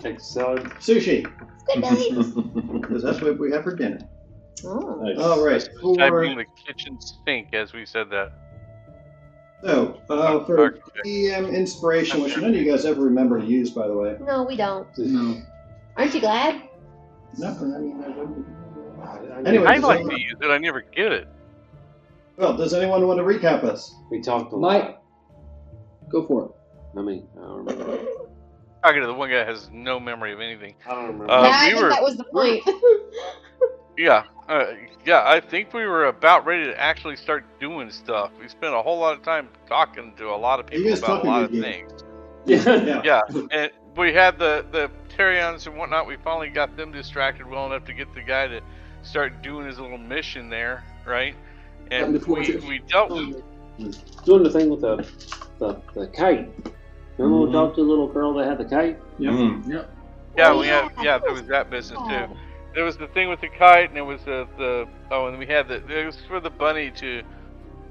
Egg salad. Sushi. Good night. Because that's what we have for dinner. Oh. Nice. All right. Describing the kitchen sink as we said that. So, for DM inspiration, which none of you guys ever remember to use, by the way. No, we don't. No. Aren't you glad? No, I mean, Anyway, I'd does like anyone- to use it. I never get it. Well, does anyone want to recap us? We talked a lot. Mike, go for it. I mean, I don't remember. Talking to the one guy that has no memory of anything. I don't remember. Yeah, I we think were- that was the point. Yeah, I think we were about ready to actually start doing stuff. We spent a whole lot of time talking to a lot of Are you people guys about a talking lot of good things. Yeah. Yeah, and we had the Terrions and whatnot. We finally got them distracted well enough to get the guy to start doing his little mission there, right? And we dealt with. Doing the thing with the kite. Remember we talked to the little girl that had the kite? Yep. Yeah, Oh, we yeah, had there was that business too. There was the thing with the kite, and there was and we had it was for the bunny to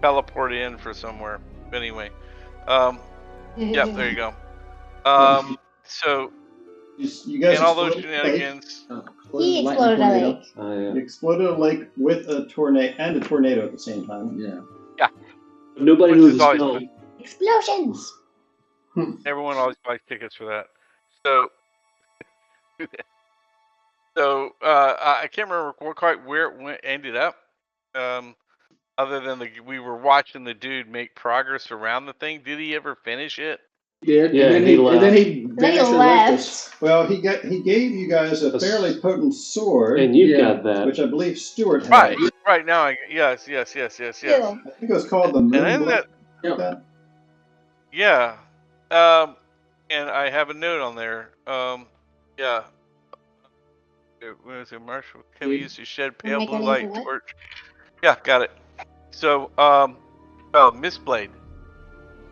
teleport in for somewhere. But anyway, yep, there you go. So You guys and all those exploded a lake. shenanigans. He exploded a lake. You exploded a lake with a tornado at the same time. Yeah. Nobody Which knew is the always spell. good. Explosions. Everyone always buys tickets for that. So, I can't remember quite where it ended up. Other than we were watching the dude make progress around the thing. Did he ever finish it? Yeah, Yeah, and then he left. And then he vanished and left us. Well, he gave you guys a fairly potent sword, And you Yeah. got that. which I believe Stuart had. Right now, yes. Yeah. I think it was called the Moon. And then Blade, Yep. like that. Yeah. And I have a note on there. Yeah. Where is it, Marshall? Can we use to shed pale Am I blue getting light to what? torch? Yeah, got it. So, Mistblade.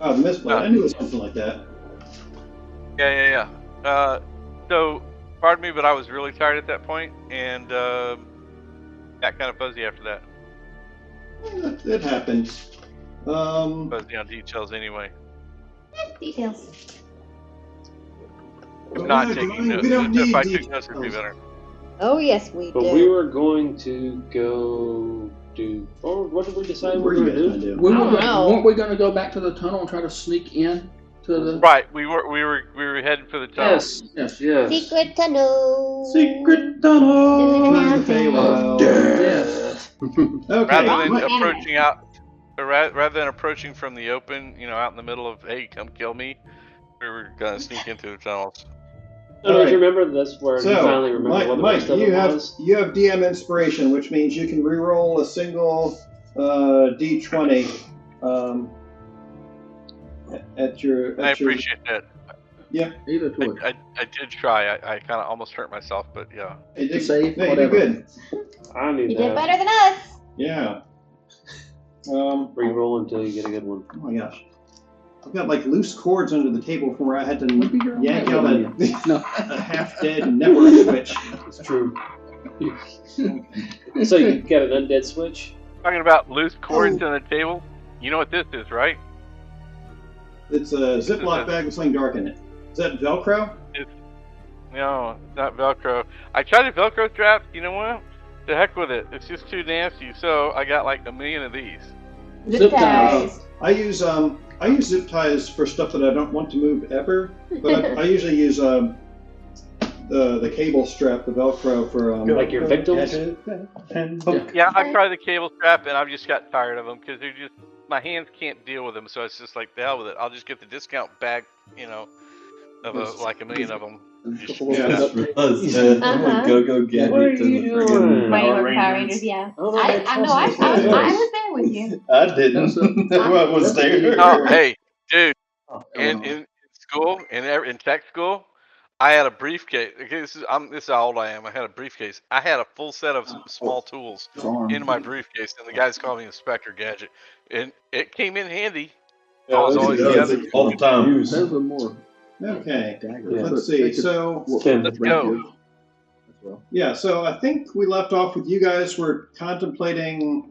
Oh, the Mistblade. I knew it was something like that. Yeah. So, pardon me, but I was really tired at that point, and got kind of fuzzy after that. It happens. Fuzzy on details anyway. Details. But Not we're taking going- notes. we don't If need I took notes, it'd be details. better. Oh yes, we But do. we were going to go do. Oh, what did we decide What we were were you going guys to do? gonna do? We I don't were, know. weren't we going to go back to the tunnel and try to sneak in to the? Right, we were heading for the tunnel. Yes. Secret tunnel. Secret tunnel. Dun-dun-dun-dun. The Feywild. Yes. Okay. Rather than Mike- approaching out, rather than approaching from the open, out in the middle of, hey, come kill me, we were gonna sneak into the tunnels. So don't Alright. you remember that's where you finally remember what the Mike, rest of you it have was? DM inspiration, which means you can reroll a single D20 at your. I appreciate that. Either choice. I did try. I kind of almost hurt myself, but yeah. It did, Save, no, you did whatever. good. I need You did that. better than us. Yeah. Reroll until you get a good one. Oh my gosh. I've got like loose cords under the table from where I had to Maybe you're yank right. out a, No. a half-dead network switch. It's true. So you got an undead switch? Talking about loose cords on the table. You know what this is, right? It's a Ziploc bag with something dark in it. Is that Velcro? No, it's not Velcro. I tried a Velcro strap. You know what? The heck with it. It's just too nasty. So I got like 1 million of these. Zip ties. I use zip ties for stuff that I don't want to move ever, but I usually use the cable strap, the Velcro for Like your victims? Yeah, I tried the cable strap and I've just got tired of them because they're just my hands can't deal with them. So it's just like the hell with it. I'll just get the discount bag, of like 1 million of them. Yeah. Uh-huh. Go get What are it to you the doing? friggin' Mighty Power Morphin Power Rangers. Rangers, yeah. Oh, no, I was there with you. I didn't. I was there. Oh, hey, dude. Oh, In school, in tech school, I had a briefcase. Okay, this is how old I am. I had a briefcase. I had a full set of small tools in my briefcase, and the guys called me Inspector Gadget, and it came in handy. Yeah, I was always the other. all the time. Those are more. Okay. Yeah. Let's see. So Let's go. yeah, so I think we left off with you guys were contemplating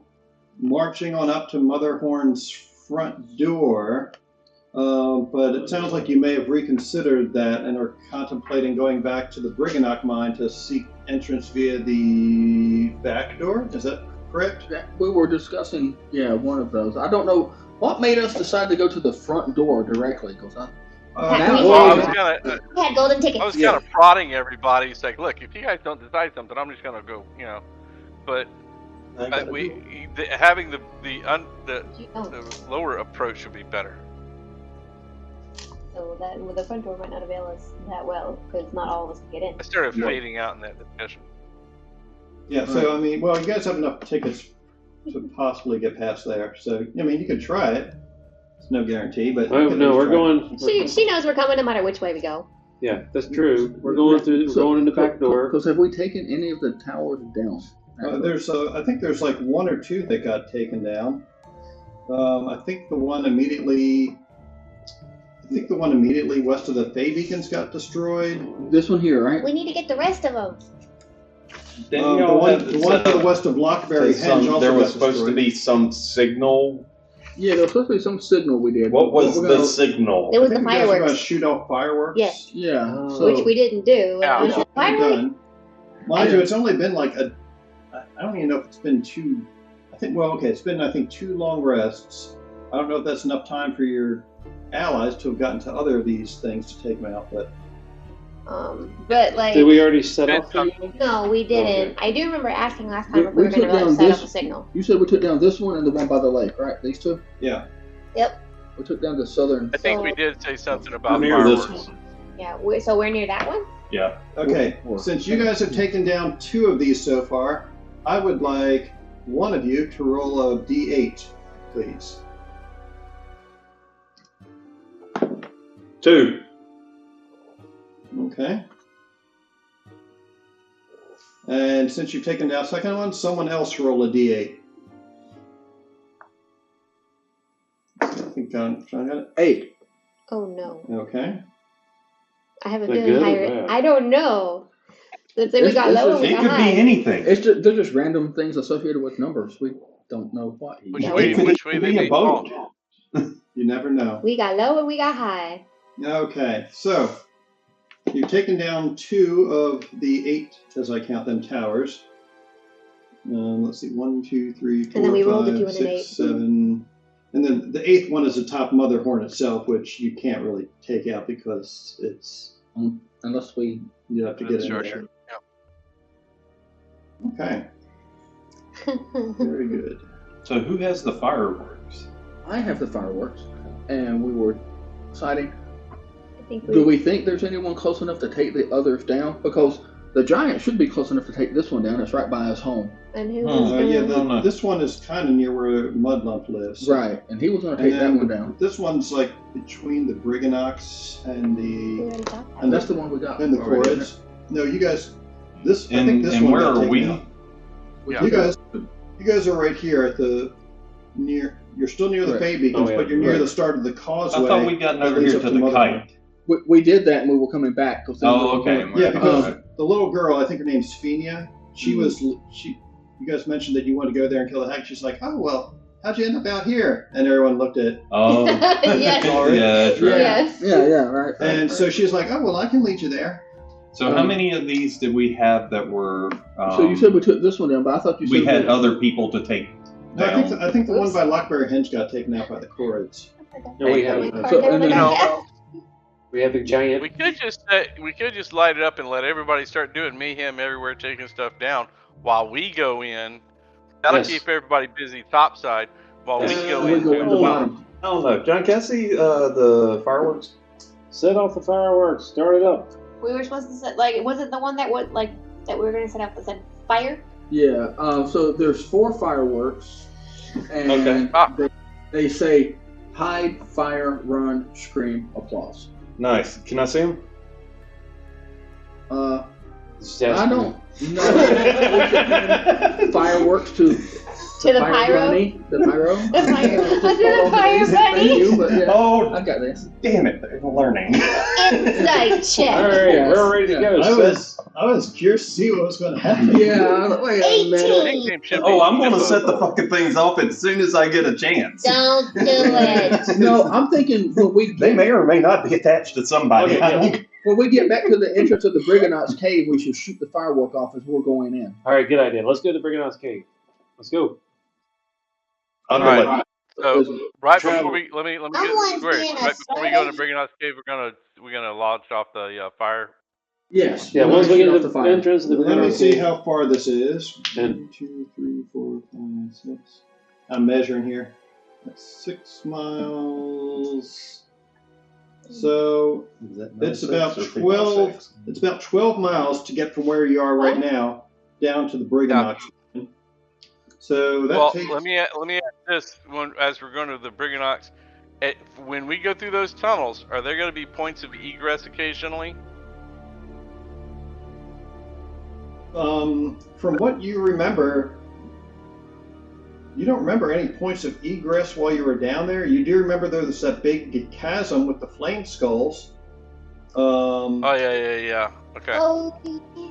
marching on up to Motherhorn's front door. But it sounds like you may have reconsidered that and are contemplating going back to the Briganock mine to seek entrance via the back door. Is that correct? We were discussing, one of those. I don't know what made us decide to go to the front door directly. Because I had golden tickets. I was kind of prodding everybody. It's like, look, if you guys don't decide something, I'm just gonna go, But having the lower approach should be better. So that the front door might not avail us that well because not all of us can get in. I started fading out in that discussion. Yeah. So you guys have enough tickets to possibly get past there. So you could try it. It's no guarantee, but no, we're going. She knows we're coming no matter which way we go. Yeah, that's true. We're going going in the back door. Because have we taken any of the towers down? I think there's like one or two that got taken down. I think the one immediately west of the Fey Beacons got destroyed. This one here, right? We need to get the rest of them. The one to the west of Lockberry Henge also there was got supposed destroyed. to be some signal. Yeah, there was supposed to be some signal we did. What was the signal? There was the You guys were going to fireworks, shoot off fireworks? Yes. Yeah. which we didn't do. Yeah. Which you Fireworks? done. Mind you, it's only been like I don't even know if it's been two. It's been I think 2 long rests. I don't know if that's enough time for your allies to have gotten to other of these things to take them out, but But like, Did we already set off the no, we didn't. Okay. I do remember asking last time if we We were going to took down set this- up a signal. You said we took down this one and the one by the lake, right? These two? yeah. Yep. We took down the southern. I think So- we did say something about Near this fireworks. one. Yeah. So we're near that one. Yeah. Okay, Or- since you guys have taken down 2 of these so far, I would like one of you to roll a d8, please. 2. Okay. And since you've taken down second one, someone else roll a d8. I think John got it. 8. Oh no. Okay. I have a They're feeling good or higher. bad? I don't know. Let's say we It's- got it's low just- and we It got could high. be anything. They're just random things associated with numbers. We don't know what. Which Yeah, way? we- Which way It they could be may a boat. fall. You never know. We got low and we got high. Okay, so you've taken down 2 of the 8, as I count them, towers. Let's see, 1, 2, 3, 4, And then we rolled if you 5, want an 6, 8. 7. And then the 8th one is the top Motherhorn itself, which you can't really take out because it's Unless we. you have to get in Structure. there. Okay, very good. So who has the fireworks? I have the fireworks, and we were deciding. I think Do we think there's anyone close enough to take the others down? Because the giant should be close enough to take this one down. It's right by his home. And who Oh, was Yeah, gonna... this one is kind of near where Mudlump lives. Right, and he was going to And take that then one down. this one's like between the Briganocks and We the already got that. And that's the one we got. and the already, isn't Corrids. No, you guys. This I And- think this and one where got are taken we? out. We Yeah. took You guys are right here at the near. You're still near the Right. Fey Beacons, Oh, yeah. but you're near Right. the start of the causeway. I thought we gotten that over leads here up to the Motherhorn. kite. We did that, and we were coming back. Cause then we Oh, were okay. going- Yeah, because Okay. the little girl, I think her name's Fenia. She was. You guys mentioned that you want to go there and kill the hag. She's like, oh well, how'd you end up out here? And everyone looked at. Oh. Yes. Yeah, that's right. Yes. Yeah, right. And so she's like, oh well, I can lead you there. So how many of these did we have that were? So you said we took this one down, but I thought you said we had other people to take No, down. I think the one Oops. by Lockberry Henge got taken out by the Corrids. No, we We have So, never and then- got that. we have the giant. We could just light it up and let everybody start doing mayhem everywhere, taking stuff down while we go in. That'll Yes. keep everybody busy topside while we go we in. go in the Oh. bottom. I don't know. John, can I see the fireworks? Set off the fireworks. Start it up. We were supposed to set, like, was it the one that was, like, that we were going to set up that said fire? Yeah. So there's 4 fireworks, and Okay. they say hide, fire, run, scream, applause. Nice. Can I see them? I don't know. Fireworks to To the fire pyro? bunny, the pyro. The pyro. Let's do the pyro Thank bunny. you, but yeah, Oh, I got this. damn it! They're learning. Insight check. All right, Yes. we're ready to go. I was curious to see what was going to happen. Yeah, wait a minute. 18. Nickname should be Oh, I'm going to Hippo. set the fucking things off as soon as I get a chance. Don't do it. No, I'm thinking when we They get, may or may not be attached to somebody. Okay, I yeah. don't. when we get back to the entrance of the Briganauts cave, we should shoot the firework off as we're going in. All right, good idea. Let's go to the Briganauts Cave. Let's go. I'll go Alright. let- So right Travel. before we let me get Someone's it square. being Right before we go to assertive. Briganauts Cave, we're gonna launch off the fire. Yes. Yeah, we're once gonna we shoot get off to the the fire. entrance of the Let me Briganauts see Cave. how far this is. And- 1, 2, 3, 4, 5, 6. I'm measuring here. That's 6 miles. So Is that it's 96 about or 12. 56? It's about 12 miles to get from where you are right now down to the Briganauts. So that Well, takes. let me ask this as we're going to the Briganauts. When we go through those tunnels, are there going to be points of egress occasionally? From what you remember, you don't remember any points of egress while you were down there. You do remember there was that big chasm with the flame skulls. Oh yeah. Okay. Oh,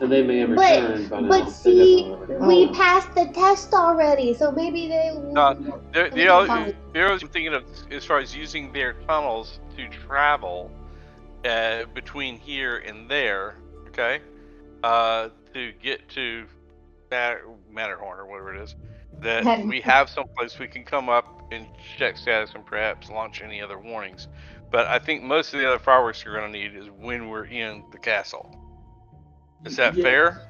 And they may have returned by now. but They see, definitely have returned. we passed the test already, so maybe they. The other I'm thinking of as far as using their tunnels to travel between here and there, okay, to get to Matterhorn or whatever it is, that we have someplace we can come up and check status and perhaps launch any other warnings. But I think most of the other fireworks you're going to need is when we're in the castle. Is that Yeah. fair?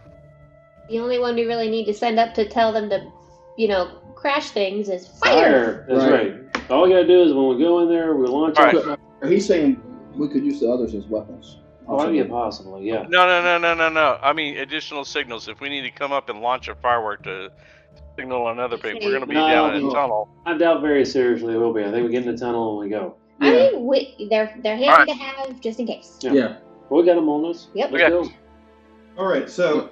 The only one we really need to send up to tell them to, crash things is fire. Fire. That's right. All we gotta do is when we go in there, we launch All it. right. He's saying we could use the others as weapons. Oh, yeah, possibly, yeah. No. I mean additional signals. If we need to come up and launch a firework to signal another people, we're going to be No, down in a no. tunnel. I doubt very seriously it will be. I think we get in the tunnel and we go. Yeah. I mean, they're handy Alright. to have just in case. Yeah. Well, we got them on this. Yep. Let's Okay. go. All right, so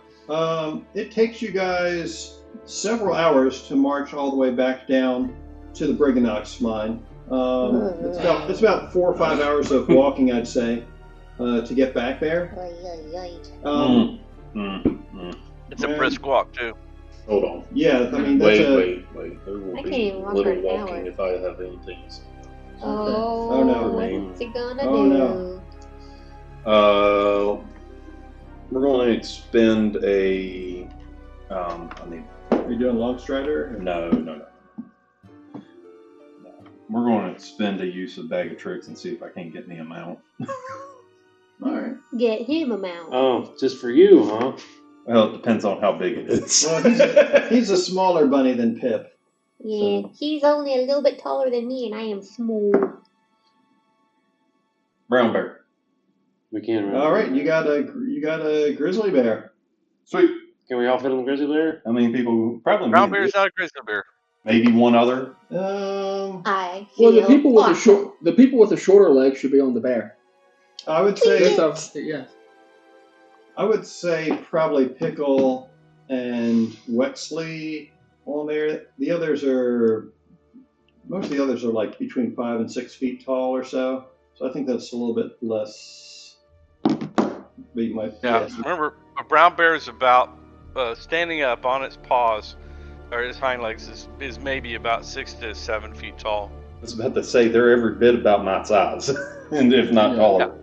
it takes you guys several hours to march all the way back down to the Briganauts mine. It's about 4 or 5 hours of walking, I'd say, to get back there. It's a Man. brisk walk too. Hold on. Yeah, I mean that's Wait. There will I be can't even walk little for an walking hour. if I have anything. Oh, Oh, no. what's he gonna Oh, do? no. We're going to expend a. Are you doing Longstrider? No. We're going to expend a use of bag of tricks and see if I can't get me a mount. All right. Get him a mount. Oh, just for you, huh? Well, it depends on how big it is. Well, he's a smaller bunny than Pip. Yeah, he's only a little bit taller than me, and I am small. Brown bear. We can, right? All right, you got a grizzly bear. Sweet. Can we all fit on the grizzly bear? How many people? Probably Brown me. bear's not a grizzly bear. Maybe one other. I Well, feel the people with awesome. the people with the shorter legs should be on the bear. I would say Yeah. I would say probably Pickle and Wetsley on there. Most of the others are like between 5 and 6 feet tall or so. So I think that's a little bit less. Be my Yeah. guess. Remember, a brown bear is about standing up on its paws or its hind legs is maybe about 6 to 7 feet tall. I was about to say they're every bit about my size, and if not Yeah. taller.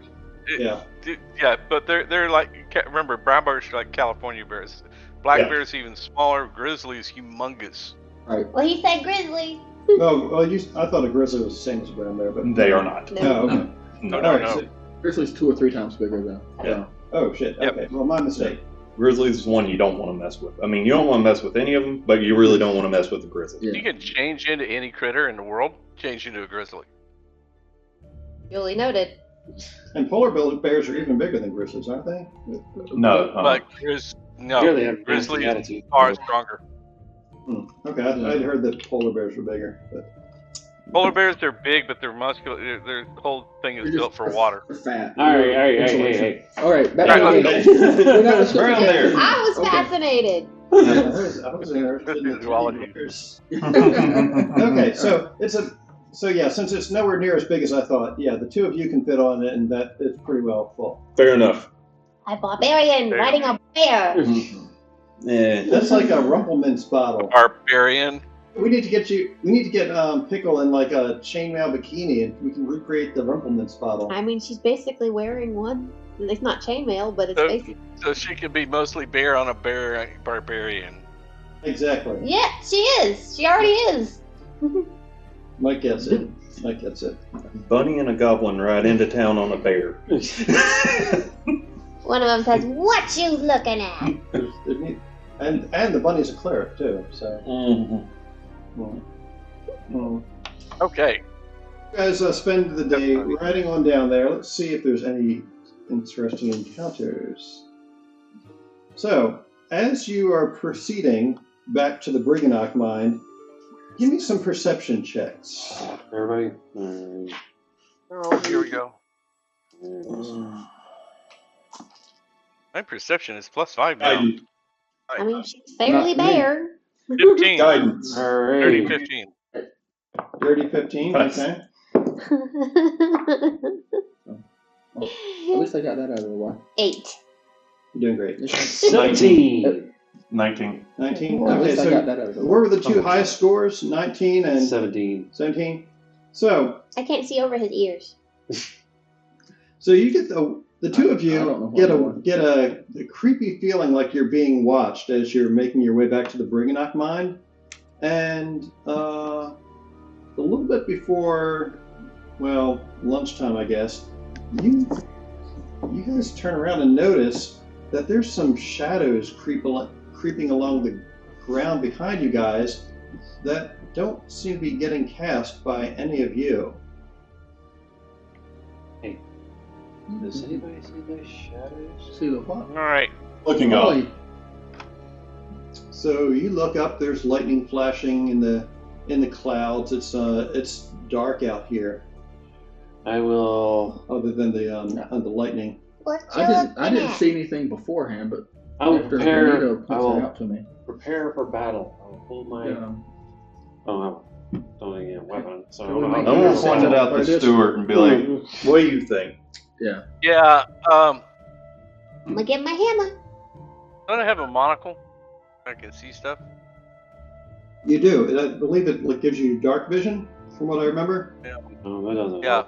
Yeah. Yeah, but they're like, remember, brown bears are like California bears. Black Yeah. bears even smaller. Grizzly is humongous. Well, he said grizzly. Oh, well, I thought a grizzly was the same as a brown bear, but They are not. No. Oh, okay. No, All no, right, no. so- Grizzly's 2 or 3 times bigger though. Yeah. oh shit. Yep. Okay. Well, my mistake. Grizzly's is one you don't want to mess with. I mean, you don't want to mess with any of them, but you really don't want to mess with the grizzly. Yeah. You can change into any critter in the world. Change into a grizzly. Duly noted. And polar bears are even bigger than grizzlies, aren't they? No. But Yeah, they have grizzly nasty is attitude. far stronger. Okay, I'd heard that polar bears were bigger. But Polar bears, they're big, but they're muscular. Their whole thing is They're built just- for water. They're fat. All right, hey. All right, back All right, to the game. We're not discussing Brown bear. that. I was Okay. fascinated. I was interested in the Zoology. bears. Okay, so since it's nowhere near as big as I thought, yeah, the two of you can fit on it, and that is pretty well full. Fair enough. A barbarian riding a bear. Yeah. That's like a Rumpelmince bottle. Barbarian. We need to get Pickle in like a chainmail bikini, and we can recreate the Rumpelmince bottle. I mean, she's basically wearing one. It's not chainmail, but it's So- basically. So she could be mostly bear on a bear barbarian. Exactly. Yeah, she is. She already is. Mike gets it. Bunny and a goblin ride into town on a bear. One of them says, "What you looking at?" And the bunny's a cleric too. So. Okay. You guys spend the day riding on down there. Let's see if there's any interesting encounters. So, as you are proceeding back to the Briganock mine, give me some perception checks. Everybody. Oh, here we go. My perception is +5 now. Guidance. I mean, she's fairly Not me. bare. 15. Guidance. Dirty Alright. 15. Dirty 15, Nice. okay. At least I got that out of the way. 8. You're doing great. 17. 19. 19? At Okay, least I so got that out of the way. where were the two highest scores? 19 and 17. 17? So I can't see over his ears. you get the two of I don't know you what get a creepy feeling like you're being watched as you're making your way back to the Briganock mine. And a little bit before, well, lunchtime, I guess, you guys turn around and notice that there's some shadows creeping along the ground behind you guys that don't seem to be getting cast by any of you. Does anybody see those shadows? See the what? Alright. Looking up. Boy, So you look up. There's lightning flashing in the clouds. It's dark out here, I will. other than the lightning. What you I looking didn't at? see anything beforehand, but I will after prepare. Benito I points it will out to me. prepare for battle. I will pull my. Yeah. Oh, I don't have a weapon. So Can we I'll- make I'm Yeah. gonna point it out Or to just- Stuart and be like, "What do you think?" Yeah, I'm gonna get my hammer. don't I have a monocle? I can see stuff. You do. I believe it gives you dark vision, from what I remember. No, that doesn't. Yeah. work.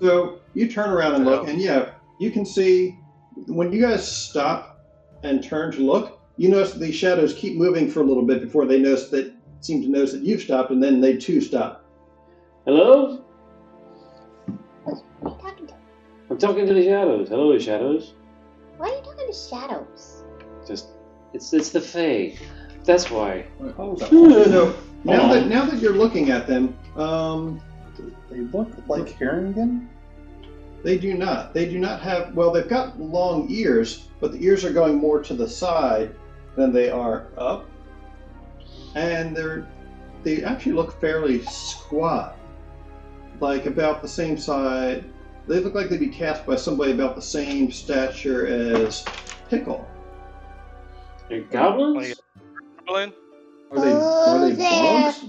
So you turn around and look, Yeah. and yeah, you can see when you guys stop and turn to look. You notice that these shadows keep moving for a little bit before they seem to notice that you've stopped, and then they too stop. Hello? Who are you talking to? I'm talking to the shadows. Hello, shadows. Why are you talking to shadows? Just it's the Fae. That's why. Hold on. So now Hold that you're looking at them, They look like Harrington. they do not. They do not have. Well, they've got long ears, but the ears are going more to the side than they are up, and they actually look fairly squat, like about the same size. They look like they'd be cast by somebody about the same stature as Pickle. They're goblins? Goblin? Are they Who's there? bugs?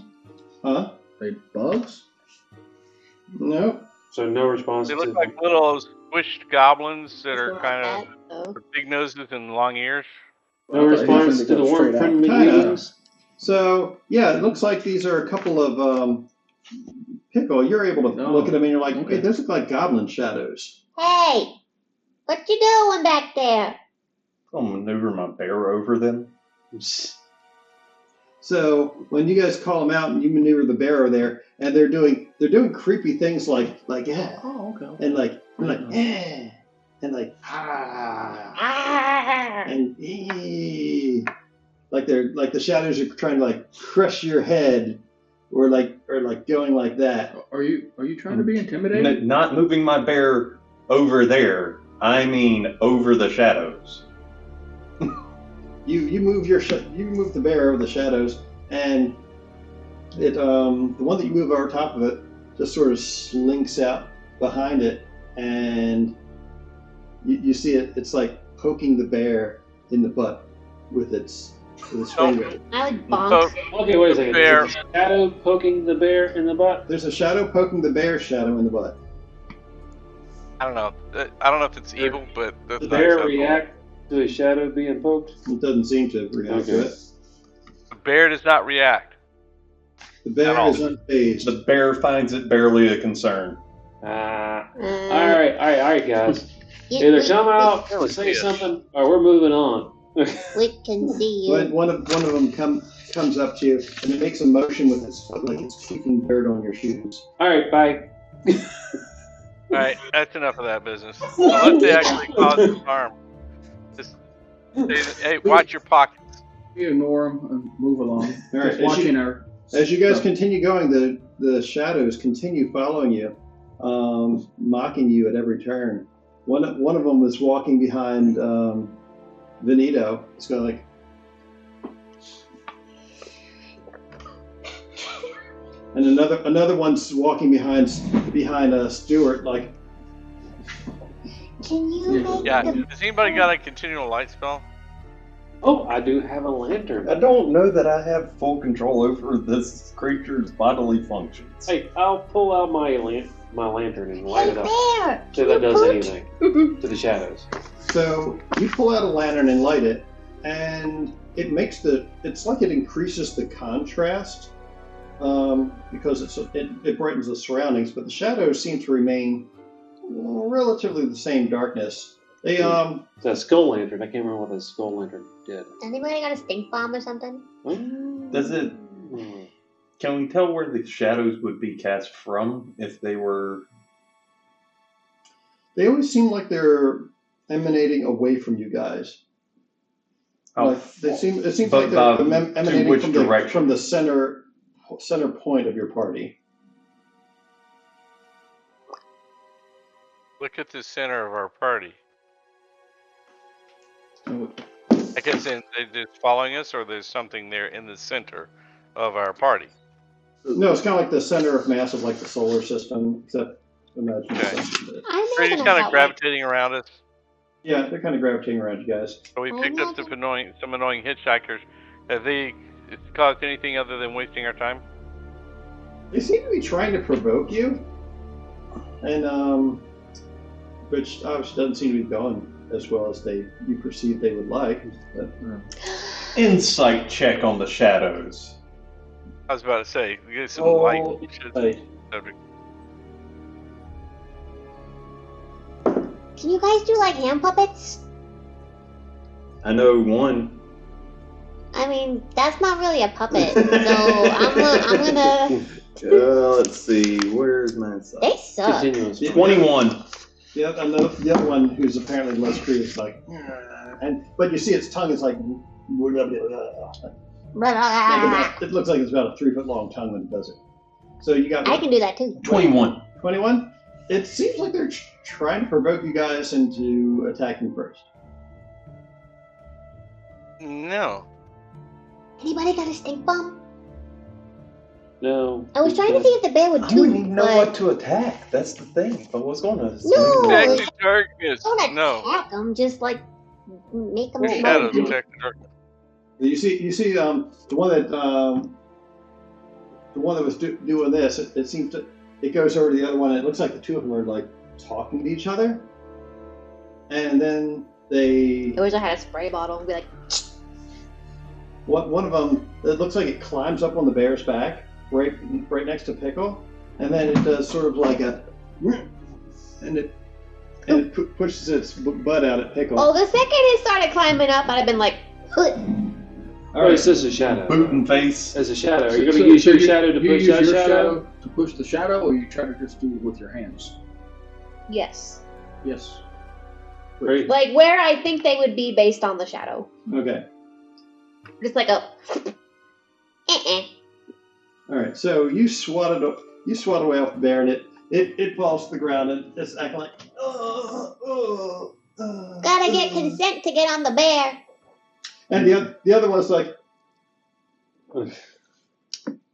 Huh? Are they bugs? No. So no response They to. look like little squished goblins that are Like kind that, though. of big noses and long ears. No I thought he was response gonna to go the warm straight out. friendly Kinda. greetings. So yeah, it looks like these are a couple of Pickle. You're able to No. look at them and you're like, Okay. hey, those look like goblin shadows. Hey, what you doing back there? I'll maneuver my bear over them. So when you guys call them out and you maneuver the bear there, and they're doing creepy things like yeah, Oh, okay. and like eh, and like ah, Ah! and ee. Like the shadows are trying to like crush your head, or going like that. Are you trying to be intimidating? Not moving my bear over there. I mean over the shadows. You move you move the bear over the shadows, and it the one that you move over top of it just sort of slinks out behind it, and you see it's like poking the bear in the butt with its with his finger. I like bonk. Okay, wait a second. Bear. There's a shadow poking the bear in the butt. There's a shadow poking the bear shadow in the butt. I don't know. I don't know if it's evil, but that's The not bear acceptable. react to a shadow being poked. It doesn't seem to react to Okay. it. The bear does not react. The bear At all. is unfazed. The bear finds it barely a concern. All right, guys. You- Either we- come out That and was say it. something, or we're moving on. We can see you. But one of them comes up to you and it makes a motion with its foot like it's kicking dirt on your shoes. All right, bye. All right, that's enough of that business. Unless they actually cause us harm. Just say, hey, watch your pockets. You ignore them and move along. All right, Just watching our. As you guys stuff. continue going, the shadows continue following you, mocking you at every turn. One of them was walking behind Venito. It's going like. And another one's walking behind Stuart, like. Can you make Yeah. the Has anybody got a continual light spell? Oh, I do have a lantern. I don't know that I have full control over this creature's bodily functions. Hey, I'll pull out my lantern and light Hey, it up. bear! See if that does Put- anything to the shadows. So you pull out a lantern and light it, and it makes it's like it increases the contrast because it brightens the surroundings, but the shadows seem to remain relatively the same darkness. They It's a skull lantern. I can't remember what the skull lantern did. Anybody got a stink bomb or something? Does it? Can we tell where the shadows would be cast from if they were? they always seem like they're emanating away from you guys. Like it seems But, like they're emanating which from direction? the center point of your party. Look at the center of our party. Oh, I guess they're just following us, or there's something there in the center of our party. No, it's kind of like the center of mass of like the solar system, except imagine Okay. something. I Are you imagine just kind that of gravitating around us? Yeah, they're kind of gravitating around you guys. So we I picked up some annoying hitchhikers. Have they caused anything other than wasting our time? They seem to be trying to provoke you, and which obviously doesn't seem to be going as well as you perceive they would like. But Insight check on the shadows. I was about to say, we get some Oh, light. hey, Subject. Can you guys do like hand puppets? I know one. I mean, that's not really a puppet. So I'm gonna. Let's see. Where's my insight? They suck. Continuous. 21. the other one who's apparently less creative is like, but you see its tongue is like, it looks like it's about a 3 foot long tongue when it does it. So you got I can do that too. 21. 21. It seems like they're trying to provoke you guys into attacking first. No. Anybody got a stink bomb? No. I was trying to see if the bear would I too, don't even know but what to attack. That's the thing. If I was going to. No. Attack the darkness. don't No. attack them. Just like make them. The shadows attack the darkness. You see the one that was doing this. It seems to it goes over to the other one. And it looks like the two of them are like talking to each other, and then I wish I had a spray bottle and be like, one of them. It looks like it climbs up on the bear's back, right next to Pickle, and then it does sort of like a, and it pushes its butt out at Pickle. oh, the second it started climbing up, I'd have been like, "Huh." All Oh, right, it's just a shadow. Boot and face. As a shadow. Are you going to use your shadow to you push use that your shadow? to push the shadow, or you try to just do it with your hands? yes. Yes. Great. Like where I think they would be based on the shadow. okay. Just like a. All right, so you swat away off the bear, and it falls to the ground, and it's acting like, Gotta get consent to get on the bear. and the other one's like,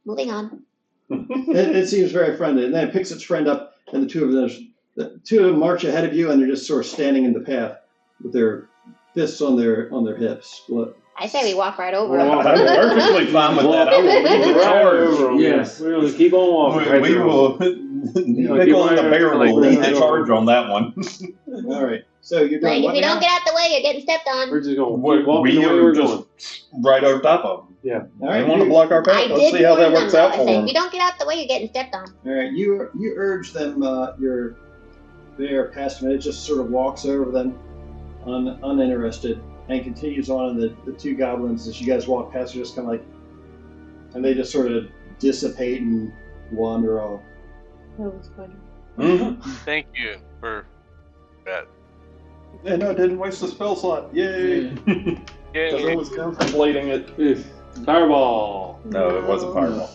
Moving on. it seems very friendly, and then it picks its friend up, and the two of them march ahead of you, and they're just sort of standing in the path with their fists on their hips, I say we walk right over We'll them. walk I'm perfectly fine with that. I will lead the Right charge. over 'em. Yes. We're going to keep on walking. We will. Nickel and the bear will lead the charge on that one. All right. So you're doing Like, if what you now? don't get out the way, you're getting stepped on. We're just going to keep walking We the way are we're just going. right over top of them. Yeah. All They right. want to block our I path. Let's did see how that warn works them, out though. I for said, them. if you don't get out the way, you're getting stepped on. All right. You urge them. Your bear past them. It just sort of walks over them, uninterested, and continues on. And the two goblins, as you guys walk past, are just kind of like, and they just sort of dissipate and wander off. That was funny. Thank you for that. Yeah, no, it didn't waste the spell slot. Yay! Because I was contemplating it. Fireball. No, it wasn't fireball.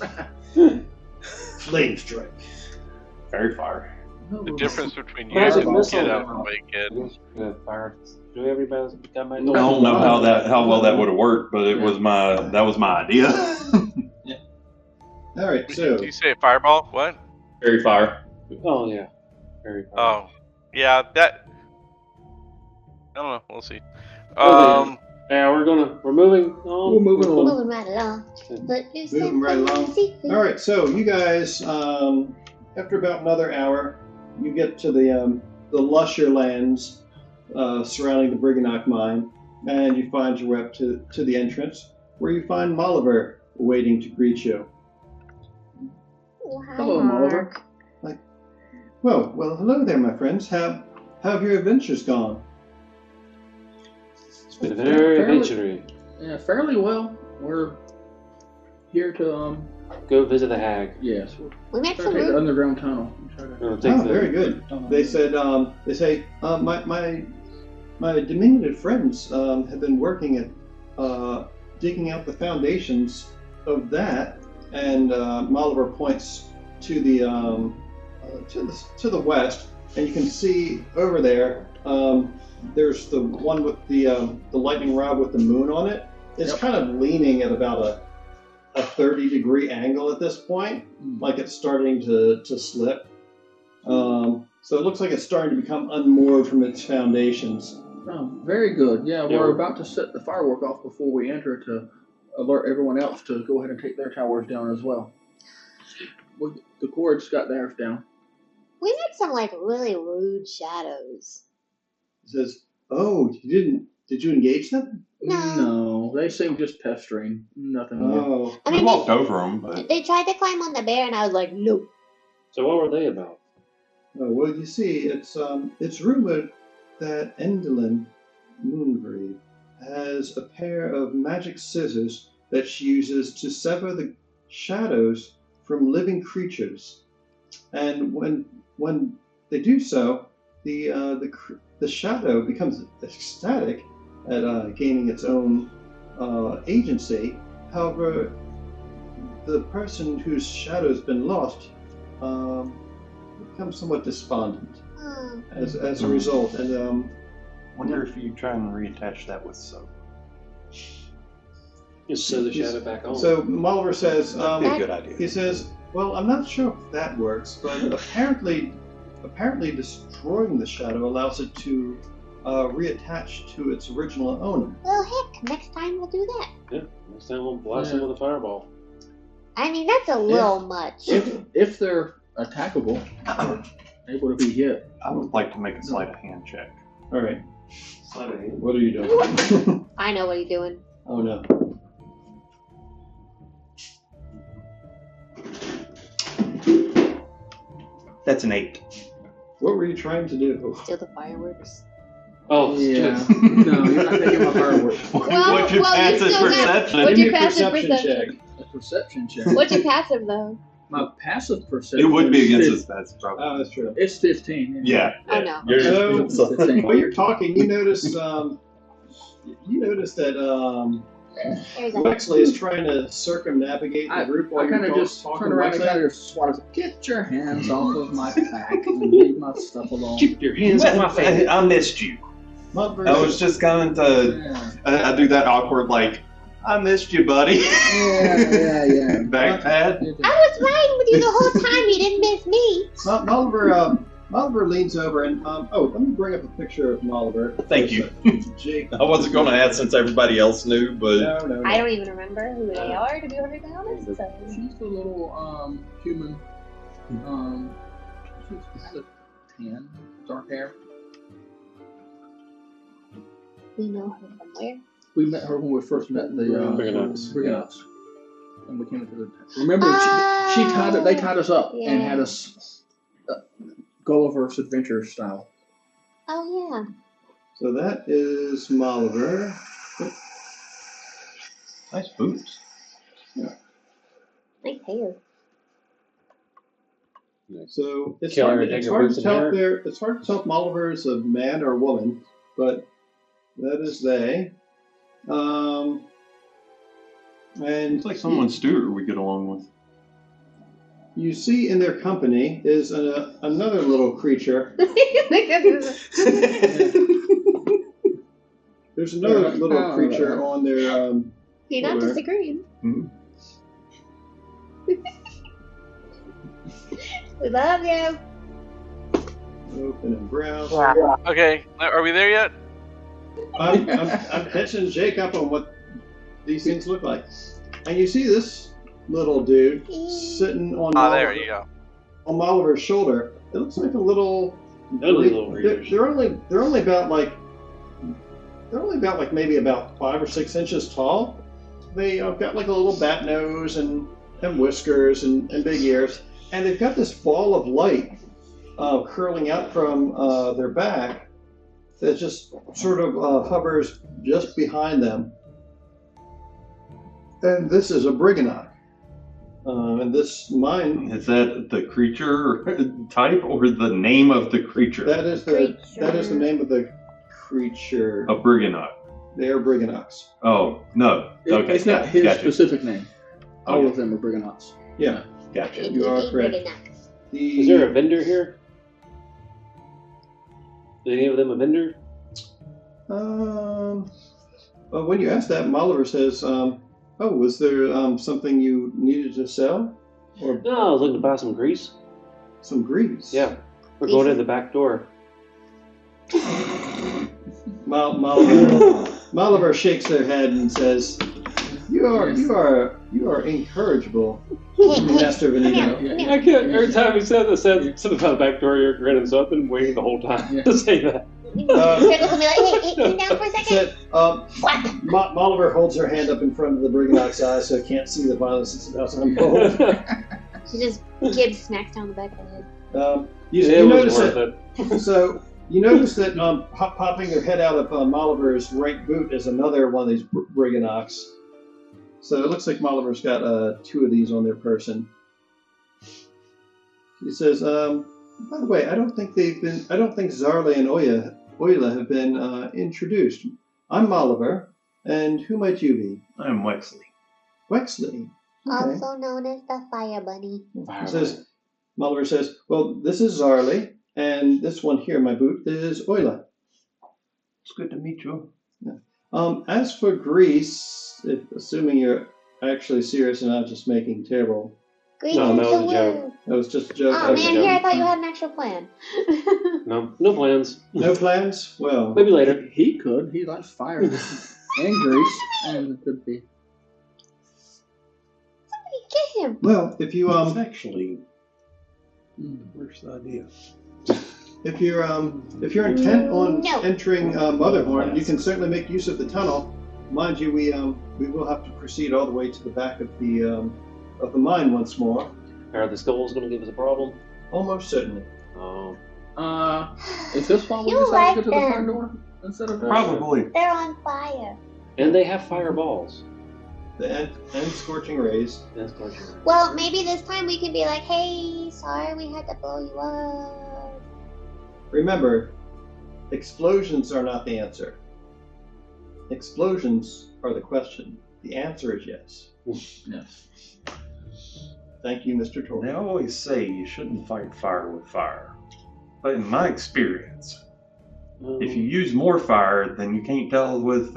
Flame strike. Fairy fire. The difference between you Magic and missile. get out of the way, kid. Fire. Do everybody got my I don't know how well that would have worked, but that was my idea. All right. So Did you say fireball? What? Fairy fire. Oh, yeah. Very fire. Oh, yeah, that. I don't know. We'll see. Yeah, we're moving on. We're moving along. Moving right along. But you said Moving right along. secret. All right, so you guys, after about another hour, you get to the lusher lands surrounding the Briganock mine, and you find your way up to the entrance, where you find Molliver waiting to greet you. Oh, hi, Hello, Mark. Well, hello there, my friends. How have your adventures gone? It's been very adventurous. Yeah, fairly well. We're here to Go visit the hag. yes, We met we're some take the room. underground tunnel. Try to- We're gonna take Oh, the, very good. They say my diminutive friends have been working at digging out the foundations of that, and Molliver points to the west, and you can see over there. There's the one with the lightning rod with the moon on it. It's Yep. kind of leaning at about a 30-degree angle at this point, like it's starting to slip. So it looks like it's starting to become unmoored from its foundations. Oh, very good. Yeah, Yeah, we're we're- about to set the firework off before we enter to alert everyone else to go ahead and take their towers down as well. The Cords got theirs down. We met some like really rude shadows. It says, "Oh, did you engage them?" No. They seem just pestering. Nothing more. Oh, I We mean, walked over them, but they tried to climb on the bear, and I was like, no. So what were they about? well, you see, it's rumored that Endelyn Moonbreed has a pair of magic scissors that she uses to sever the shadows from living creatures, and when they do so, the shadow becomes ecstatic at gaining its own agency. However, the person whose shadow has been lost becomes somewhat despondent as a result. And wonder if you try and reattach that with soap. Just sew the shadow back on. so Molliver says, That'd be a good idea. he says, "Well, I'm not sure if that works, but apparently destroying the shadow allows it to reattach to its original owner." Well, heck, next time we'll do that. Yeah, next time we'll blast them with a fireball. I mean, that's a little much. If they're attackable, or able to be hit. I would like to make a sleight of hand check. All right, Sleight of hand. what are you doing? I know what he's doing. Oh no. That's an 8. What were you trying to do? Steal the fireworks. Oh, Yeah. shit. No, you're not taking my fireworks. What's your passive perception? What's Give your me a passive perception perception? check. A perception check. What's your passive though? My passive perception. It would be against is his stats, probably. Oh, that's true. It's 15. Yeah. Oh no. You're, So- 15. While you're talking, you notice that There's a Wexley is trying to circumnavigate the group while I kind you're of just talking turn to around and Wexley. kind of just swat it. Get your hands off of my pack and leave my stuff alone. Keep your hands off my face. I missed you. Molliver I was just going to. Yeah, I do that awkward, like, I missed you, buddy. yeah. Back pad. I was riding with you the whole time. You didn't miss me. Molliver Moliver leans over and let me bring up a picture of Moliver. Thank you. Jake. I wasn't going to ask since everybody else knew, but No. I don't even remember who they are, to be perfectly honest. So. She's the little human. She's kind of tan, dark hair. We know her from where? We met her when we first met the Briganots. And we came into the. Remember, she tied it. They tied us up and had us Gulliver's Adventure style. Oh yeah. So that is Moliver. nice boots. Nice hair. So it's Killer hard, Digger to boots tell and hair. it's hard to tell if Moliver is a man or a woman, but that is they. And It's like someone Stuart we get along with. you see in their company is another little creature. There's another little creature on their. You're not shoulder. disagreeing. Mhm. We love you. Open and browse. Okay, are we there yet? I'm catching Jake up on what these things look like. And you see this little dude sitting on There you go. on Moliver's shoulder. It looks like a little. Ugly little creatures. They're only about like maybe about 5 or 6 inches tall. They got like a little bat nose and whiskers and big ears, and they've got this ball of light curling out from their back that just sort of hovers just behind them. And this is a Briganock. And this mine. Is that the creature type or the name of the creature? That is the name of the creature. A Briganock. They are Briganocks. Oh, no. Okay. It's not his gotcha. specific name. All Okay. of them are Briganots. Yeah. Gotcha. You are correct. Is there a vendor here? Is any of them a vendor? Well, when you ask that, Moliver says, was there something you needed to sell? Or No, I was looking to buy some grease. some grease? Yeah. We're going in the back door. Moliver shakes their head and says, You are incorrigible, Master Benito. I can't. Every time he said something about the back door, you're grinning, so I've been waiting the whole time to say that. Circles will be like, hey, come down for a second. Moliver holds her hand up in front of the Briganock's eyes so he can't see the violence that's about to unfold. She just gives smacks down the back of the head. You notice that popping her head out of Moliver's right boot is another one of these Briganocks. So it looks like Moliver's got 2 of these on their person. He says, by the way, I don't think Zarly and Oyla have been introduced. I'm Moliver, and who might you be? I'm Wexley. Wexley. Okay. Also known as the Fire Bunny. Moliver says, well, this is Zarly, and this one here, my boot, is Oyla. It's good to meet you. Yeah. As for Greece, assuming you're actually serious and not just making terrible. Grease No, is that was the a joke. word. That was just a joke. Oh man, here I thought you had an actual plan. No plans. No plans? Well, Maybe later. He could. He likes fire and grease, and it could be. Somebody get him. well, if you It's actually worst idea. if you're intent on No. entering Motherhorn, you can certainly make use of the tunnel. Mind you, we will have to proceed all the way to the back of the mine once more. Are the skulls going to give us a problem? Almost certainly. Oh. Is this why we You decided like to go to the them. front door instead of Probably. They're on fire. And they have fireballs. And scorching rays. That's torture. Well, maybe this time we can be like, hey, sorry we had to blow you up. Remember, explosions are not the answer. Explosions are the question. The answer is yes. Yes. Thank you, Mr. They Torrey. always say you shouldn't fight fire with fire. But in my experience, if you use more fire, then you can't tell with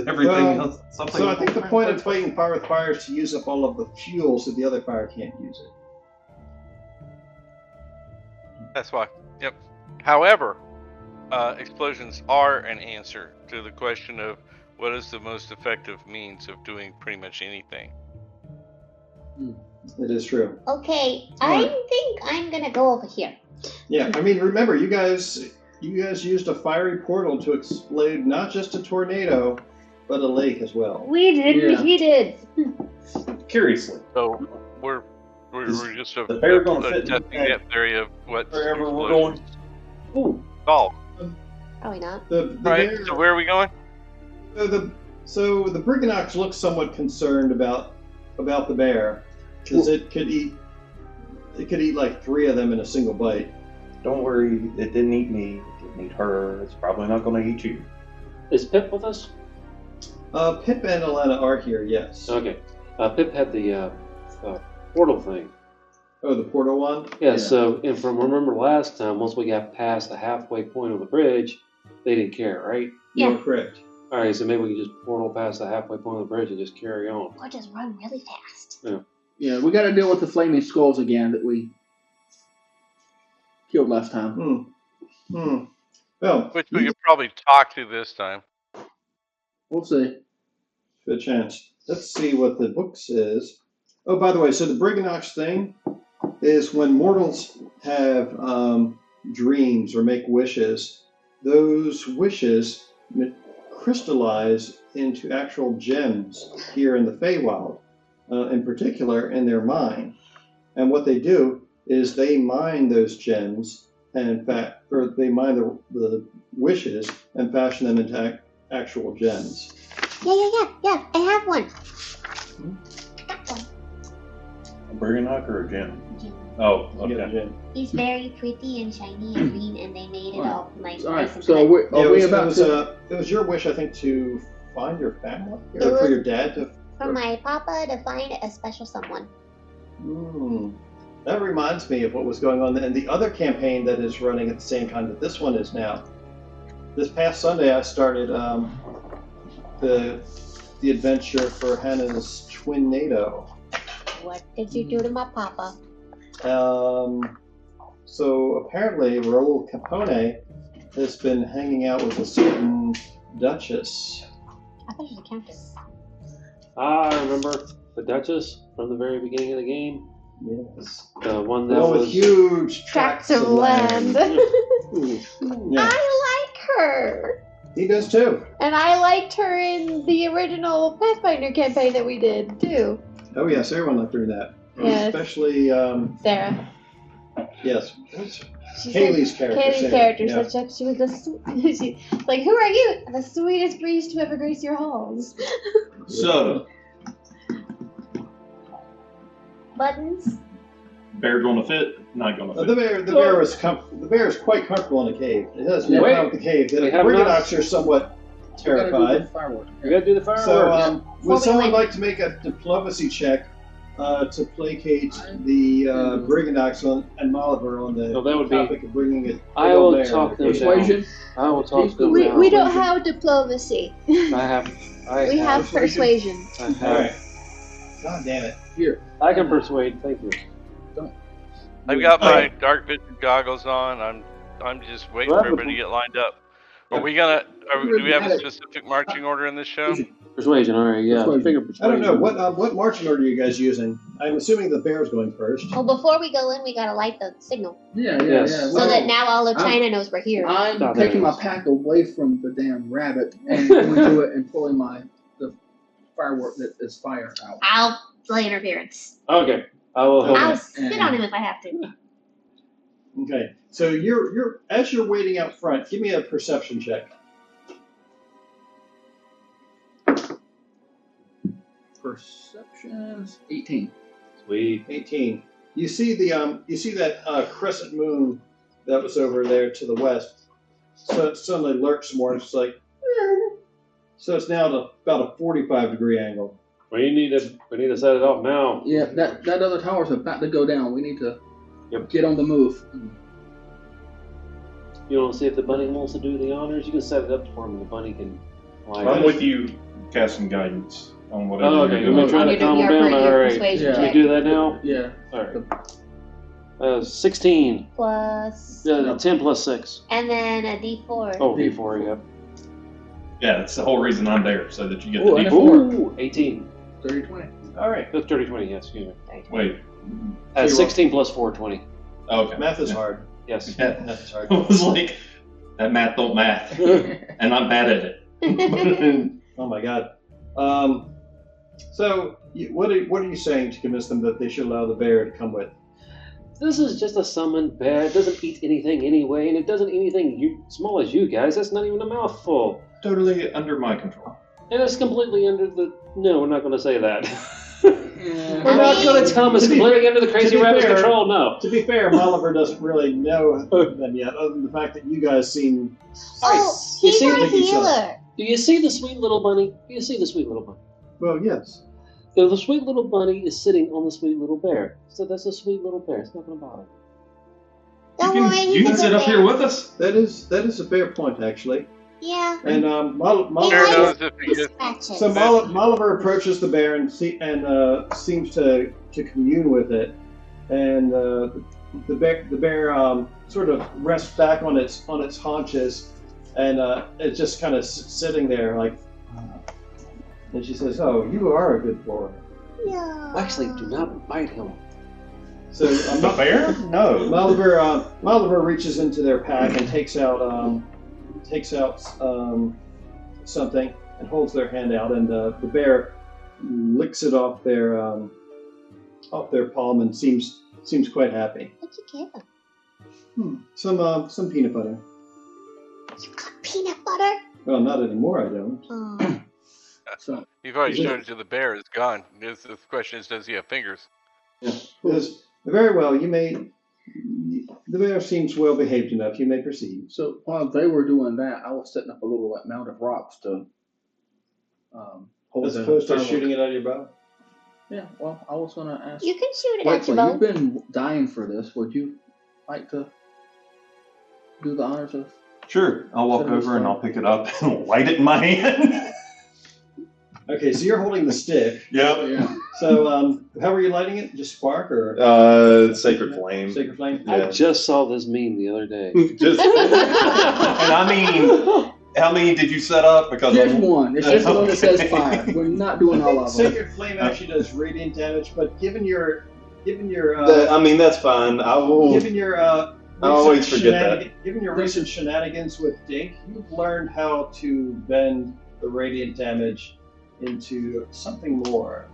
everything else. Something. So I think the point of fighting fire with fire is to use up all of the fuel so the other fire can't use it. That's why. Yep. However, explosions are an answer to the question of what is the most effective means of doing pretty much anything. It is true. Okay, I think I'm gonna go over here. Yeah, I mean, remember, you guys used a fiery portal to explode not just a tornado, but a lake as well. We did. He did. Curiously, So we're just the bear gonna fit in testing that theory of what wherever we're going. Ooh. Oh, Probably not. The right. bear, So where are we going? so the Briganox looks somewhat concerned about the bear because it could eat like 3 of them in a single bite. Don't worry, it didn't eat me. It didn't eat her. It's probably not going to eat you. Is Pip with us? Pip and Alana are here, yes. Okay. Pip had the portal thing. Oh, the portal one? Yeah, so, and from remember last time, once we got past the halfway point of the bridge, they didn't care, right? Yeah. You're correct. Alright, so maybe we can just portal past the halfway point of the bridge and just carry on. Or just run really fast. Yeah, we got to deal with the flaming skulls again that we killed last time. Well, Which we could probably talk to this time. We'll see. good chance. Let's see what the book says. Oh, by the way, so the Briganox thing is when mortals have dreams or make wishes, those wishes crystallize into actual gems here in the Feywild, in particular in their mind. And what they do is they mine those gems, and in fact, or they mine the wishes and fashion them into actual gems. Yeah. I have one. I got one. A Briganock or a gem? Jim. Oh, You get a okay. gem. He's very pretty and shiny and green, and they made it all like All nice right, and so good. It was your wish, I think, to find your family, or for your dad to. For my papa to find a special someone. That reminds me of what was going on in the other campaign that is running at the same time that this one is now. This past Sunday, I started the adventure for Hannah's twin NATO. What did you do to my papa? So apparently, Raul Capone has been hanging out with a certain Duchess. I thought she was a countess. I remember the Duchess from the very beginning of the game. Yes. The one that The one with was... huge Tracts of land. Yeah. I like her. He does too. And I liked her in the original Pathfinder campaign that we did, too. Oh yes, everyone liked her in that. Yes. Especially, Sarah. yes. She Kaylee's said, character. Kaylee's Sarah, character yeah. said she was she, like, who are you? The sweetest priest to ever grace your halls. So, Buttons. bear gonna fit? Not gonna fit. The bear is quite comfortable in a cave. It has no problem with the cave. The we have Briganox are somewhat We gotta do terrified. the fireworks. We gotta do the fireworks. So, would we someone went- like to make a diplomacy check to placate the Briganox and Moliver on the So that would be- topic of bringing it? I will talk them down. Persuasion. I will talk to them We, down. we don't have diplomacy. I have persuasion. I All have. right. God damn it. Here. I can persuade. Thank you. I've got my dark vision goggles on. I'm just waiting Well, for everybody to get lined up. Are we gonna? Do we have a specific marching order in this show? Persuasion. All right. Yeah. Persuasion. Figure I persuasion. don't know. What marching order are you guys using? I'm assuming the bear's going first. Well, before we go in, we gotta light the signal. Yeah. Yes. Yeah. So that now all of China knows we're here. I'm Stop taking it. my pack away from the damn rabbit and going to it and pulling the firework that is fire out. I'll play interference. Okay. I will hold I'll it. spit on him if I have to. Okay. So you're as you're waiting out front, give me a perception check. Perceptions 18. Sweet. 18. You see that crescent moon that was over there to the west. So it suddenly lurks more. And it's like, so it's now at about a 45-degree angle. We need to set it off now. Yeah, that other tower's about to go down. We need to Yep. get on the move. You want to see if the bunny wants to do the honors? You can set it up for him, and the bunny can. I'm with you, casting guidance on whatever. Oh, okay. you're We're doing. trying to calm him down. All right. persuasion Yeah. Can we check. do that now? Yeah. All right. 16. Plus. 10 plus 6. And then a D4. Oh, D4, yep. Yeah, that's the whole reason I'm there, so that you get Ooh, the and a D4. Ooh, 18. 30-20. All right. 30-20, yes, excuse me. Wait. 16 plus 4, 20. Okay. Math is hard. Yes. Yeah. Math is hard. I was like, that math don't math. And I'm bad at it. Oh my God. So, what are you saying to convince them that they should allow the bear to come with? This is just a summoned bear. It doesn't eat anything anyway, and it doesn't eat anything small as you guys. That's not even a mouthful. Totally under my control. And it's completely under the... No, we're not going to say that. Yeah. We're not going to tell them it's completely under the crazy to be rabbit's fair- control, no. To be fair, Oliver doesn't really know them yet, other than the fact that you guys seem... Oh, You he's see our the geese healer. Do you see the sweet little bunny? Do you see the sweet little bunny? Well, yes. So the sweet little bunny is sitting on the sweet little bear. So that's a sweet little bear. It's not going to bother. Don't You worry, can, he's you a can good sit up bear. here with us. That is a fair point, actually. Yeah. And He Oliver... knows if he gets scratches. So Oliver approaches the bear and seems to commune with it, and the bear sort of rests back on its haunches, and it's just kind of sitting there like. And she says, "Oh, you are a good boy." No. Actually, do not bite him. So The bear? No. Oliver reaches into their pack and takes out something and holds their hand out, and the bear licks it off their palm and seems quite happy. What'd you give him? Some peanut butter. You got peanut butter? Well, not anymore. I don't. Oh. So, You've already Is it- shown it to the bear. It's gone. The question is, does he have fingers? Yes, very well. You may. The bear seems well behaved enough. You may proceed. so while they were doing that, I was setting up a little mound of rocks to hold As the opposed to fireworks. shooting it out of your bow. Yeah, well, I was going to ask. You can shoot it Wait, at your you've bow. been dying for this. Would you like to do the honors of? Sure. I'll walk over and I'll pick it up and light it in my hand. Okay, so you're holding the stick. Yep. Yeah. So, how are you lighting it? Just spark or Sacred flame. sacred flame? Yeah. I just saw this meme the other day. Just, and I mean, how many did you set up? Because Just I'm- one. It's just the one that says fire. We're not doing all of them. Sacred flame actually does radiant damage, but given your I mean, that's fine. I will. given your always forget that. Given your recent shenanigans with Dink, you've learned how to bend the radiant damage into something more.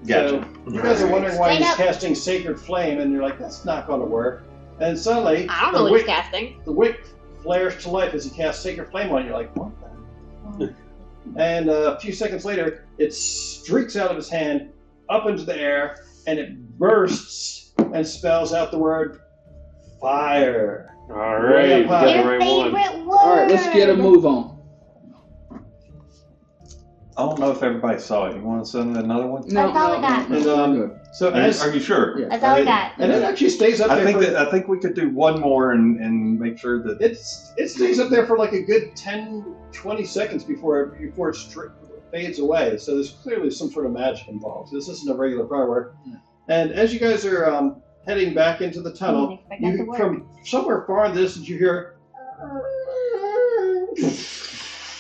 Gotcha. So you guys are wondering why Stand he's up. casting Sacred Flame, and you're like, that's not going to work. And suddenly, I don't know the what he's wick, casting. the wick flares to life as he casts Sacred Flame on you. You're like, what the hell? And a few seconds later, it streaks out of his hand, up into the air, and it bursts and spells out the word fire. All right, we got the Your right one. favorite word. All right, let's get a move on. I don't know if everybody saw it. You want to send another one? That's all we got. And, Good. So as Are you sure? Yeah. That's all we got. and it actually stays up there for I think we could do one more and make sure that it stays up there for like a good 10-20 seconds before it fades away. So there's clearly some sort of magic involved. This isn't a regular firework. And as you guys are heading back into the tunnel, I forgot the you word. from somewhere far in the distance you hear,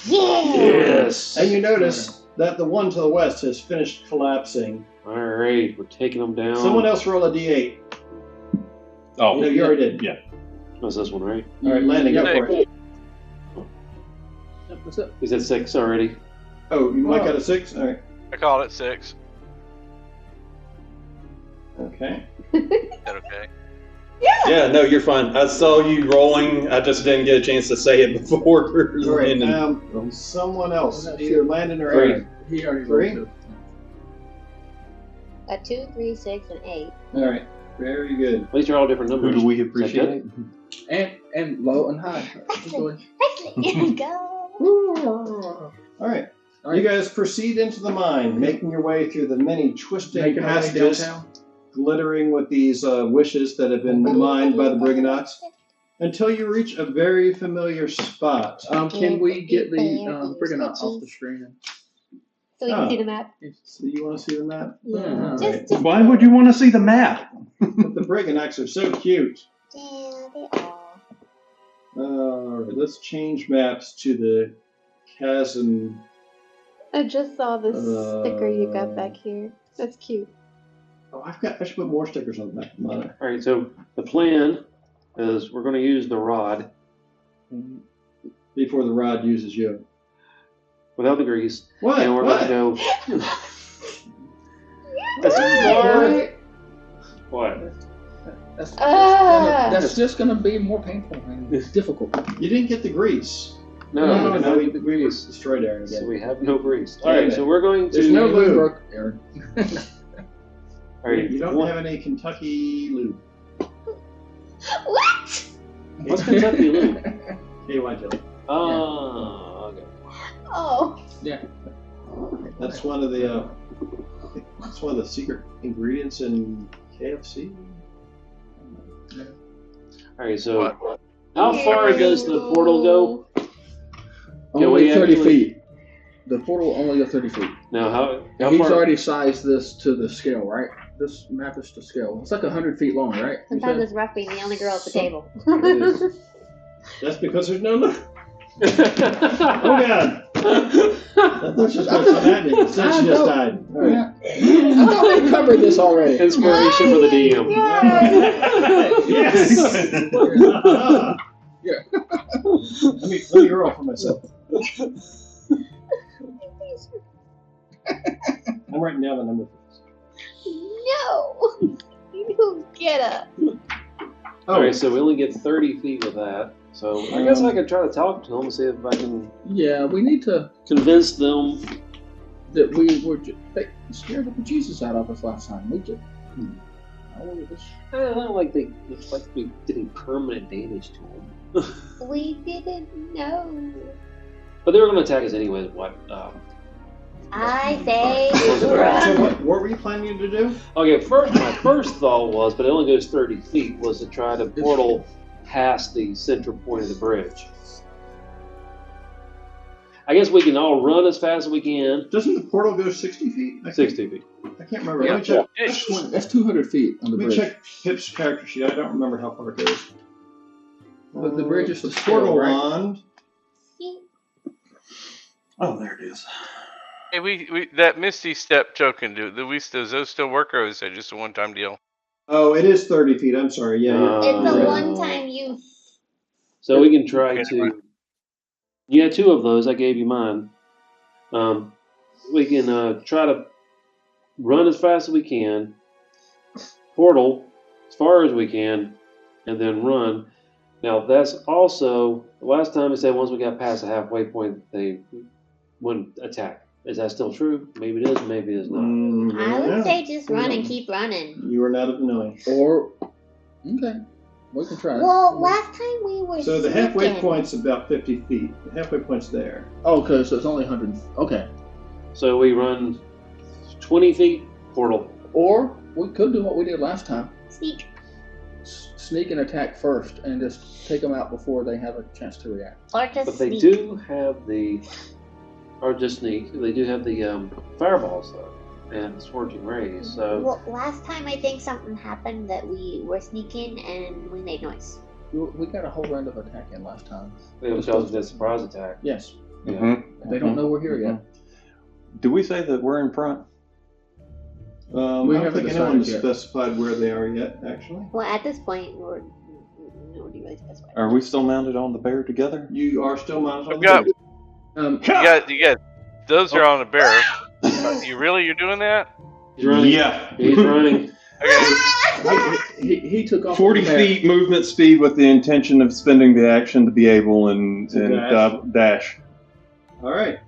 Yeah. Yes. and you notice that the one to the west has finished collapsing. All right, we're taking them down. Someone else roll a d8. Oh, No, you already did. Yeah. What's this one, right? All right, Landon, go for it. Yep, that's it. He's at 6 already. Oh, you might got a 6? All right. I called it 6. Okay. Is that okay? Yeah, no, you're fine. I saw you rolling. I just didn't get a chance to say it before. All right. And Someone else, Well, either Landon or Three. Aaron. He already Three? rolled A 2, 3, 6, and 8. All right. Very good. At least you're all different Who numbers. do we Is that appreciate? good? and low and high. Presley, go. All right. All right. You guys proceed into the mine, making your way through the many twisting Making our way passages, downtown. glittering with these wishes that have been mined by the Brigandox, until you reach a very familiar spot. Can we get the Brigandox off the screen? So we can see the map. So you want to see the map? Yeah. Just Why would you want to see the map? But the Briganocks are so cute. Yeah, they are. Alright, let's change maps to the chasm. I just saw this sticker you got back here. That's cute. Oh, I should put more stickers on the back of mine. All right, so the plan is we're going to use the rod Before the rod uses you. without the grease. What? And we're What? going to go as far. What? That's just gonna be more painful and difficult. You didn't get the grease. No, we no, didn't have the grease. Destroyed Aaron So again. we have no grease. Damn All right, it. so we're going to. There's no lube. Aaron. All right, You don't have any Kentucky lube. What? What's Kentucky lube? KY jelly. Oh, okay. Oh. Yeah. That's one of the. That's one of the secret ingredients in KFC. All right, so how far does the portal go? Only we 30 actually- feet. The portal only goes 30 feet. Now, how He's far? already sized this to the scale, right? This map is to scale. It's like 100 feet long, right? You Sometimes said? it's rough being the only girl at the table. That's because there's no lube. Oh God! That's just happening. Since she just died. All right. Yeah. I thought we covered this already. Inspiration for the DM. Yes. Yeah. Let me roll for myself. I'm writing down the number. No! You get up. All right, so we only get 30 feet with that. So I guess I could try to talk to them and see if I can Yeah, we need to. convince them. That we were they scared the Jesus out of us last time. We did. I don't like they we did any permanent damage to them. We didn't know. But they were going to attack us anyway. What? I say So run. what were you planning to do? Okay, my first thought was, but it only goes 30 feet, was to try to portal past the central point of the bridge. I guess we can all run as fast as we can. Doesn't the portal go 60 feet? 60 feet. I can't remember. Yeah, Let me check. That's 200 feet on the Let me bridge. check Pip's character sheet. I don't remember how far it goes. But the bridge is the portal scale, right? wand. Oh, there it is. Hey, we that Misty Step token, does those still work, or is that just a one-time deal? Oh, it is 30 feet. I'm sorry. Yeah. It's a Uh, one-time use. So we can try to. Yeah, 2 of those. I gave you mine. We can try to run as fast as we can, portal as far as we can, and then run. Now, that's also the last time they said once we got past the halfway point, they wouldn't attack. Is that still true? Maybe it is, maybe it is not. I Yeah. would say just run and keep running. You are not annoying. Or okay, we can try. Well, last time we were So the halfway sneaking. point's about 50 feet. The halfway point's there. Oh, okay, so it's only 100. Okay. So we run 20 feet, portal. Or we could do what we did last time: Sneak. sneak and attack first, and just take them out before they have a chance to react. Or just But they sneak. do have the, or just sneak, they do have the fireballs, though, and scorching rays, so. Well, last time I think something happened that we were sneaking and we made noise. We got a whole round of attack in last time. It was because of the surprise attack. Yes. Yeah. Mm-hmm. They don't know we're here yet. Do we say that we're in front? I We don't haven't think anyone decided yet. specified where they are yet, actually. Well, at this point, we're nobody really specified. Are we still mounted on the bear together? You are still mounted on I've the got- bridge. You got. Those are on a bear. You're doing that? He's running. Yeah. He's running. Okay. He took off 40 the map. feet movement speed with the intention of spending the action to be able and dash. All right.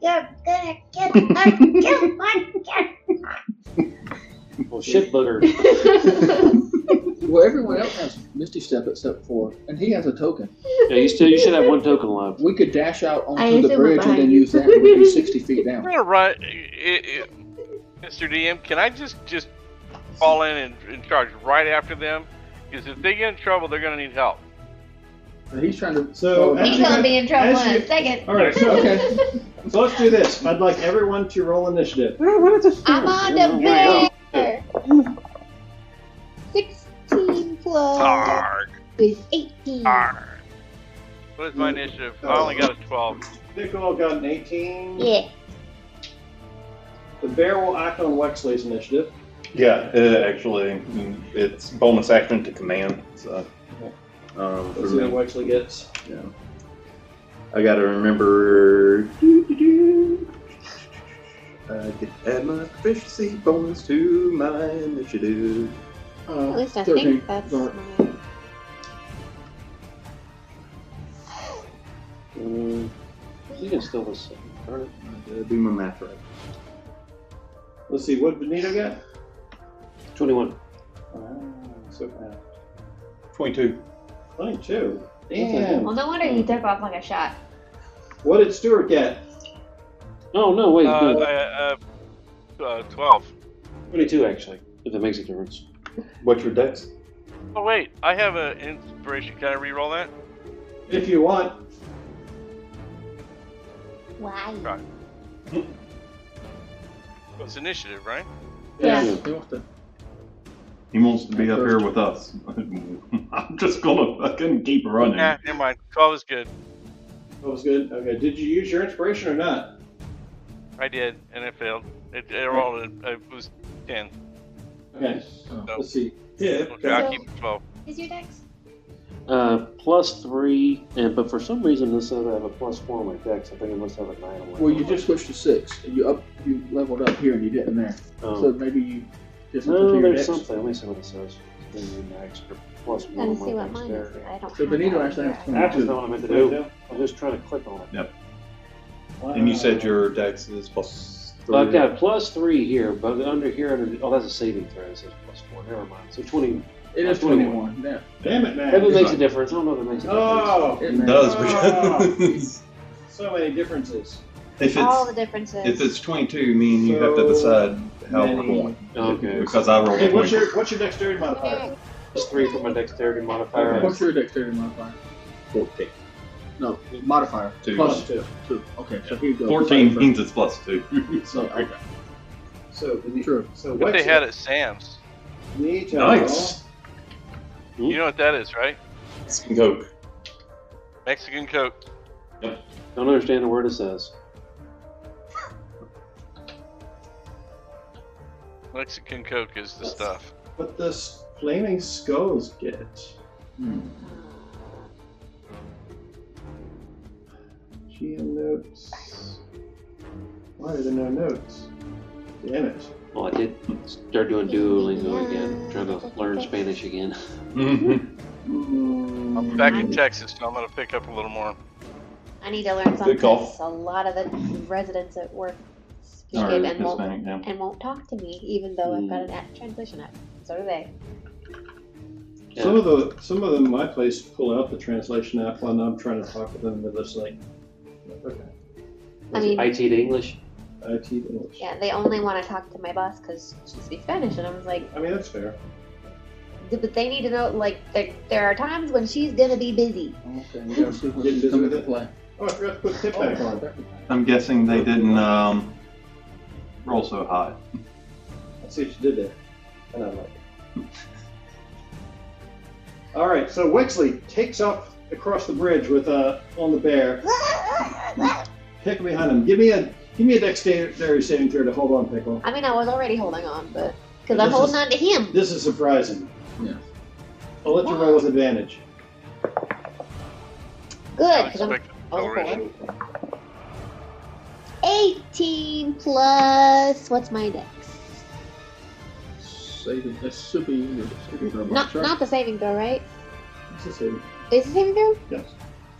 You're gonna get kill my Well, shit booger. Well, everyone else has Misty Step except for, and he has a token. Yeah, you should have 1 token left. We could dash out I onto the assume we're bridge and then behind you. use that. We'd be 60 feet down. We're gonna run. Mr. DM, can I just fall in and charge right after them? Because if they get in trouble, they're gonna need help. He's trying to. So He's gonna be in trouble in a second. All right, so, Okay. so let's do this. I'd like everyone to roll initiative. I'm on the bear. 16 plus Arg. is 18. Arg. What is my initiative? I only got a 12. Pickle got an 18. Yeah. The bear will act on Wexley's initiative. Yeah, actually, it's bonus action to command. So, Let's for see me, what Wexley gets. yeah. I gotta remember. I get to add my proficiency bonus to my initiative. At least I 13. think that's Sorry. mine. You can still listen. Darn it. I gotta do my math right. Let's see, what did Benito get? 21. So fast. 22. 22. Damn. Well, no wonder he took off like a shot. What did Stuart get? Oh, no, wait. No. 12. 22, actually, if it makes a difference. What's your dex? Oh wait, I have an inspiration. Can I re-roll that? If you want. Why? Right. It's initiative, right? Yeah. He wants to be up here with us. I'm just gonna fucking keep running. Nah, never mind. 12 is good. That was good. Okay, did you use your inspiration or not? I did, and it failed. It rolled. It was 10. Okay, So, let's see. Yeah. okay, I'll keep it 12. Is your dex? +3, but for some reason this says I have a +4 on my dex. I think I must have a 9 on my Well, you just switched to 6. You leveled up here and you didn't there. So maybe you just No, your there's dex. something. Let me see what it says. Maybe an extra +1 Gotta on see my what mine is. dexterity. I don't So have Benito that actually here. has That's 22. not what I meant to do. I was just trying to click on it. Yep. Wow. And you said your dex is +3. Well, I've got +3 here, but under here, oh, that's a saving throw. It says +4. Never mind. So 20. It is 21. Yeah. Damn it, man. If it makes a difference, I don't know if it makes a difference. Oh, It does because so many differences. if All the it's differences. 22, me and you have to decide how we're many- going. Okay. Because I rolled Hey, a what's 20. your dexterity modifier? +3 for my dexterity modifier. What's your dexterity modifier? 14. No, modifier. Two. Plus +2. 2. Okay, so here you go. 14 means it's +2. So, okay. So, True. So What they Wexley, had at Sam's. Benito. Nice. You know what that is, right? Mexican Coke. Mexican Coke. Don't understand a word it says. Mexican Coke is the stuff. What does Flaming Skulls get? GM notes. Why are there no notes? Damn it. Well, I did start doing Duolingo again, trying to learn Spanish again. I'm back in Texas, so I'm going to pick up a little more. I need to learn something. call. because A lot of the residents at work speak Or it and won't, Hispanic, yeah. and won't talk to me, even though I've got an translation app. So do they. Yeah. Some of them in my place pull out the translation app when I'm trying to talk to them. They're just like, okay. I mean, IT to English. IT English. yeah, they only want to talk to my boss because she speaks Spanish, and I was like, I mean, that's fair. but they need to know, like, there are times when she's gonna be busy. Okay, you gotta see what's Getting busy coming with to it? play. Oh, I forgot to put tip back on. I'm guessing they didn't roll so high. Let's see what you did there. And I like it. All right, so Wexley takes off across the bridge with on the bear. Pickle behind him. Give me a dexterity saving throw to hold on, Pickle. I mean, I was already holding on, but because I'm This holding is- on to him. This is surprising. Yeah. I'll let you roll with advantage. Good, because I'm Unexpected oh, acceleration. 18 plus what's my dex? Saving. That should be your saving throw. Not the saving throw, right? This is saving. Is it saving throw? Yes.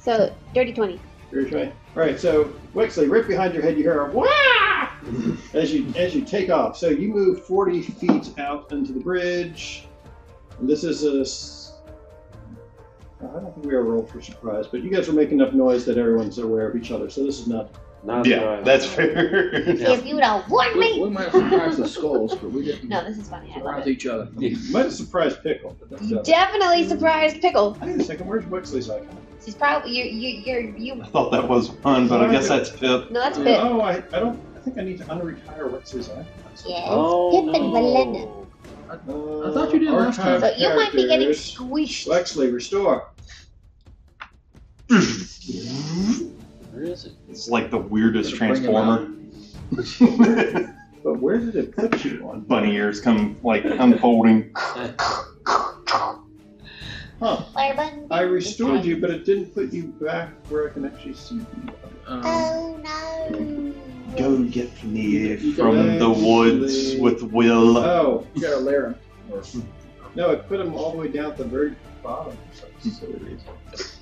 So dirty 20. Here's right. All right, so Wexley, right behind your head, you hear a wah as you take off. So you move 40 feet out into the bridge. And this is I don't think we are rolled for surprise, but you guys are making enough noise that everyone's aware of each other. So this is not. Not Yeah, right. that's fair. If you'd have warned We me. might have surprised the skulls, but we didn't No, this is funny. I love surprise it. each other. You might have surprised Pickle. But that's You definitely surprised Pickle. Hang on a second. Where's Wexley's icon? She's probably you. I thought that was one, but I guess that's Pip. No, that's Pip. Oh, I think I need to unretire Wexley's eye. Yes, Oh, Pip and Valena. I thought you did last time. So you might be getting Characters. squished. Wexley, restore. Where is it? It's like the weirdest Bring him transformer. But where did it put you on? Bunny ears come like unfolding. Huh. Flare button. I restored you, but it didn't put you back where I can actually see you. Oh no. Go get me from the woods with Will. Oh, You gotta layer him. no, it put him all the way down at the very bottom for some silly reason.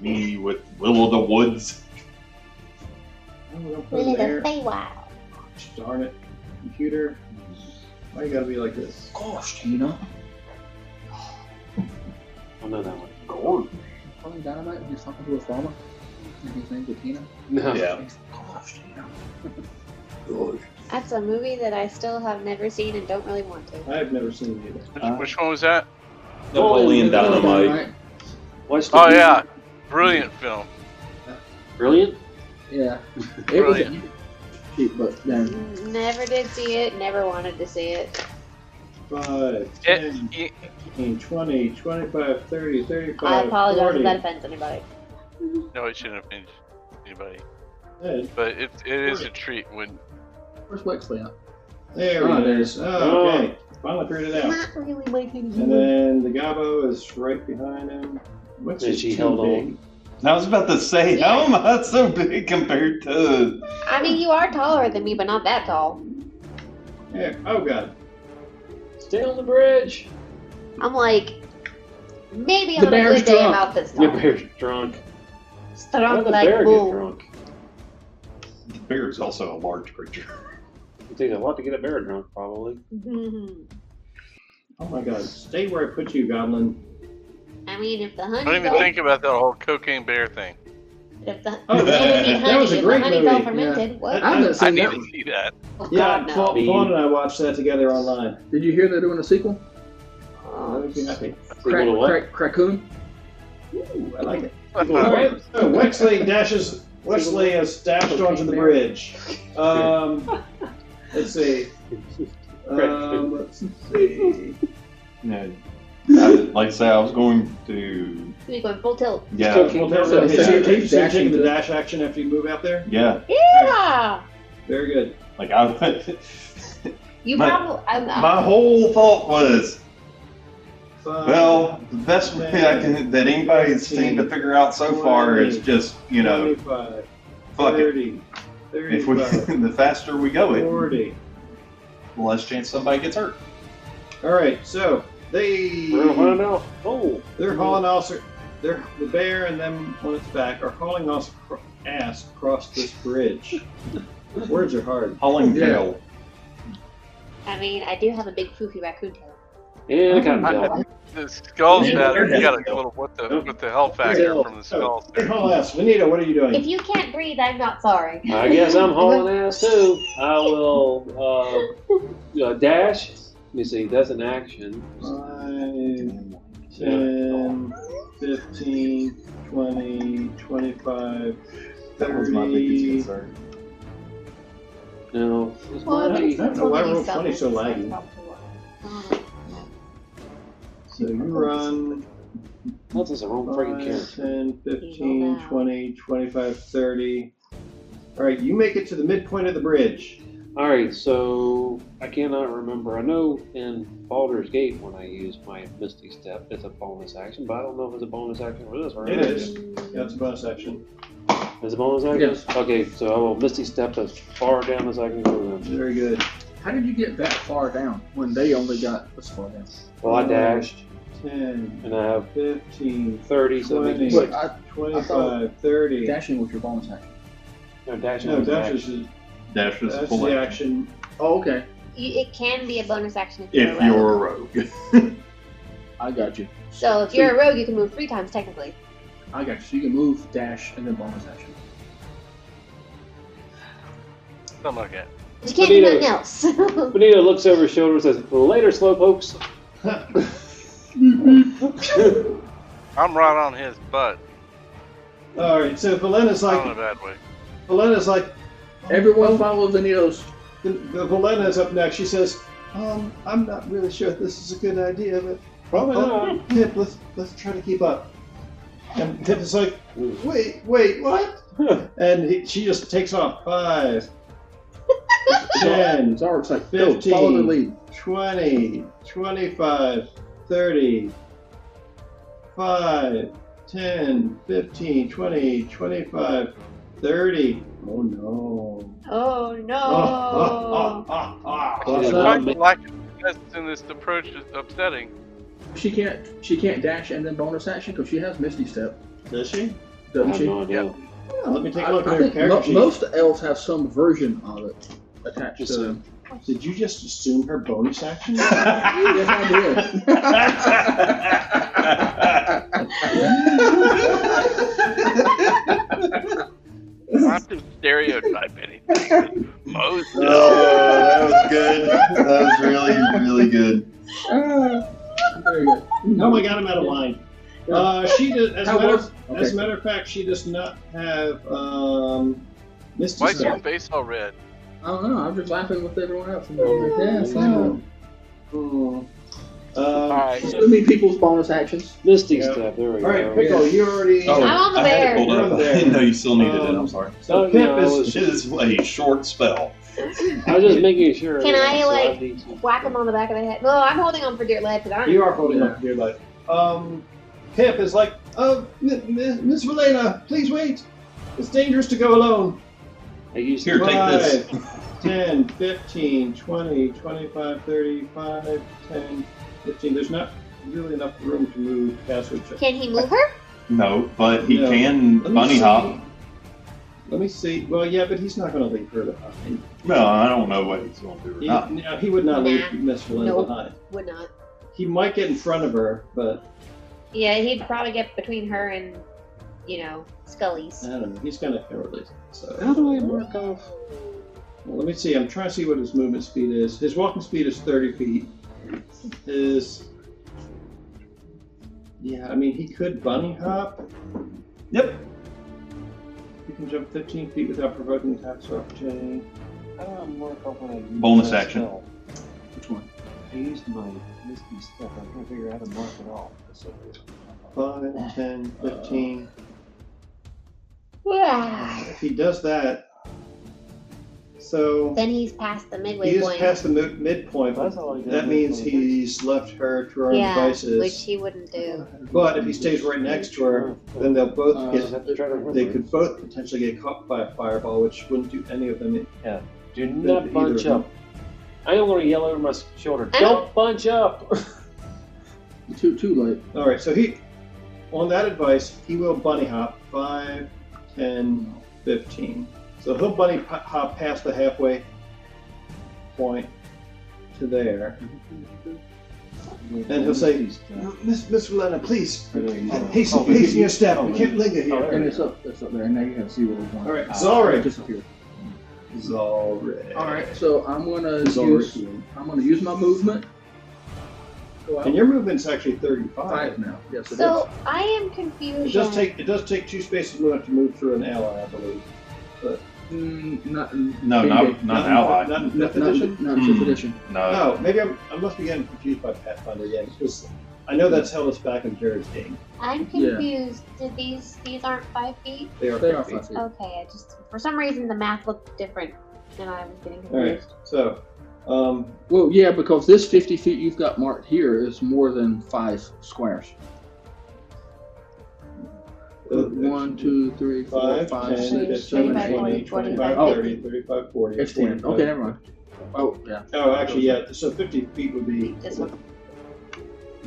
Me with Will of the Woods. Oh, don't put We it need a there. Feywild. Darn it. Computer. Why you gotta be like this? Gosh, Tina. I know that one. Gordon. Probably Dynamite when he's talking to a farmer. And his name's Tina. No. Yeah. Gosh, Tina. That's a movie that I still have never seen and don't really want to. I've never seen it either. Which one was that? Napoleon Dynamite. Watch the Oh movie. yeah, brilliant film. Brilliant? Yeah. It Brilliant. was cheap, but then Never did see it, never wanted to see it. 5, It, 10, y- 15, 20, 25, 30, 35, I apologize 40. if that offends anybody. no, it shouldn't offend anybody. Hey, But it is a treat when where's Wexley at? there Oh, it there is. Oh, okay. Finally figured it out. Not really making And then the Gabo is right behind him. What's And his she too held big? on. I was about to say, how am I so big compared to? I mean, you are taller than me, but not that tall. Yeah. Oh god. Stay on the bridge. I'm like, maybe The on a bear's good day drunk. about this Your tall. bear's drunk. How Strong did the like bear bull. get drunk? The bear is also a large creature. It takes a lot to get a bear drunk, probably. Oh my god. Stay where I put you, Goblin. I mean, if the honey's don't even all, think about that whole cocaine bear thing. if the Oh, that was a if great the honey's movie. all fermented, what? I haven't I seen need that to one. see that. Oh, Yeah, God, no. Fawn and I watched that together online. Did you hear they're doing a sequel? Oh, I'd be happy. Sequel to what? Crackoon? Ooh, I like it. Alright, so Wesley has dashed onto the bridge. Let's see. Let's see. No, like I say, I was going to. You're going full tilt. Yeah, Cocaine. Well, So you're you're taking dashing the to- dash action after you move out there? yeah. Yeah! Very good. Like I, You My- probably. my whole thought was, 5, well, the best way that anybody's seemed to figure out so far is just, 25, fuck it. 30, If we, 35, the faster we go, it, 40. the less chance somebody gets hurt. Alright, so We're gonna find out. Oh. they're hauling the bear and them on its back are hauling ass across this bridge. Words are hard. Hauling Yeah. tail. I mean, I do have a big foofy raccoon tail. Yeah, I kind of feel. The skull's Yeah, better. You got yeah. a little what the hell factor from the skull. Hey, haul ass. Vanita, what are you doing? If you can't breathe, I'm not sorry. I guess I'm hauling ass too. I will dash. Let me see. That's an action. 5, 10, 15, 20, 25, That was my biggest 30. concern. No. It's Well, my I height. don't know why Roll 20 so laggy. So you run That's just a wrong freaking 5, character. 10, 15, 20, 25, 30. Alright, you make it to the midpoint of the bridge. Alright, so I cannot remember. I know in Baldur's Gate when I use my Misty Step, it's a bonus action, but I don't know if it's a bonus action for this or It not. is. Yeah, it's a bonus action. It's a bonus action? Yes. Okay, so I will Misty Step as far down as I can go then. Very good. How did you get that far down when they only got this far down? Well, I dashed, 10, and I have 15, 30, so that makes 20. me But 6. 25, 30. dashing was your bonus action. No, dashing No, was an dash action. is Dash is that's full the action. action. Oh, okay. It can be a bonus action If you're a rogue. I got you. So if you're a rogue, you can move 3 times technically. I got you. So you can move, dash, and then bonus action. Something like that. But you can't do Benito. nothing else. Benito looks over his shoulder and says, "Later, slowpokes." I'm right on his butt. All right, so Valena's Not in a like, bad way. Everyone follow Vanitos. Valena's up next. She says, I'm not really sure if this is a good idea, but Probably not. Pip, let's try to keep up. And Pip is like, wait, what? And she just takes off. 5, 10, Zark's like, go, follow the 15, lead. 20, 25, 30, 5, 10, 15, 20, 25, 30. Oh no. Oh no. She's Why not the lack of success in this approach is upsetting. She can't dash and then bonus action because she has Misty Step, Does she? I doesn't have she? no idea. Yeah, let me take a look I at her think character sheet. most elves have some version of it attached to them. Did you just assume her bonus action? Yes, I Not to stereotype anything. Most Oh, that was good. That was really, really good. Very good. Oh my god, I'm out of line. She does, as a Okay. matter of fact, she does not have Misty Why is your Step. face all red? I don't know. I'm just laughing with everyone else. Yeah, fine. Alright. Assuming people's bonus actions. Misty Yeah. Step, there we All right, go. Pickle, you already. Oh, I'm on the I had bear. it pulled up. I didn't know you still needed it. I'm sorry. So Oh, Pip no, I is. was- It is a short spell. I was just making sure. Can I, so like, need to- Whack him on the back of the head. No, I'm holding on for dear life because I'm. You are holding up your life. Pip is like, Miss Valena, please wait. It's dangerous to go alone. I used Here, to. take this. 10, 15, 20, 25, 30, 5, 10, 15. There's not really enough room to move past each other. Can he move her? No, but he No. can Let me bunny see. hop. Let me see. Well, yeah, but he's not going to leave her behind. No, I don't know what he's going to do or not. No, he would not leave Nah. Miss Valena Nope. behind. Would not. He might get in front of her, but Yeah, he'd probably get between her and, Scully's. I don't know. He's kind of cowardly. So. How do I mark off? Well, let me see. I'm trying to see what his movement speed is. His walking speed is 30 feet. Yeah, I mean, he could bunny hop. Yep. He can jump 15 feet without provoking attacks or opportunity. How do I mark off when I use Bonus that action. spell? Which one? I used my Misty Step. I'm trying to figure out how to mark it off. 5, 10, 15. Yeah. If he does that, so Then he's past the midway he is point. past the midpoint. That's all I did. That means he's left her to her own yeah, devices. which he wouldn't do. But if he stays right next to her, then they'll both I get. just have to try to remember. They could both potentially get caught by a fireball, which wouldn't do any of them. Do Either not bunch of them. up. I am going to yell over my shoulder. I Don't bunch up. Too late. All right, so on that advice, he will bunny hop 5, 10, 15. So he'll bunny hop past the halfway point to there, and he'll say, Miss Valena, please, hasten your step. We can't linger here. And it's up there, and now you can see what we're going. All right, Zalric. Disappeared. Zalric. All right, so I'm gonna Zalric. use my movement. Go out. And your movement's actually 35. 5 now. Yes, it So is. I am It confused. does take 2 spaces movement to move through an ally, I believe. Not No, not ally. Not in not 5th edition? not 5th edition. No. No, maybe I must be getting confused by Pathfinder again, because I know that's held us back in Jared's game. I'm Yeah. confused. Did these aren't 5 feet? They are They are 5 feet. 5 feet. Okay, I just for some reason the math looked different, and I was getting All right, confused. so Well, yeah, because this 50 feet you've got marked here is more than 5 squares. 1, 2, 3, 4, 5, 5, 10, 6, 15, 7, 20, 8. 25, Oh. 30, 35, 40, It's 10. 45. Okay, never mind. Oh, yeah. Oh, actually, yeah, so 50 feet would be This one.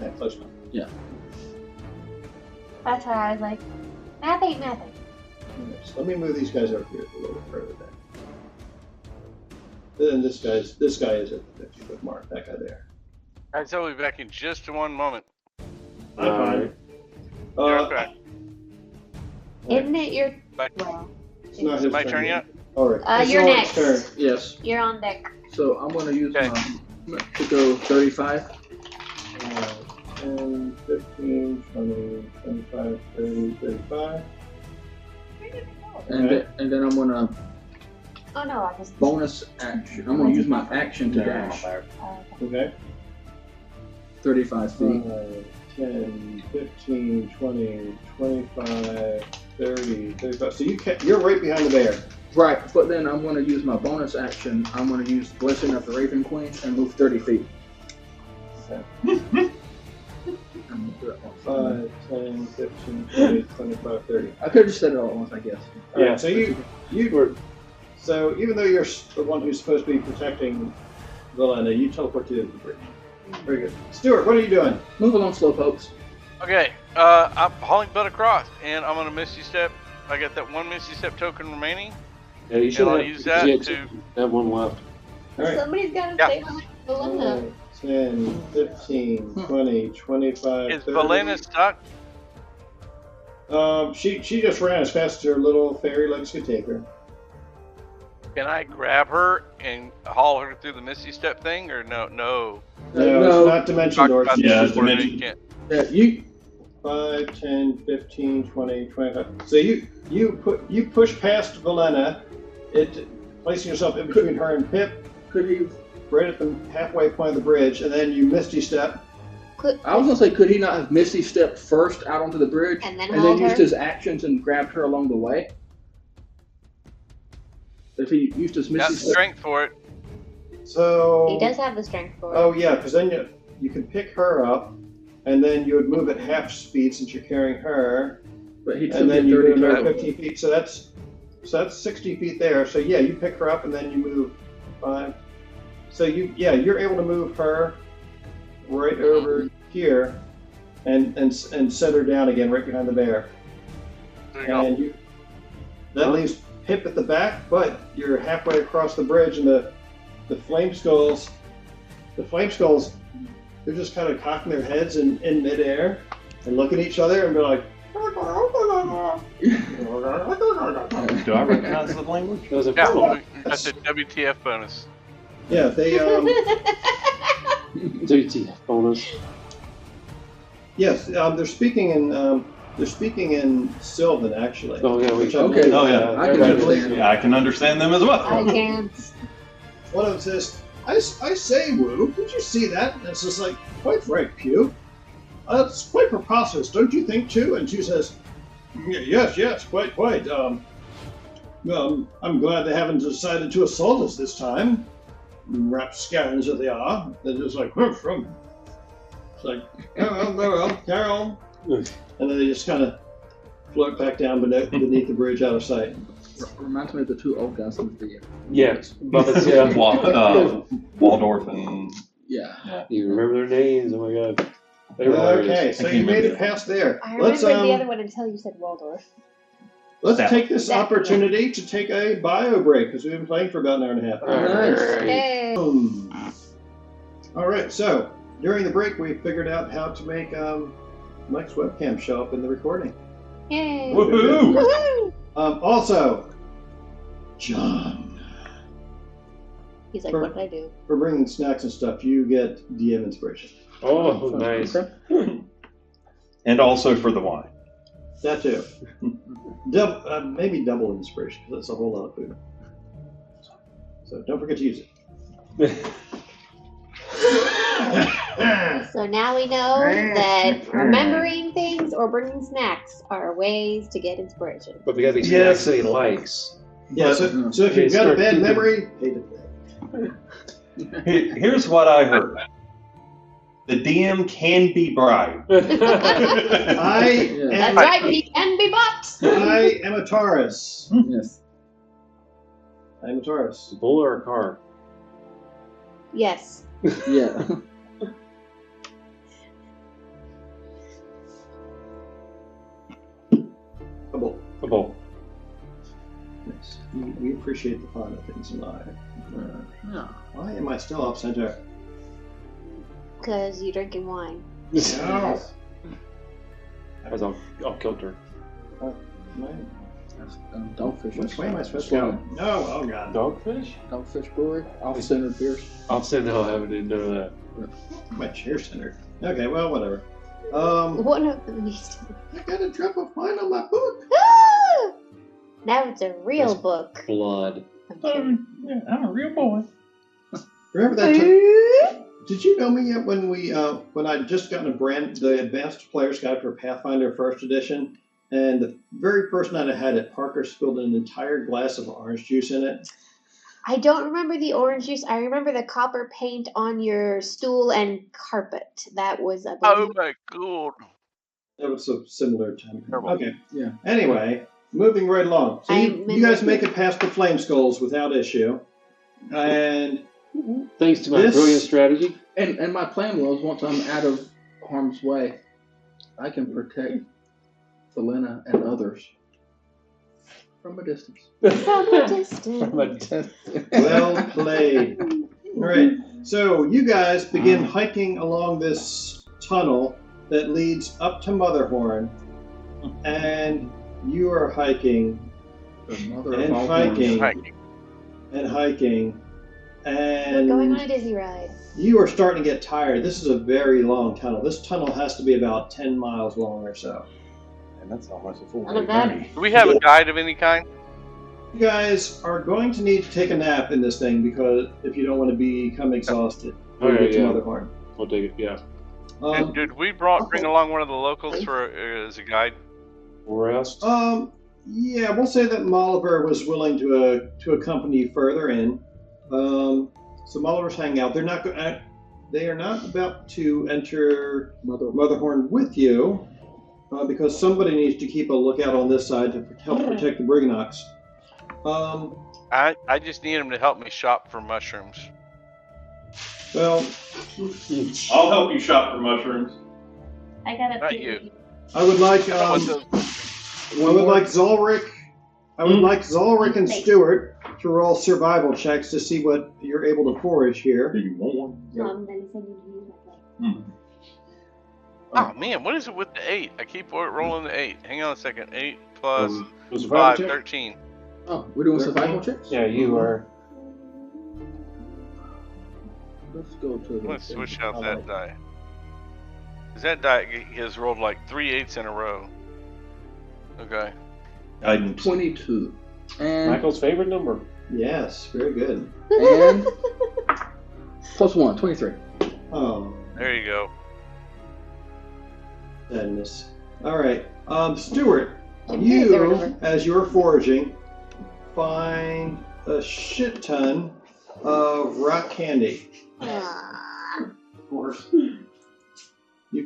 yeah, close enough. That's why I was like, math ain't nothing. So let me move these guys over here a little bit further down. Then this guy is at the 50-foot mark, that guy there. Alright, so we'll be back in just one moment. I'm fine. You're okay. Isn't it your Back. well? It's not Is his it my turn turn yet. yet? All right. It's You're Zalric's next. turn. Yes. You're on deck. So I'm going to use Okay. my movement to go 35. 10, 15, 20, 25, 30, 35. Okay. and then I'm gonna Oh no, I just. bonus action. I'm gonna use my action to dash. Okay. 35 feet. 10, 15, 20, 25, 30, 35. So you're right behind the bear. Right, but then I'm gonna use my bonus action. I'm gonna use Blessing of the Raven Queen and move 30 feet. Okay. 5, 10, 15, 20, 25, 30. I could have just said it all at once, I guess. All right, so you were. So even though you're the one who's supposed to be protecting Valena, you teleport to the bridge. Very good. Stuart, what are you doing? Move along, slowpokes. Okay, I'm hauling butt across, and I'm gonna Misty Step. I got that one Misty Step token remaining. Yeah, you should And I'll have, use that to. have one left. All right. Somebody's got to Yeah. stay behind Belinda. 10, 15, 20, 25, Is 30. Valena stuck? She just ran as fast as her little fairy legs could take her. Can I grab her and haul her through the Misty Step thing, or no? No. No, it's not dimension Talk doors. about Yeah, this it's before, dimension. you can't. Yeah, you. 5, 10, 15, 20, 25. So you push past Valena, placing yourself in between her and Pip, Could he? right at the halfway point of the bridge, and then you Misty Step. I was gonna say, could he not have Misty stepped first out onto the bridge And then and hauled then used her? his actions and grabbed her along the way? If he used his Got Misty the step. strength for it. So He does have the strength for it. Oh yeah, because then you can pick her up, and then you would move at half speed since you're carrying her, But he'd still and get then you 30 move another total. 15 feet. So that's 60 feet there. So yeah, you pick her up and then you move 5. So you're able to move her right over here, and set her down again right behind the bear. There you go. And that leaves Pip at the back, but you're halfway across the bridge, and the flame skulls, they're just kind of cocking their heads in midair and look at each other and be like, Do I recognize the language? That was a Yeah, portal. that's a WTF bonus. yeah, they WTF bonus. yes, they're speaking in Sylvan actually. Oh yeah, we Which I Okay. believe- Oh, yeah. I can understand. Yeah, I can understand them as I well. can't. One of them says, I say, Wu, did you see that? And it's just like, quite right, Pew. It's quite preposterous, don't you think, too? And she says, yes, quite. I'm glad they haven't decided to assault us this time. Rapscallions that they are. They're just like, it's like, Carol. And then they just kind of float back down beneath the bridge out of sight. Reminds me of the two old guys with the. Yes, Muppets. Yeah. Waldorf and Yeah. You remember their names? Oh my god. They were Okay, hilarious. so I you can't made remember it past there. I remembered Let's the other one until you said Waldorf. let's That take this That- opportunity to take a bio break because we've been playing for about an hour and a half. Alright. Hey. All right, so during the break, we figured out how to make Mike's webcam show up in the recording. Yay. woohoo! Woo! Also, John, He's like, For- what did I do? for bringing snacks and stuff, you get DM inspiration. Oh, nice. Okay. And also for the wine. That too. Maybe double inspiration because that's a whole lot of food. So don't forget to use it. So now we know that remembering things or bringing snacks are ways to get inspiration. But we got these Yes. snacks that he likes. Yeah, so if you've got a bad memory, hate it. Here's what I heard. The DM can be bribed. I Yeah. That's am, right, he can be bought. I am a Taurus. Yes. I am a Taurus. Bull or a car? Yes. Yeah. A bull. A bull. Yes. We appreciate the fun of things in life. Yeah. Why am I still off center? Because you're drinking wine. No. I was all kilter. That's Dogfish. Which way am I supposed to go? No, oh god. Dogfish? Dogfish Brewery. Off-centered beers. I'll say no, I haven't even know that. My chair centered. Okay, well, whatever. One of them needs to be. I got a drop of wine on my boot. Now it's a real book. Blood. Yeah, I'm a real boy. Remember that? Did you know me yet when I just gotten the advanced player's guide for Pathfinder First Edition, and the very first night I had it, Parker spilled an entire glass of orange juice in it. I don't remember the orange juice. I remember the copper paint on your stool and carpet. That was a. Oh my god. That was a similar time. Terrible. Okay. Yeah. Anyway, moving right along. So you guys make it past the flame skulls without issue, and thanks to my brilliant strategy. And my plan was, once I'm out of harm's way, I can protect Felina and others from a distance. From a distance. From a distance. well played. All right. So you guys begin hiking along this tunnel that leads up to Motherhorn, and you are hiking and hiking and hiking, and We're going on a Disney ride. you are starting to get tired. This is a very long tunnel. This tunnel has to be about 10 miles long or so. And that's almost a full None of day that. journey. Do we have a guide of any kind? You guys are going to need to take a nap in this thing because if you don't want to become exhausted, when you get to Motherhorn. We'll take it. Yeah. And did we bring along one of the locals for as a guide? Rest. Yeah, we'll say that Molliver was willing to accompany you further in. So Molliver's hanging out. They are not about to enter Motherhorn with you because somebody needs to keep a lookout on this side to help protect the Briganox. I just need him to help me shop for mushrooms. Well, I'll help you shop for mushrooms. I got a Not pee. you. I would like Zolric. I would like Zolric and Stewart to roll survival checks to see what you're able to forage here. Do you want one? Then send you to use my plate. Oh man, what is it with the 8? I keep rolling the 8. Hang on a second. 8 plus Was 5, check? 13. Oh, we're doing survival checks? Yeah, you are. Let's go to the... Let's switch out that die. Because that die has rolled like 3 8s in a row. Okay. Guidance. 22. And... Michael's favorite number. Yes, very good. And... plus 1, 23. Oh, There you go. sadness. All right, Stewart, you, as you're foraging, find a shit ton of rock candy. Aww. course.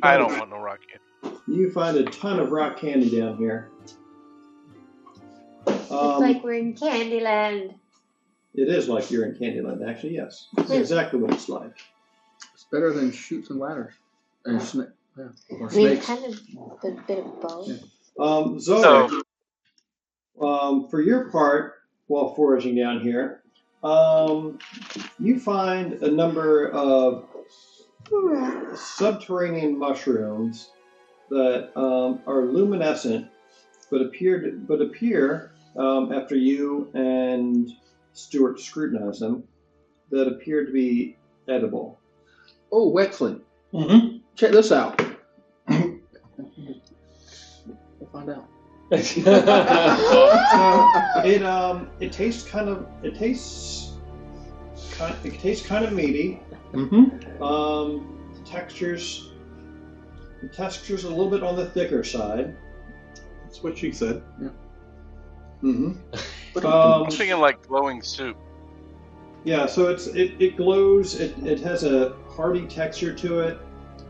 I don't want no rock candy. You find a ton of rock candy down here. It's like we're in Candyland. It is like you're in Candyland, actually, yes. It's exactly what it's like. It's better than chutes and ladders. And snake. Yeah. Or I mean, snakes. kind of a bit of both. Yeah. Zoe, for your part, while foraging down here, you find a number of subterranean mushrooms that are luminescent, but appear after you and Stuart scrutinize them, that appear to be edible. Oh, Wexley. Mm-hmm. Check this out. We'll find out. It tastes kind of meaty. Mm-hmm. The texture's a little bit on the thicker side. That's what she said. Yeah. Mm-hmm. I'm thinking like glowing soup. Yeah, so it glows. It has a hearty texture to it.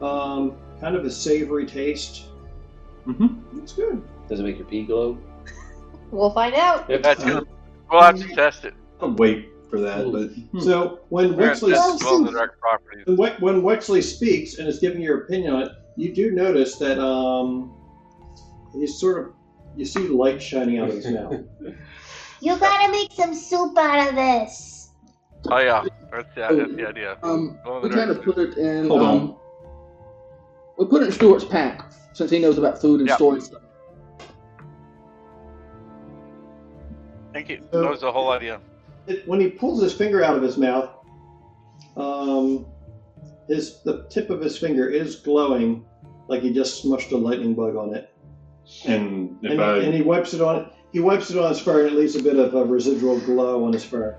Kind of a savory taste. Mm-hmm. It's good. Does it make your pee glow? We'll find out. That's good. We'll have to test it. I'll wait for that, but So when We're gonna test glow in the dark properties. When Wexley speaks and is giving your opinion on it, you do notice that he's sort of, you see light shining out of his mouth. You gotta make some soup out of this. Oh yeah, that's the idea. We kind of put it in. Hold on. We put it in Stuart's pack since he knows about food and storing stuff. Thank you. That was the whole idea. When he pulls his finger out of his mouth, the tip of his finger is glowing like he just smushed a lightning bug on it. And and he wipes it on. He wipes it on his fur, and it leaves a bit of a residual glow on his fur.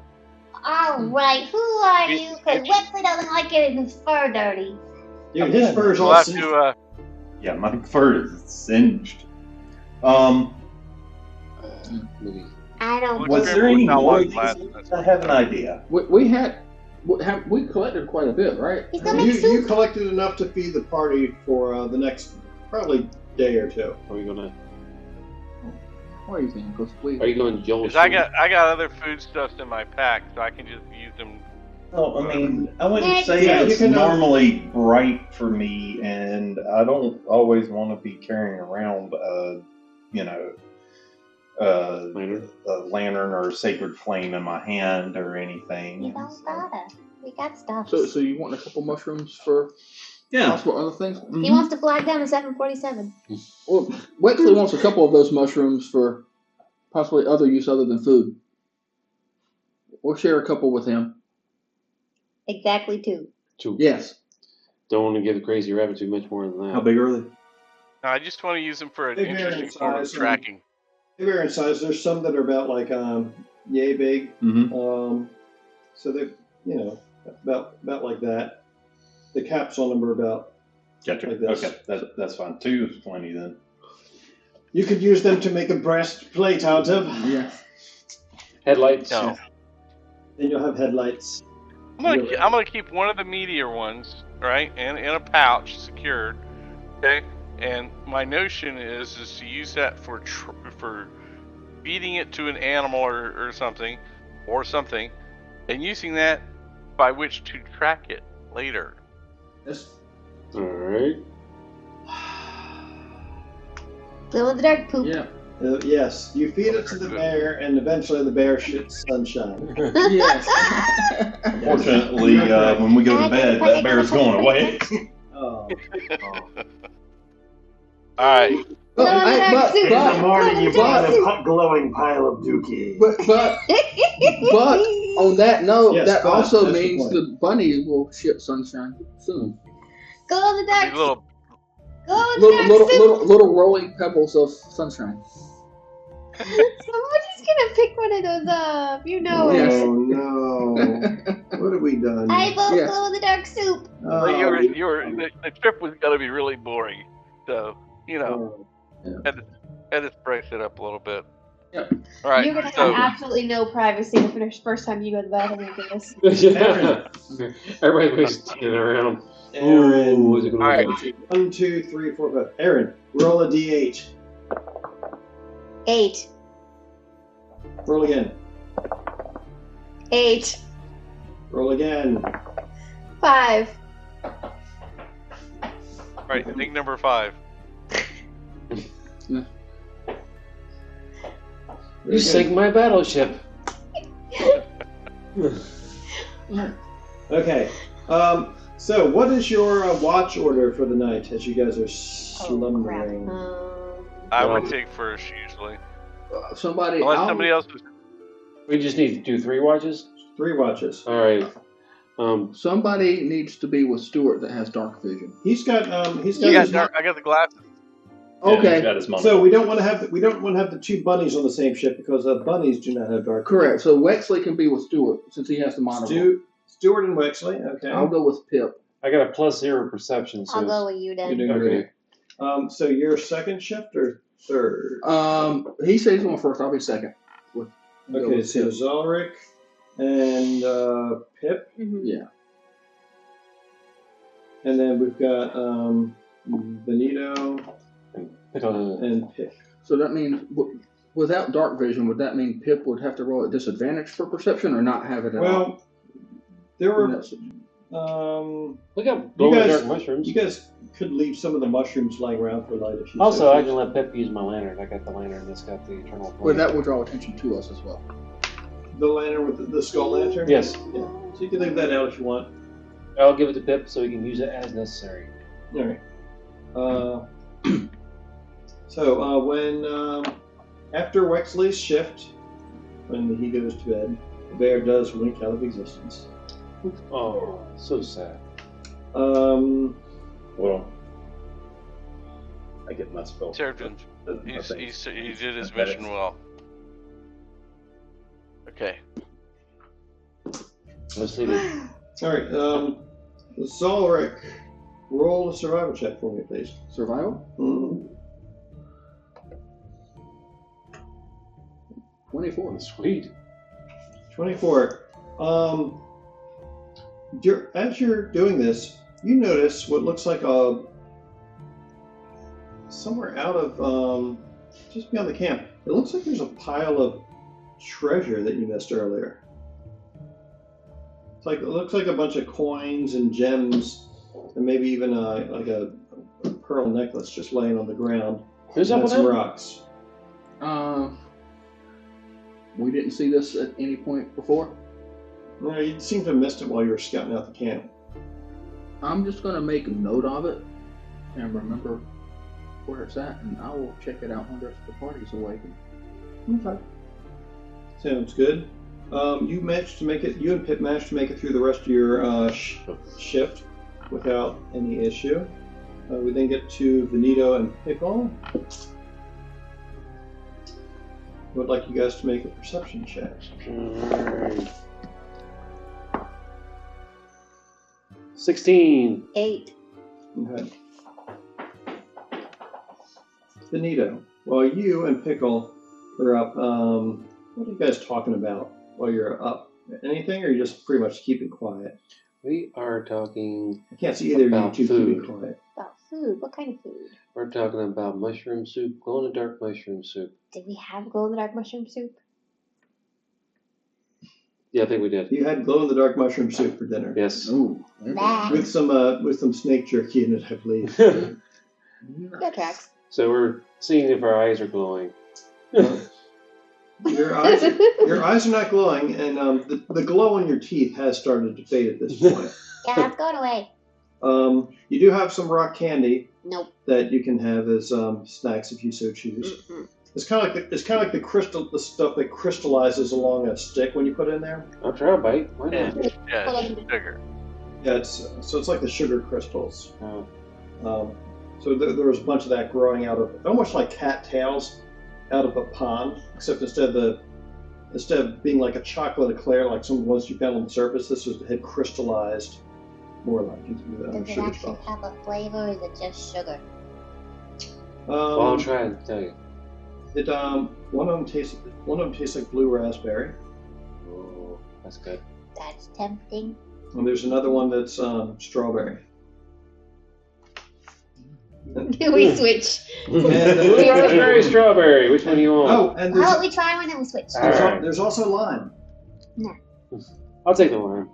All right, who are you? Because Wexley doesn't like getting his fur dirty. Dude, his fur is We'll all have singed. to, yeah, my fur is singed. Maybe. I don't. Was there any more? I have an idea. We collected quite a bit, right? He's gonna make You soup. collected enough to feed the party for the next probably day or two. Are we gonna? What are you thinking? Are you going Joel's? Because I got other foodstuffs in my pack, so I can just use them. Oh, I mean, I wouldn't say Yeah, it's you can, normally bright for me, and I don't always want to be carrying around, a lantern or a sacred flame in my hand or anything. You don't gotta. We got stuff. So you want a couple mushrooms for possible other things? He wants to flag down to 747. Well, Wexley wants a couple of those mushrooms for possibly other use other than food. We'll share a couple with him. Exactly 2. 2. Yes. Don't want to give the crazy rabbit too much more than that. How big are they? No, I just want to use them for an They vary in interesting form of size, tracking. They vary in size. There's some that are about like yay big. Mm-hmm. So they're about like that. The caps on them are about. Gotcha. Like this. Okay, that's fine. 2 is plenty then. You could use them to make a breastplate out of. Yeah. Headlights. No. Then you'll have headlights. I'm gonna keep one of the meteor ones, right, and in a pouch secured. Okay. And my notion is to use that for feeding it to an animal or something, and using that by which to track it later. Yes. All right. Glow in the dark poop. Yeah. Yes, you feed it to the bear, and eventually the bear shits sunshine. Yes. Fortunately, when we go to bed, that bear's going away. Oh. All right. But In the morning, you find a glowing pile of dookie. But on that note, Yes, that but also that's the means point. the bunnies will shit sunshine soon. Glow in the dark. These little Glow in the dark soup. Little rolling pebbles of sunshine. Somebody's gonna pick one of those up. You know Yes. Oh no! What have we done? I vote Yes. glow in the dark soup. Oh, the trip was gonna be really boring, so oh. had to spice it up a little bit. Yep. All right. You're gonna So have absolutely no privacy the first time you go to the bathroom after this. Yeah. Everybody's standing around. Aaron. Ooh, is it gonna All right. be? 1, 2, 3, 4, 5. Aaron, roll a d8. 8. Roll again. 8. Roll again. 5. right, thing number 5. You sank my battleship. Okay. So, what is your watch order for the night as you guys are slumbering? I would take first usually, Somebody. unless somebody else is. We just need to do 3 watches. 3 watches. All right. Somebody needs to be with Stuart that has dark vision. He's got I got the glasses. Okay. He's got his monocle. So we don't want to have the 2 bunnies on the same ship because bunnies do not have dark. Correct. So Wexley can be with Stuart since he has the monocle. Stewart and Wexley. Okay. I'll go with Pip. I got a +0 perception. So I'll go with you then. You're doing great. So you're second shift or third? He says he's going first. I'll be second. Okay, so Zalric and Pip, Yeah. and then we've got Benito and Pip. So that means without dark vision, would that mean Pip would have to roll at disadvantage for perception or not have it at all? Well, there were. we got glow-in-the-dark You mushrooms. guys could leave some of the mushrooms lying around for light if you. Also, I so. can let Pep use my lantern. I got the lantern that's got the eternal flame. Well, that will draw attention to us as well. The lantern with the skull lantern. Yes. Yeah. So you can leave that out if you want. I'll give it to Pip so he can use it as necessary. All right. So when after Wexley's shift, when he goes to bed, the bear does wink out of existence. Oh, so sad. Well, I get my spell. Served him. He did his mission well. Okay. Let's see it. All right, Zolric, roll a survival check for me, please. Survival? Mm-hmm. 24. Sweet. 24. As you're doing this, you notice what looks like somewhere out of just beyond the camp. It looks like there's a pile of treasure that you missed earlier. It looks like a bunch of coins and gems, and maybe even a pearl necklace just laying on the ground. Who's up and with some that? rocks. We didn't see this at any point before. No, you seem to have missed it while you were scouting out the camp. I'm just going to make a note of it and remember where it's at, and I will check it out when the rest of the party's awakened. Okay. Sounds good. You and Pip managed to make it through the rest of your shift without any issue. We then get to Veneto and Pickle. I would like you guys to make a perception check. Alright. 16. 8. Okay. Benito, while you and Pickle are up, what are you guys talking about while you're up? Anything, or are you just pretty much keeping quiet? We are talking I can't see either of you about two food. keeping quiet. About food? What kind of food? We're talking about mushroom soup, glow-in-the-dark mushroom soup. Did we have glow-in-the-dark mushroom soup? Yeah, I think we did. You had glow-in-the-dark mushroom soup for dinner. Yes. Ooh. That. With some snake jerky in it, I believe. That tracks. So we're seeing if our eyes are glowing. Your eyes are not glowing, and the glow in your teeth has started to fade at this point. Yeah, it's going away. You do have some rock candy Nope. that you can have as snacks if you so choose. Mm-mm. It's kind of like the stuff that crystallizes along a stick when you put it in there. I'll try a bite. Why Yeah, not? it's sugar. Yeah, it's like the sugar crystals. Oh. So there was a bunch of that growing out of almost like cattails out of a pond, except instead of being like a chocolate eclair like some of the ones you found on the surface, had crystallized more like into the Does it sugar actually stuff. have a flavor, or is it just sugar? Well, I'll try and tell you. One of them tastes like blue raspberry, Oh, that's good. That's tempting. and there's another one that's strawberry. We switch. Raspberry, strawberry. Which one do you want? Oh, and Why don't we try one and we switch? Alright. there's also lime. I'll take the lime.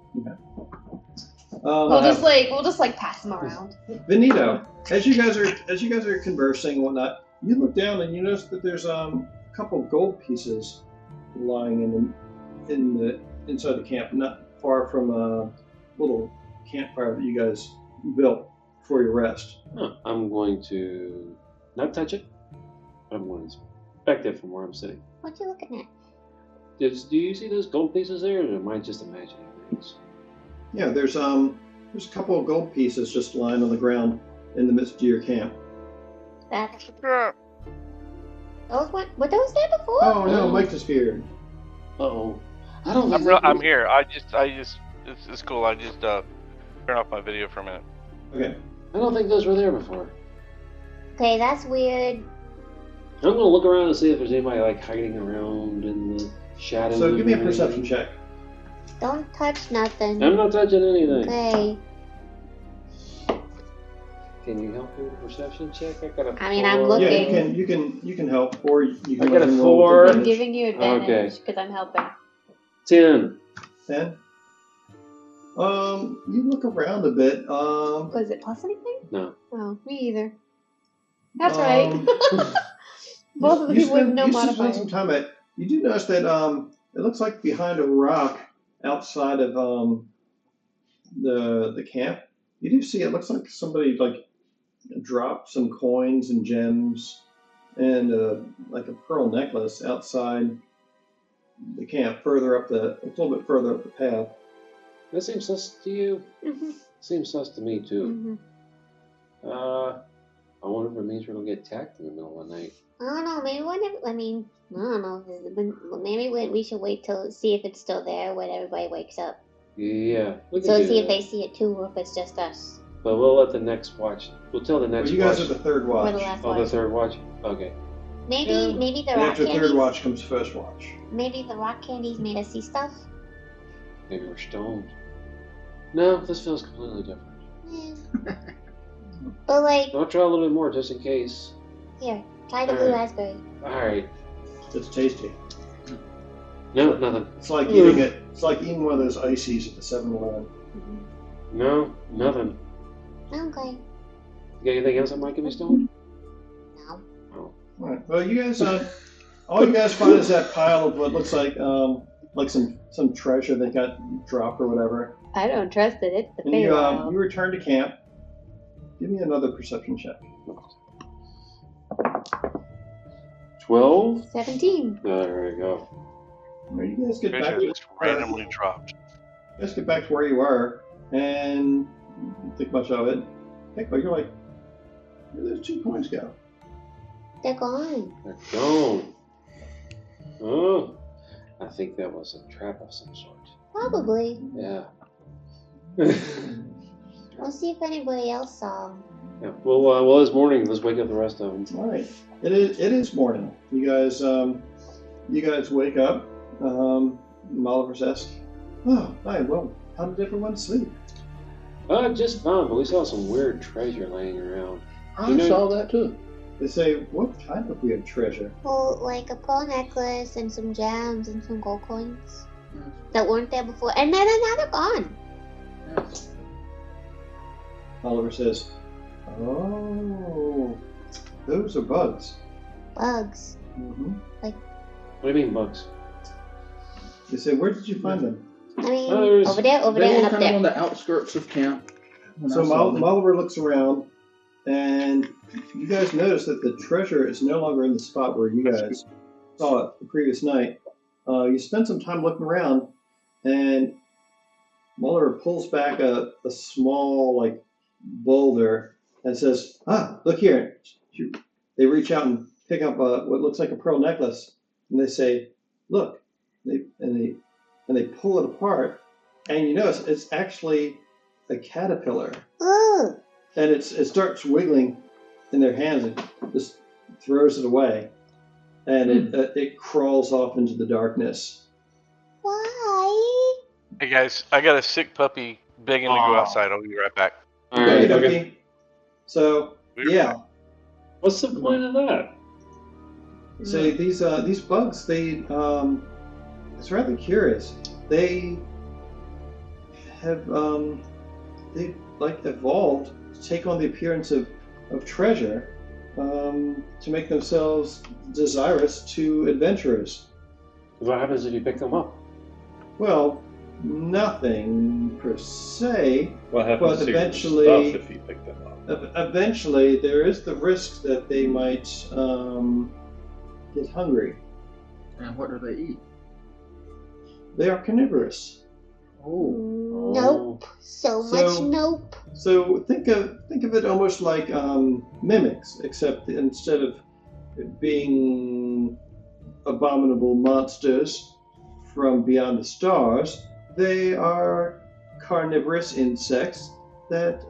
We'll just pass them around. Benito, as you guys are conversing and whatnot, you look down and you notice that there's a couple gold pieces lying inside the camp, not far from a little campfire that you guys built for your rest. Huh. I'm going to not touch it, but I'm going to inspect it from where I'm sitting. What you looking at? Do you see those gold pieces there, or am I just imagining things? Yeah, there's a couple of gold pieces just lying on the ground in the midst of your camp. That's those were those there before? Oh no, Mike disappeared. Uh-oh. I don't think I'm here. I just it's cool. I just turn off my video for a minute. Okay. I don't think those were there before. Okay, that's weird. I'm going to look around and see if there's anybody like hiding around in the shadows. So give me a or perception anything. check. Don't touch nothing. I'm not touching anything. Okay. Can you help me with a perception check? I got a I mean, I'm 4. looking. Yeah, you can help, or you can I got a let him roll 4. with I'm advantage. giving you advantage because I'm helping. 10. 10. You look around a bit. Was it plus anything? No. Oh, me either. That's right. Um, Both of the people with no you spend some modifiers. time at. You do notice that it looks like behind a rock outside of the camp. You do see it looks like somebody like dropped some coins and gems and like a pearl necklace outside the camp, a little bit further up the path. That seems sus to you? Mm-hmm. Seems sus to me too. Mm-hmm. I'll I wonder if it means we're gonna get attacked in the middle of the night. I don't know. Maybe I don't know. Maybe we should wait till see if it's still there when everybody wakes up. Yeah. So see if they see it too, or if it's just us. But we'll let the next watch. We'll tell the next You guys watch. are the third watch. Or the last Oh, watch. the third watch? Okay. Maybe the And rock after candies. third watch comes first watch. Maybe the rock candies made us see stuff. Maybe we're stoned. No, this feels completely different. Yeah. But like, I'll try a little bit more just in case. here, try the blue raspberry. Alright. It's tasty. No, nothing. It's like eating it. It's like eating one of those ices at the 7-Eleven. No, nothing. Okay. You got anything else that might get me stoned? No. Oh. All right. Well, you guys, all you guys find is that pile of what looks like some treasure that got dropped or whatever. I don't trust it. It's the And you Feywild. you return to camp. Give me another perception check. 12? 17. There we go. All right, you guys get back. Treasure just randomly dropped. You guys get back to where you were, and you don't think much of it. But you're like, where did those 2 coins go? They're gone. They're gone. Oh. I think that was a trap of some sort. Probably. Yeah. We'll see if anybody else saw them. Yeah. Well, it's morning. Let's wake up the rest of them. All right. It is morning. You guys wake up. Oliver says, "Oh, hi. Well, how did everyone sleep?" Just fine, but we saw some weird treasure laying around. I saw that too. They say, "What kind of weird treasure?" Well, like a pearl necklace and some gems and some gold coins that weren't there before, and then now they're gone. Yes. Oliver says, "Oh, those are bugs." Bugs. Mm-hmm. What do you mean, bugs? They say, "Where did you find them?" I mean, there's- over there, They and were up kind of there. on the outskirts of camp. when So I saw them. Oliver looks around, and you guys notice that the treasure is no longer in the spot where you guys saw it the previous night. You spend some time looking around, and Muller pulls back a small boulder and says, "Ah, look here." They reach out and pick up what looks like a pearl necklace, and they say, "Look." They pull it apart, and you notice it's actually a caterpillar. Ooh. And it starts wiggling in their hands and just throws it away. And it crawls off into the darkness. Why? Hey guys, I got a sick puppy begging to go outside. I'll be right back. Okay, Alright, okay. So, yeah. What's the point of that? So these bugs, it's rather curious. They have evolved to take on the appearance of treasure to make themselves desirous to adventurers. What happens if you pick them up? Well, nothing per se. What happens But to your eventually- stuff if you pick them up? Eventually, there is the risk that they might get hungry. And what do they eat? They are carnivorous. Oh. Nope. So much nope. So think of it almost like mimics, except instead of it being abominable monsters from beyond the stars, they are carnivorous insects that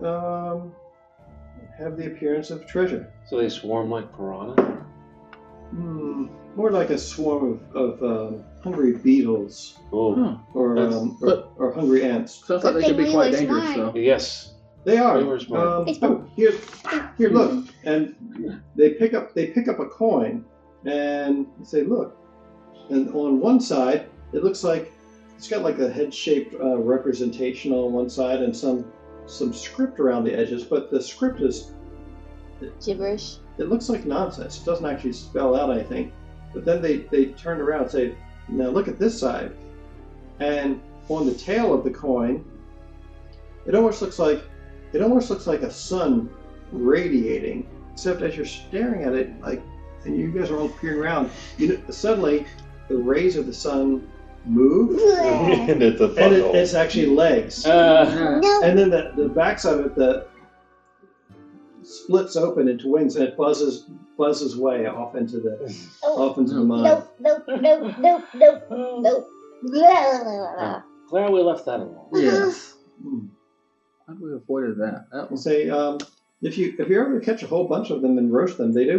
have the appearance of treasure. So they swarm like piranha? More like a swarm of hungry beetles Oh. Huh. or hungry ants. Sounds like But they could they be quite really dangerous, smart. though. Yes. They are. They were smart. Here, look, and they pick up a coin, and they say, "Look," and on one side it looks like it's got like a head-shaped representation on one side and some script around the edges, but the script is Gibberish. it looks like nonsense. It doesn't actually spell out anything. But then they turn around and say, "Now look at this side," and on the tail of the coin, it almost looks like a sun radiating. Except as you're staring at it, and you guys are all peering around, suddenly the rays of the sun move, And it's a and puzzle. it's actually legs. No. And then the backside of it, splits open into wings, and it buzzes way off into the mine. Nope. Glad we left that alone. Yes. How do we avoided that? That was... Say, if you ever catch a whole bunch of them and roast them, they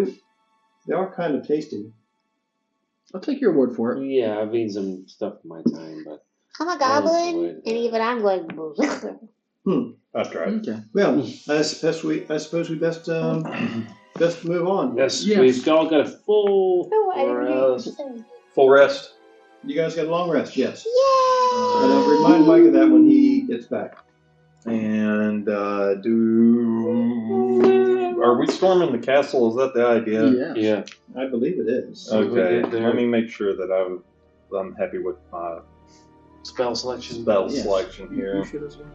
are kind of tasty. I'll take your word for it. Yeah, I've eaten some stuff in my time, but I'm a goblin, and even I'm going. That's right. Okay. Well, I suppose we best move on. yes, Yes. we've all got a full. Oh, I didn't hear what you said. Full rest. You guys got a long rest, yes. Yay! And I'll remind Mike of that when he gets back. And are we storming the castle? Is that the idea? Yeah. Yeah. I believe it is. Okay. We'll get there. Let me make sure that I'm happy with my Spell selection. Yes. selection You here. should as well.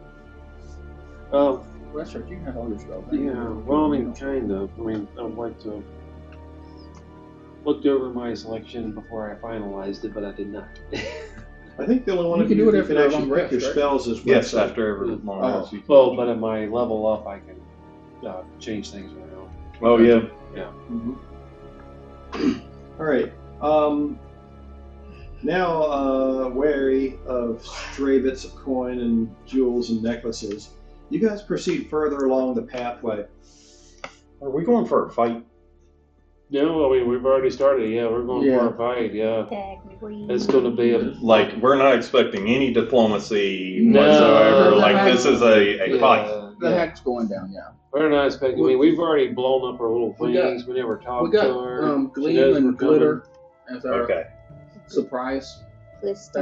Oh, Well, that's right. You can have all your spells. yeah. Well, I mean, kind of. I mean, I would like to looked over my selection before I finalized it, but I did not. I think the only one You of can you do it who after can a actually long pick rest, your right? spells is Yes, website. after every long rest. you Well, can- but at my level up, I can change things around. Oh, yeah. Mhm. All right. Now, wary of stray bits of coin and jewels and necklaces, you guys proceed further along the pathway. Are we going for a fight? No, I mean, we've already started. Yeah, we're going for a fight. Yeah. Technically. It's going to be a. Like, we're not expecting any diplomacy No. whatsoever. No, Like, no, this is a fight. The heck's going down, yeah. We're not expecting. I mean, we've already blown up our little We got- things. We never talked We got to her. She Gleam knows and we're coming. Glitter as our Okay. surprise.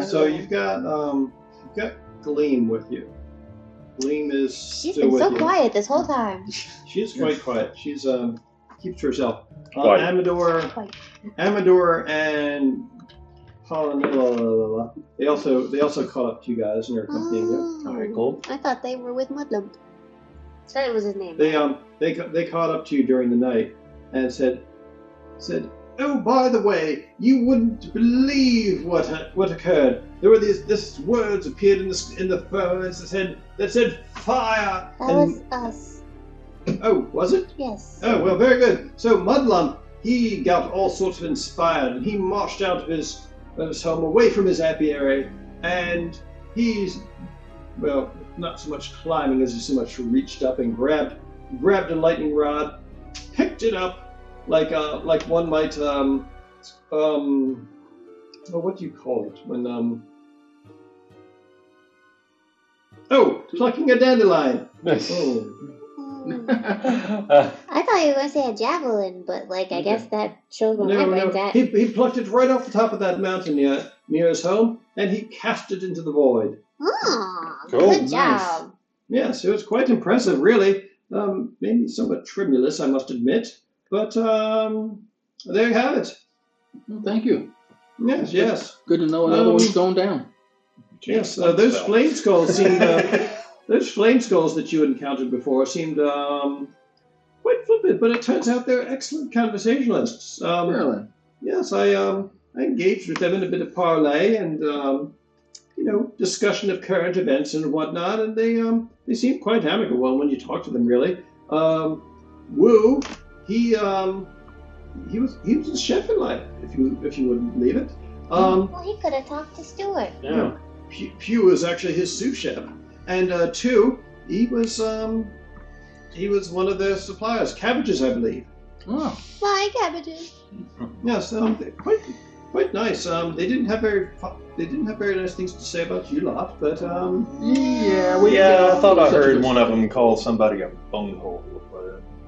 So you've got Gleam with you. Gleam is She's still been with so you. quiet this whole time. She is quite quiet. She's keeps to herself. Quiet. Quiet. Amador and Polynilla. They also caught up to you guys and are accompanying you. Oh, Alright, cool. I thought they were with Mudlump. That was his name. They caught up to you during the night and said, "Oh, by the way, you wouldn't believe what occurred. There were this words appeared in the firmament that said fire." That was us. Oh, was it? Yes. Oh, well, very good. So Mudlump, he got all sorts of inspired, and he marched out of his home away from his apiary, and he's, well, not so much climbing as he so much reached up and grabbed a lightning rod, picked it up like one might what do you call it when plucking a dandelion. Oh. I thought you were going to say a javelin, but I guess that shows where my brain's at. He plucked it right off the top of that mountain near his home, and he cast it into the void. Oh, Cool. good Nice. job. Yes, it was quite impressive, really. Maybe somewhat tremulous, I must admit, but there you have it. Well, thank you. Yes. Good to know another one's going down. Yes, those flame skulls seemed. Those flame skulls that you had encountered before seemed quite flippant, but it turns out they're excellent conversationalists. Really? Yes, I engaged with them in a bit of parley and discussion of current events and whatnot, and they seemed quite amicable when you talked to them. Really, Wu, he was a chef in life, if you wouldn't believe it. Well, he could have talked to Stuart. Yeah. Pew was actually his sous chef. And two, he was one of their suppliers, cabbages, I believe. Oh. Fly cabbages. Yes, they're quite nice. They didn't have very nice things to say about you lot, but Yeah, I thought I heard one of them call somebody a bunghole.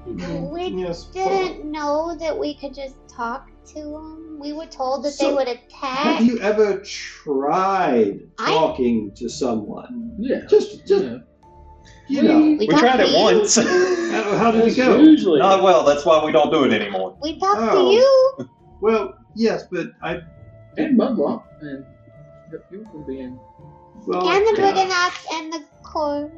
We Yes. didn't know that we could just talk to them. We were told that they So, would have attack. you ever tried I- talking to someone? Yeah. Just Yeah. We talked tried to it you. once. how did it go? Usually. Not well, that's why we don't do it anymore. We talked Oh. to you. Well, yes, but And Mudlump. And kept you from being... well, And the yeah. Briganox and the Core.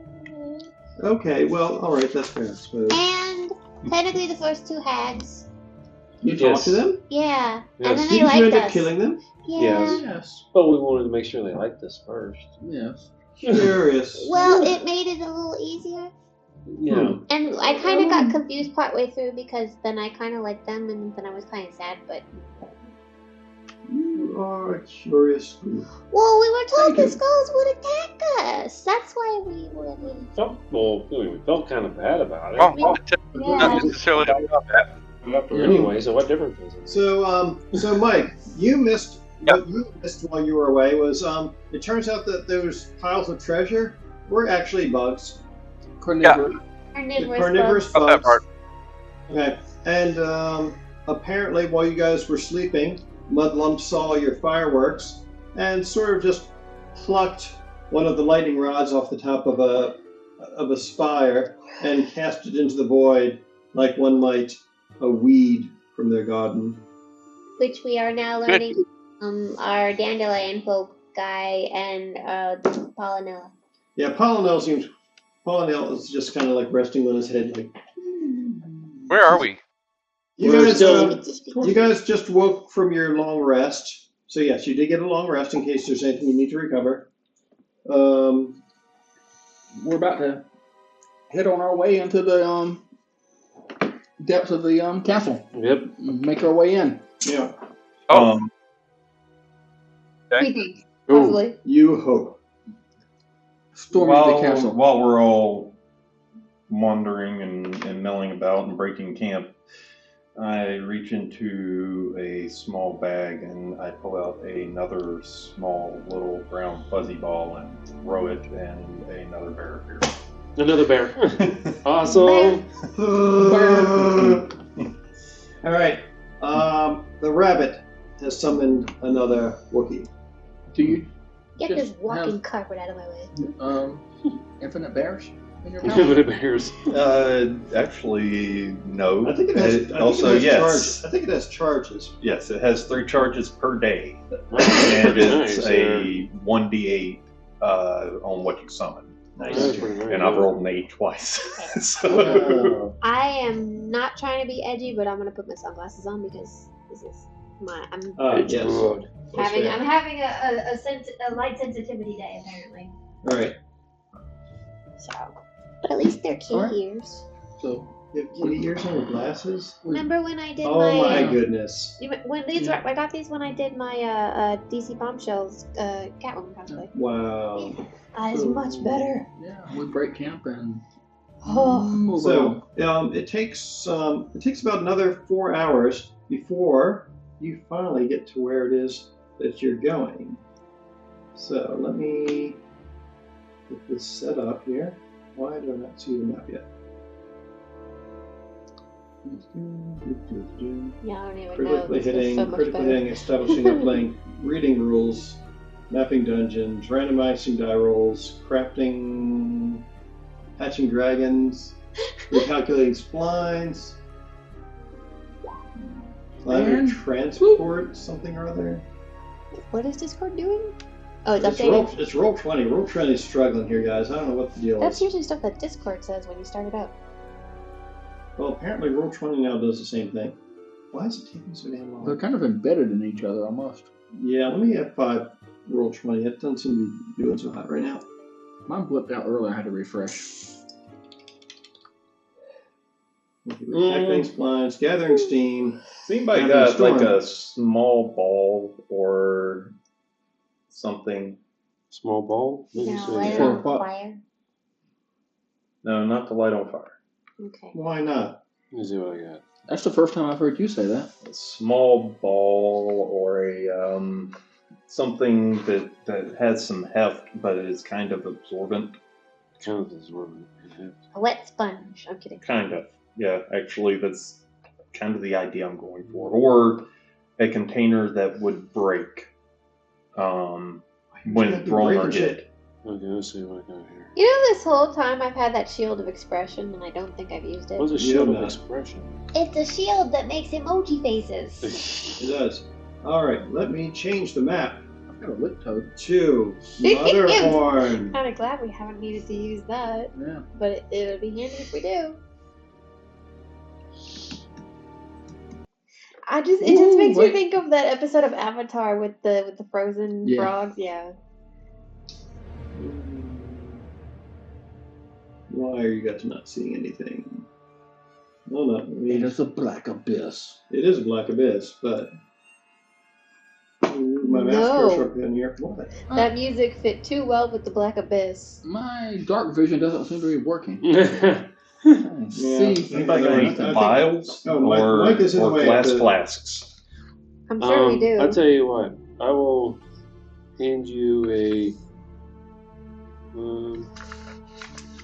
Okay, well, all right, that's fair, I suppose. And technically the first two hags. You Yes. talked to them? Yeah. Yes. And then they Didn't you liked end up us. killing them? Yeah. Yes. Yes. But we wanted to make sure they liked us first. Yes. Curious. Well, it made it a little easier. you know. And I kind of got confused partway through because then I kind of liked them and then I was kind of sad, but. You are a curious group. Well, we were told the skulls would attack us. That's why we were. We felt kind of bad about it. Not necessarily about that. Anyway, so what difference is it? So Mike, you missed what you missed while you were away was it turns out that those piles of treasure were actually bugs. Carnivorous bugs. That part. Okay, and apparently while you guys were sleeping, Mudlump saw your fireworks and sort of just plucked one of the lightning rods off the top of a spire and cast it into the void like one might a weed from their garden. Which we are now learning our dandelion folk guy and Polynella. Yeah, Polynella is just kind of like resting on his head. Like, where are we? You guys just woke from your long rest. So yes, you did get a long rest in case there's anything you need to recover. We're about to head on our way into the depths of the castle. Yep. Make our way in. Yeah. Oh. We think. Hopefully. You hope. Storming the castle. While we're all wandering and milling about and breaking camp, I reach into a small bag and I pull out another small little brown fuzzy ball and throw it, and another bear appears. Another bear. Awesome. All right. The rabbit has summoned another Wookiee. Do you get this walking carpet out of my way? Infinite bears in your house? Infinite bears. Actually, no. I think it has. Yes. I think it has charges. Yes, it has 3 charges per day, and it's Nice, a 1d8 on what you summon. Nice. And I've rolled an 8 twice. So. I am not trying to be edgy, but I'm gonna put my sunglasses on because this is I'm Yes. I'm having a light sensitivity day apparently. All right. So, but at least they're key ears. So You have kitty ears on your glasses? Remember when I did Oh my goodness. When these I got these when I did my DC Bombshells Catwoman cosplay. Wow. That is much better. Yeah, we break camp and So it takes about another 4 hours before you finally get to where it is that you're going. So let me get this set up here. Why do I not see the map yet? Yeah, I don't even Critically know. hitting, establishing uplaying, reading rules, mapping dungeons, randomizing die rolls, crafting, hatching dragons, recalculating splines, ladder transport, something or other. What is Discord doing? Oh, it's It's updating. It's Roll20. Roll20 is struggling here, guys. I don't know what the deal That's is. usually stuff that Discord says when you start it up. Well, apparently Roll20 now does the same thing. Why is it taking so damn long? they're kind of embedded in each other almost. Yeah, let me F5 Roll20. It doesn't seem to be doing so hot right now. Mine blipped out earlier. I had to refresh. Acting splines, gathering steam. Has anybody got like a small ball or something? Small ball? No, light it on fire. No, not to light on fire. Okay. Why not? Let me see what I got. That's the first time I've heard you say that. A small ball or a something that has some heft but is kind of absorbent. Kind of absorbent. Yeah. A wet sponge. I'm kidding. Kind of. Yeah, actually, that's kind of the idea I'm going for. Or a container that would break when thrown or hit. Okay, let's see what I got here. You know, this whole time I've had that shield of expression, and I don't think I've used it. What's a shield of expression? It's a shield that makes emoji faces. It does. Alright, let me change the map I've got a lick toad. to Motherhorn. I'm kind of glad we haven't needed to use that, Yeah. but it would be handy if we do. It just makes me think of that episode of Avatar with the frozen frogs. Yeah. Why are you guys not seeing anything? Well, no. I mean, It is a black abyss. it is a black abyss, but my mouse cursor up in here. What? That music fit too well with the black abyss. My dark vision doesn't seem to be working. Yeah. Anybody got any vials Mike is in the or way glass of the- flasks? I'm sure we do. I'll tell you what. I will hand you a.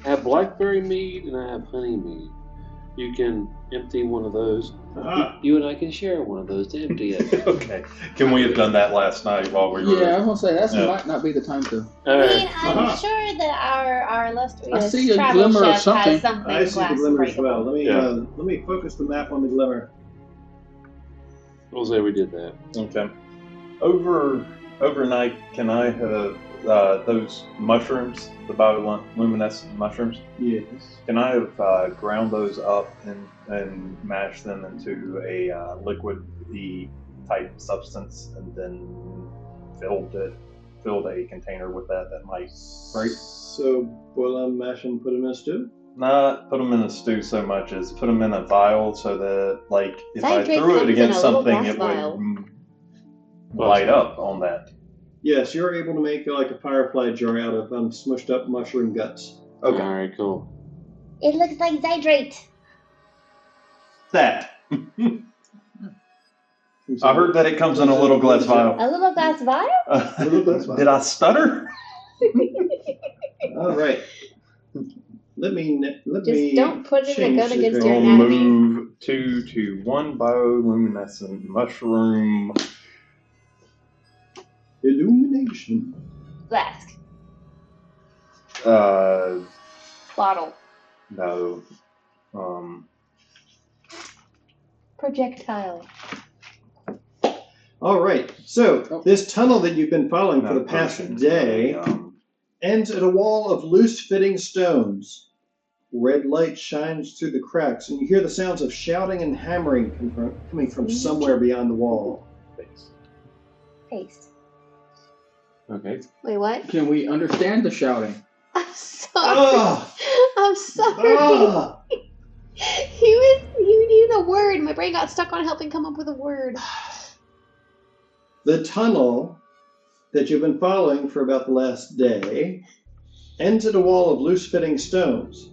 I have blackberry mead and I have honey mead. You can empty one of those. Aha. You and I can share one of those to empty it. Okay. Can we have done that last night while we were? Yeah, I was gonna say that Yeah. might not be the time to. I mean, I'm Uh-huh. sure that our I illustrious see a travel glimmer of chef something. has something I see the glass glimmer as breakable. well. Let me focus the map on the glimmer. We'll say we did that. Okay. Overnight, can I have those mushrooms, the bioluminescent mushrooms? Yes. Can I have ground those up and mashed them into a liquid-y type substance, and then filled a container with that might break? So boil them, mash them, put them in a stew? Not put them in a stew so much as put them in a vial so that, like, if I Citrate threw comes it in against a little something, glass it vial. would light up on that. Yes, you're able to make like a firefly jar out of smushed up mushroom guts. Okay. All right, cool. It looks like Zydrate. That. I heard that it comes in a little glass vial. A little glass vial? Little glass vial. Did I stutter? All right. Let me Just don't put it in a change gun the against your code. We'll anatomy. move to one bioluminescent mushroom. Illumination. Flask. Bottle. No. Projectile. All right. So this tunnel that you've been following for the past day ends at a wall of loose-fitting stones. Red light shines through the cracks, and you hear the sounds of shouting and hammering coming from somewhere beyond the wall. Paste. Okay. Wait, what? Can we understand the shouting? I'm sorry. Ah! I'm sorry. Ah! You needed a word. My brain got stuck on helping come up with a word. The tunnel that you've been following for about the last day ends at a wall of loose-fitting stones.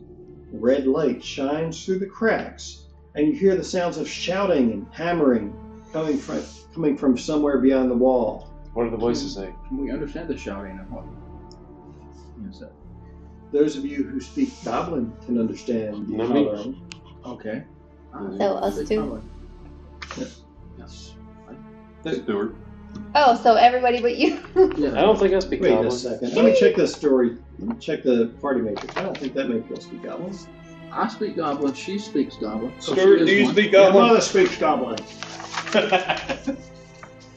Red light shines through the cracks, and you hear the sounds of shouting and hammering coming from somewhere beyond the wall. What do the voices say? Can we understand the shouting and what? Yes, sir. Those of you who speak Goblin can understand the Not me. hollering. Okay. So us two. Yes. Stuart. Oh, so everybody but you. Yeah. I don't think I speak Wait a Goblin. second. Let me check the story. Let me check the party matrix. I don't think that many people speak Goblin. I speak Goblin. She speaks Goblin. So Stuart, she do is you one. speak Your Goblin? mother speaks Goblin.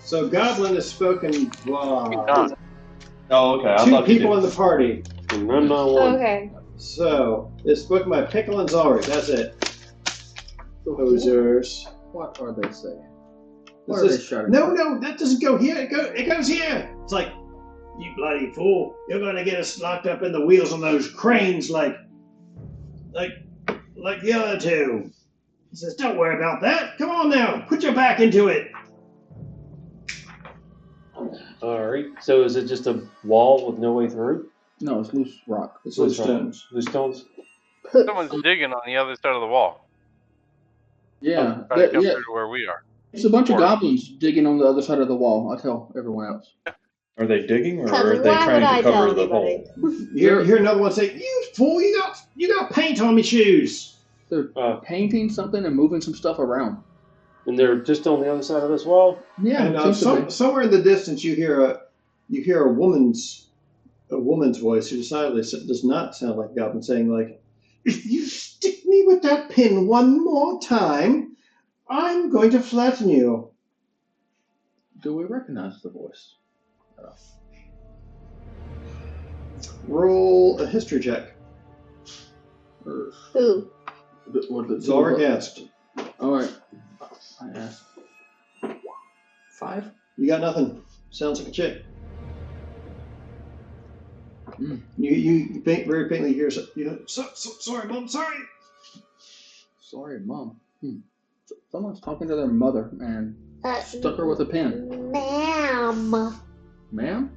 So Goblin is spoken by Oh, okay. I two thought you people in did. the party. And I'm not one. Okay. So it's spoken by Pickle and Zalri. That's it. Posers. What are they saying? This What are they is- shouting? No, that doesn't go here. It goes here. It's like, you bloody fool! You're gonna get us locked up in the wheels on those cranes, like the other two. He says, "Don't worry about that. Come on now, put your back into it." All right. So is it just a wall with no way through? No, it's loose rock. It's loose stones. Loose stones? Someone's digging on the other side of the wall. Yeah. Trying to come yeah. through to where we are. It's a bunch of Or- goblins digging on the other side of the wall. I tell everyone else. Are they digging or Tell are me, they why trying would I to cover tell the anybody? hole? You hear another one say, "You fool! You got paint on me shoes." They're painting something and moving some stuff around. And they're just on the other side of this wall? Yeah. And seems to be. somewhere in the distance, you hear a woman's voice who decidedly does not sound like a goblin, saying, like, "If you stick me with that pin one more time, I'm going to flatten you." Do we recognize the voice? Roll a history check. Or Who? what the Zarg asked. All right. I asked. 5? You got nothing. Sounds like a chick. You very faintly hear, sorry, Mom, sorry. Sorry, Mom. Someone's talking to their mother and stuck her with a pen. Ma'am. Ma'am?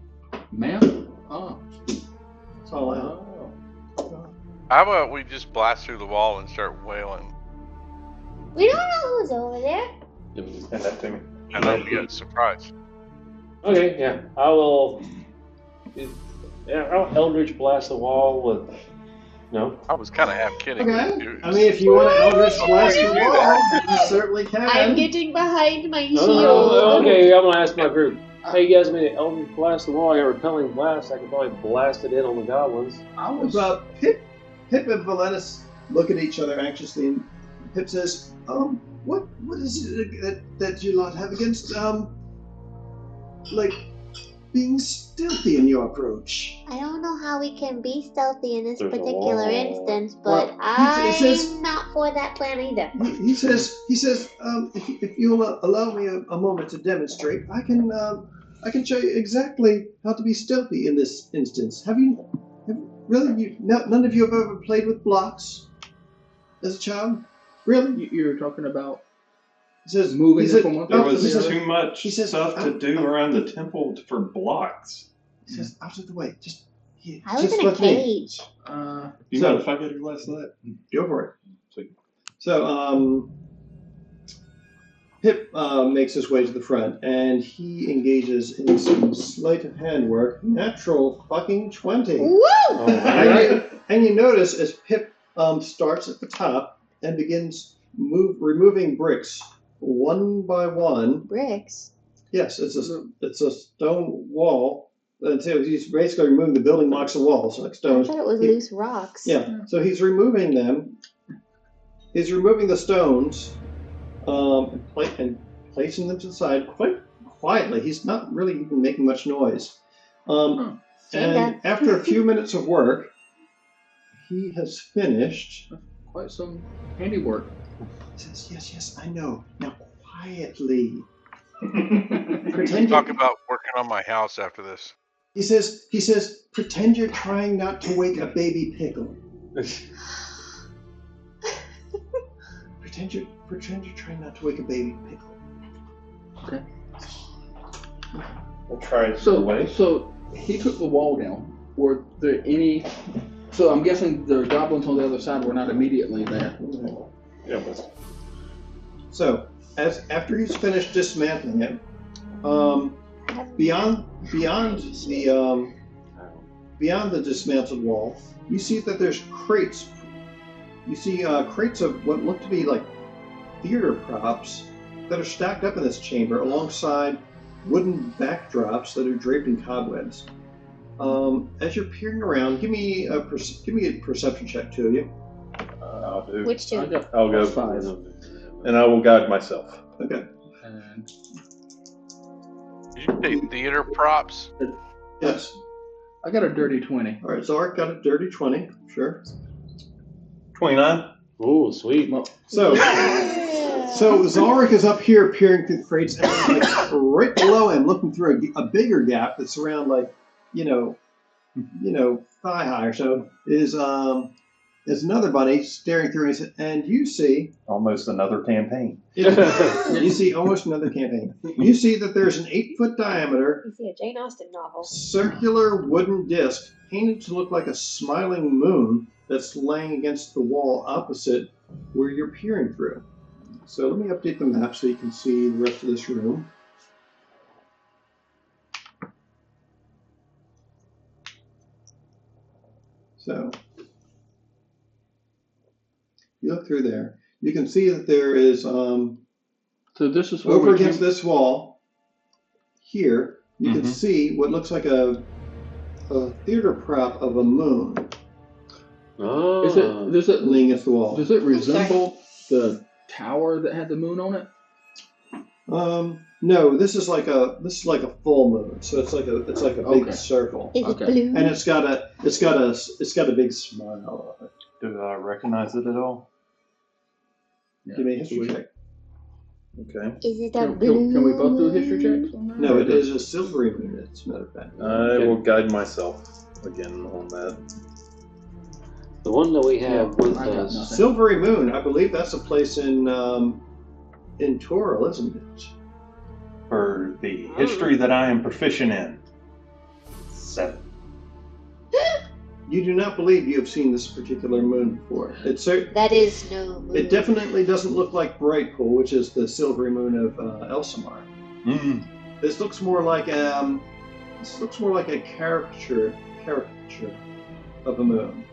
Ma'am? Oh. That's all out. How about we just blast through the wall and start wailing? We don't know who's over there. And that to me. And then we get surprised. Okay, yeah. I'll Eldritch blast the wall with. No? I was kind of half kidding. Okay. Dude. I mean, if you want to Eldritch blast the wall, you certainly can. I'm getting behind my shield. Okay, I'm gonna ask my group. Hey, you guys made an Eldritch blast the wall. I got a repelling blast. I could probably blast it in on the goblins. Pip and Valetis look at each other anxiously, and Pip says, what is it that you lot have against, being stealthy in your approach? I don't know how we can be stealthy in this There's a particular wall. instance, but Well, I'm not for that plan either. He says, if you'll allow me a moment to demonstrate, I can show you exactly how to be stealthy in this instance. None of you have ever played with blocks as a child? Really? You're talking about He says, moving he said, from one There place to was the other? too much He says, stuff to do around the temple for blocks. He says, out of the way. I was in a cage. You So- know, if I get a glass of that. Go for it. Sweet. So, Pip makes his way to the front, and he engages in some sleight of hand work. Natural fucking 20. Woo! And you notice as Pip starts at the top and begins removing bricks one by one. Bricks. Yes, it's a stone wall. And so he's basically removing the building blocks of the wall, so like I stones. thought it was loose rocks. Yeah, so he's removing them. He's removing the stones and placing them to the side quite quietly. He's not really even making much noise. And after a few minutes of work, he has finished. Quite some handiwork. He says, yes, I know. Now quietly. Pretend talk about working on my house after this. He says, pretend you're trying not to wake a baby pickle. Pretend you're trying not to wake a baby pickle. Okay. We'll try it So he took the wall down. Were there any? So I'm guessing the goblins on the other side were not immediately there. Yeah, but So after he's finished dismantling it, beyond the dismantled wall, you see that there's crates. You see crates of what look to be like theater props that are stacked up in this chamber alongside wooden backdrops that are draped in cobwebs. As you're peering around, give me a perception check, two of you. I'll do. Which two? I'll go 5. And I will guide myself. Okay. And Did you say theater props? Yes. I got a dirty 20. All right. Zark got a dirty 20. Sure. 29. Ooh, sweet. So Zark is up here peering through the crates, and like right below him, looking through a bigger gap that's around thigh high or so, is another bunny staring through, and you see Almost another campaign. you see almost another campaign. You see that there's an 8-foot diameter You see a Jane Austen novel. circular wooden disc painted to look like a smiling moon that's laying against the wall opposite where you're peering through. So let me update the map so you can see the rest of this room. So you look through there. You can see that there is So this is where over we against came- this wall here. You can see what looks like a theater prop of a moon Oh. Does it laying against the wall. Does it resemble the tower that had the moon on it? No, this is like a full moon, so it's like a big Okay. circle, Is Okay. it blue? and it's got a big smile on it. Do I recognize it at all? Yeah. Give me a history check. Okay. Is it a Can, blue? can we both do history checks on that? No, it is a silvery moon. As a matter of fact. I will guide myself. again on that. The one that we have with I got us. nothing. Silvery Moon, I believe that's a place in Toro, isn't it? For the history that I am proficient in, 7. You do not believe you have seen this particular moon before. That is no moon. It definitely doesn't look like Brightpool, which is the silvery moon of Elsamar. Mm. This looks more like a caricature of a moon.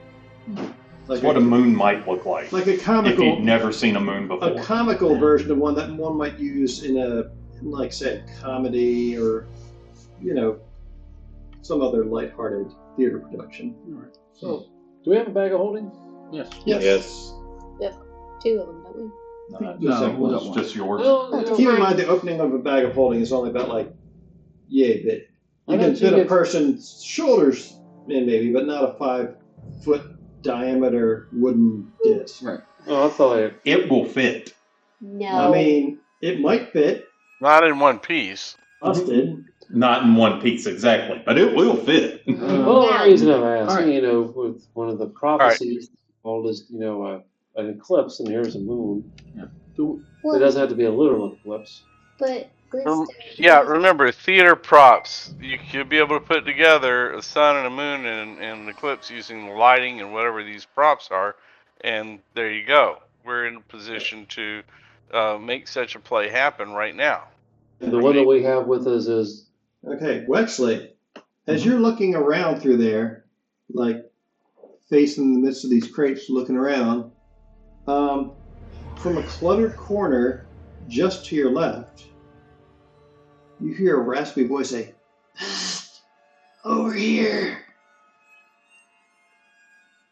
Like what a moon might look like. Like a comical. If you've never seen a moon before. A comical version of one that one might use in like say, comedy or, some other lighthearted theater production. All right. So, do we have a bag of holding? Yes. Yes. Yep. 2 of them, don't we? No, It's just yours. Keep in mind the opening of a bag of holding is only about like yay big. You can fit a person's shoulders in maybe, but not a 5-foot diameter wooden disc. Right. Oh, I thought It will fit. No. I mean, it might fit. Not in one piece. Busted. Not in one piece exactly, but it will fit. Well, the reason I'm asking, Alright. with one of the prophecies, called as, an eclipse, and here's a moon. It doesn't have to be a literal eclipse. But Remember, theater props. You could be able to put together a sun and a moon and an eclipse using the lighting and whatever these props are, and there you go. We're in a position to make such a play happen right now. The one that we have with us is... Okay, Wexley, as you're looking around through there, like facing the midst of these crates looking around, from a cluttered corner just to your left, you hear a raspy voice say, "Over here."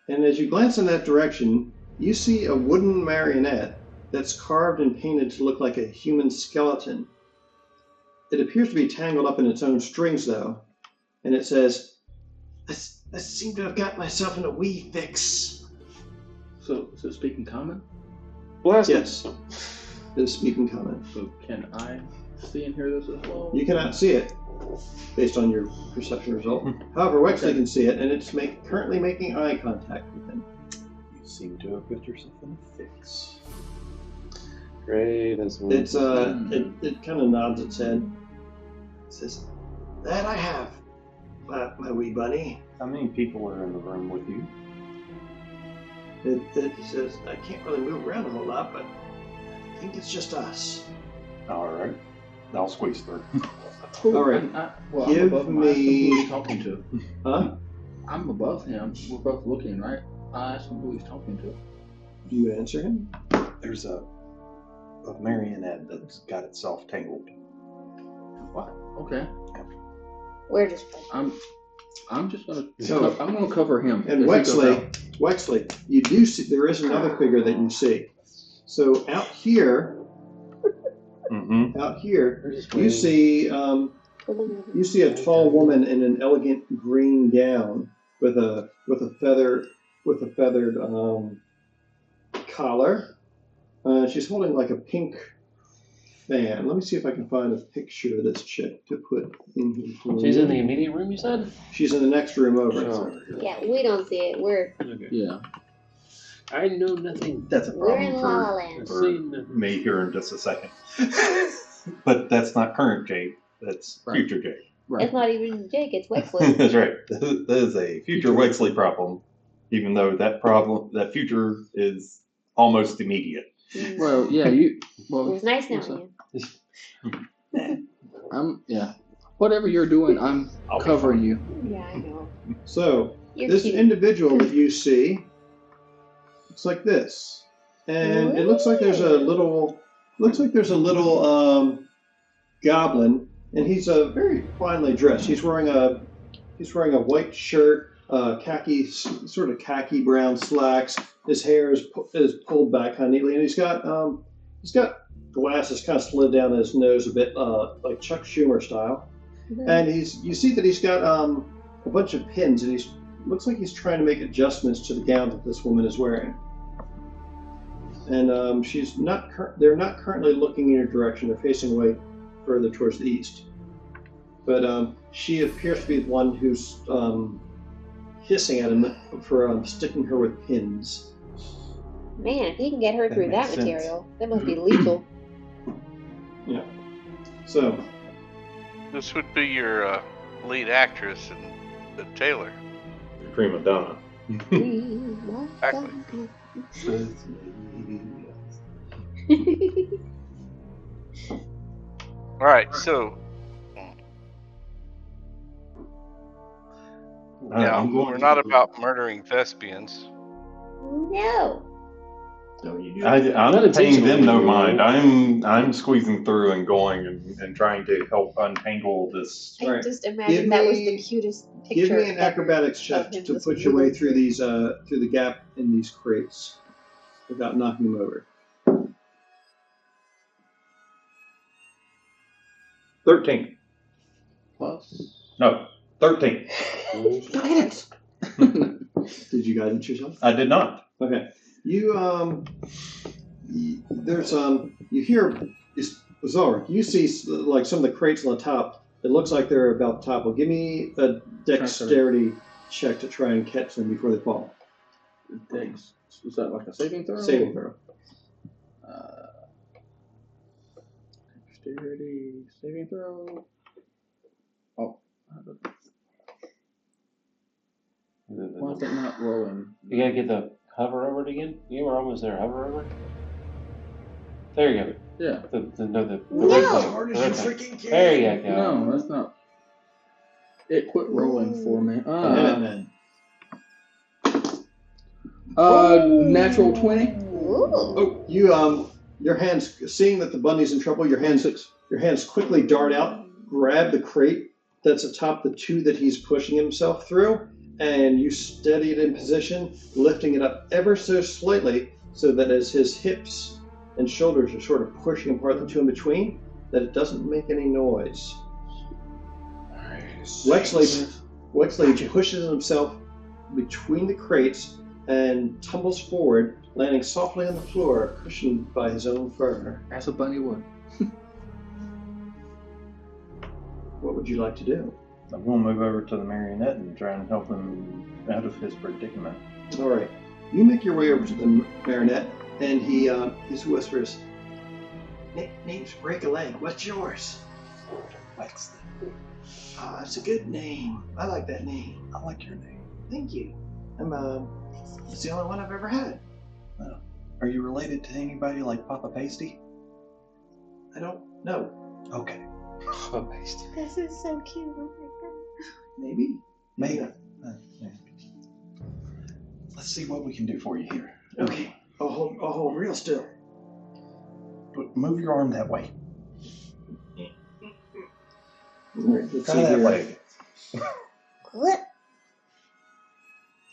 And as you glance in that direction, you see a wooden marionette that's carved and painted to look like a human skeleton. It appears to be tangled up in its own strings, though, and it says, I seem to have got myself in a wee fix. So, is it speaking common? Blast Yes, it is speaking common. So, can I see and hear this as well? You cannot see it, based on your perception result. However, Wexley can see it, and it's currently making eye contact with him. You seem to have got yourself in a fix. great as well. It's it kind of nods its head. It says, "That I have, my wee bunny." How many people are in the room with you? It says, "I can't really move around a whole lot, but I think it's just us." All right. I'll squeeze through. All right. I'm Give above him. me- I asked him who he's talking to. Huh? I'm above him. We're both looking, right? I asked him who he's talking to. Do you answer him? There's a marionette that's got itself tangled. What? Okay. we're just. I'm just gonna. So- I'm gonna cover him. And if he goes out. Wexley, you do see there is another figure that you see. So out here, Mm-hmm. you see a tall woman in an elegant green gown with a feathered collar. She's holding like a pink fan. Let me see if I can find a picture of this chick to put in here. For She's you. in the immediate room, you said? She's in the next room over. Oh. Yeah, we don't see it. We're Yeah. I know nothing. That's a we're in problem La La for, Land. for Seen it. me here in just a second. But that's not current Jake. That's Right. future Jake. Right. It's not even Jake. It's Wexley. That's right. That is a future Wexley problem, even though that future is almost immediate. Well, yeah. You. It Well, was nice what's knowing you. I'm. Yeah. Whatever you're doing, I'm I'll be covering you. Yeah, I know. So You're this cute. individual that you see looks like this, and it looks like there's a little goblin, and he's very finely dressed. He's wearing a white shirt, khaki brown slacks. His hair is pulled back kind of neatly, and he's got glasses kind of slid down his nose a bit, like Chuck Schumer style. Mhm. And you see that he's got a bunch of pins, and looks like he's trying to make adjustments to the gown that this woman is wearing. And they're not currently looking in your direction. They're facing away further towards the east. But she appears to be the one who's hissing at him for sticking her with pins. Man, if he can get her That through that makes sense. material, that must be lethal. Yeah. So, This would be your lead actress and the Taylor. Prima donna. Exactly. All right, so now we're not about murdering thespians. No. I'm paying them no mind. I'm squeezing through and going and trying to help untangle this. I Right. just imagine that was the cutest picture. give me an ever acrobatics check of him to just put your way moving through these through the gap in these crates without knocking them over. 13. Plus. No, 13. Did you guidance yourself? I did not. Okay. You there's you hear Zora, you see like some of the crates on the top. It looks like they're about top. Well, give me a dexterity check to try and catch them before they fall. Dex. Was that like a saving throw? Saving throw. Dexterity saving throw. Oh. Why is that not rolling? You gotta get the hover over it again. You were almost there. Hover over it. There you go. Yeah. The red No. thing. The red thing. There you go. No, that's not. It quit rolling for me. Minutemen. Natural 20. Ooh. Oh, you your hands seeing that the bunny's in trouble. Your hands quickly dart out, grab the crate that's atop the two that he's pushing himself through, and you steady it in position, lifting it up ever so slightly, so that as his hips and shoulders are sort of pushing apart the two in between, that it doesn't make any noise. Witchlight pushes himself between the crates and tumbles forward, landing softly on the floor, cushioned by his own fur. As a bunny would. What would you like to do? I'm going to move over to the marionette and try and help him out of his predicament. All right. You make your way over to the marionette, and he whispers, "Name's Break a Leg. What's yours?" Wexley. That's a good name. I like that name. I like your name. Thank you. It's the only one I've ever had. Are you related to anybody like Papa Pasty? I don't know. Okay. This is so cute. Oh my god. Maybe. Maybe. Yeah. Let's see what we can do for you here. Okay. I'll hold real still. But move your arm that way. All right, let's Try see that here. way. What?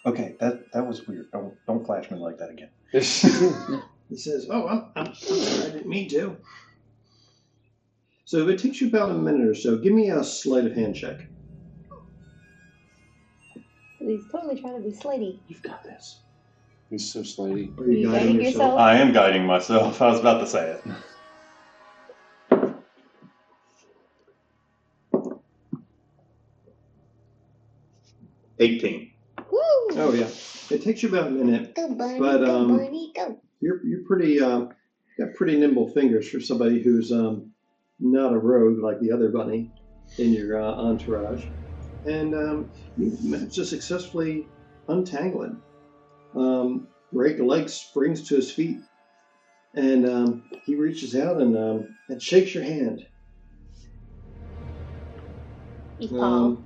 Okay, that was weird. Don't flash me like that again. He says, "Oh, I'm sorry. I didn't mean to." So if it takes you about a minute or so, give me a sleight of hand check. He's totally trying to be slitty. You've got this. He's so slutty. Are you You guiding guiding yourself? yourself? I am guiding myself. I was about to say it. $18. Woo! Oh yeah. It takes you about a minute. Go bunny, But, go bunny, go. You're pretty got pretty nimble fingers for somebody who's not a rogue like the other bunny in your entourage, and you managed to successfully untangle it. Break a Leg springs to his feet, and he reaches out and shakes your hand. He's Paul.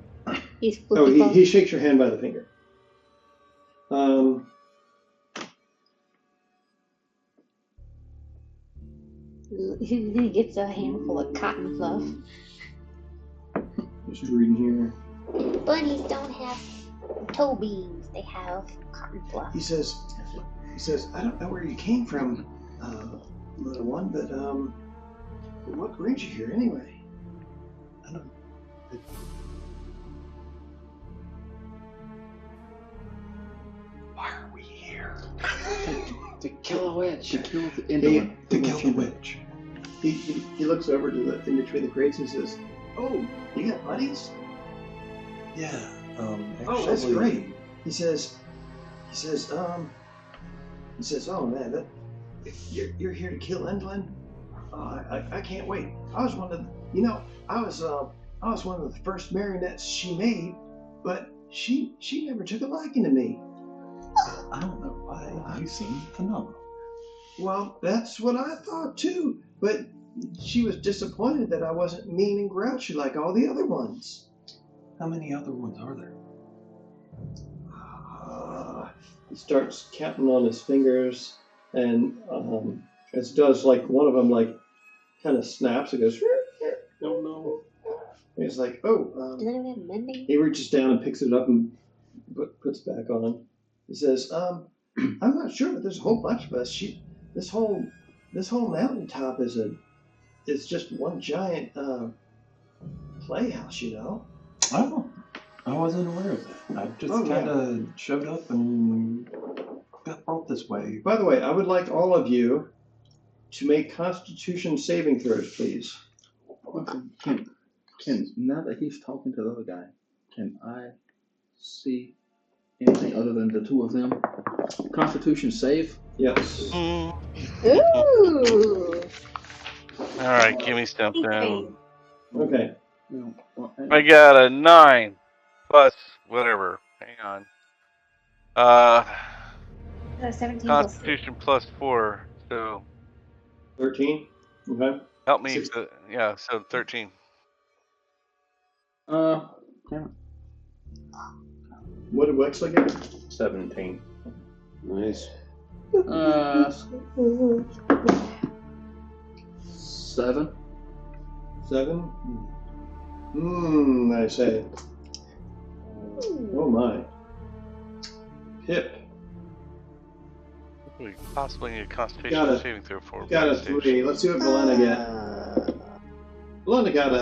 He's Oh, flippy Paul. he shakes your hand by the finger. He gets a handful of cotton fluff. Just reading here. Bunnies don't have toe beans. They have cotton fluff. He says, "I don't know where you came from, little one, but what brings you here anyway?" I don't. Why are we here? To kill a witch. To kill the To kill the witch. He looks over to the in between the crates and says, "Oh, you got buddies? Yeah. Oh, that's actually, great. he says, oh man, you're here to kill Endlin? I can't wait. I was one of the first marionettes she made, but she never took a liking to me. I don't know why. You seem phenomenal. Well, that's what I thought too, but she was disappointed that I wasn't mean and grouchy like all the other ones. How many other ones are there? He starts counting on his fingers, and as does like one of them like kind of snaps and goes. Oh no! He's like, he reaches down and picks it up and puts it back on. He says, I'm not sure, but there's a whole bunch of us. This whole mountaintop is just one giant playhouse, you know. Oh, I wasn't aware of that. I just kind of showed up and got brought this way. By the way, I would like all of you to make Constitution saving throws, please. Can now that he's talking to the other guy, can I see anything other than the two of them? Constitution save? Yes. Ooh. All right, give me something. Okay. I got a 9 plus whatever. Hang on. 17 Constitution plus 4, so 13. Okay. help me. So 13. What did Wexley get? 17. Nice. 7. 7. I say. Oh my. Pip. We possibly need a Constitution saving throw for. Got a 3. Let's see what Valena got. Valena got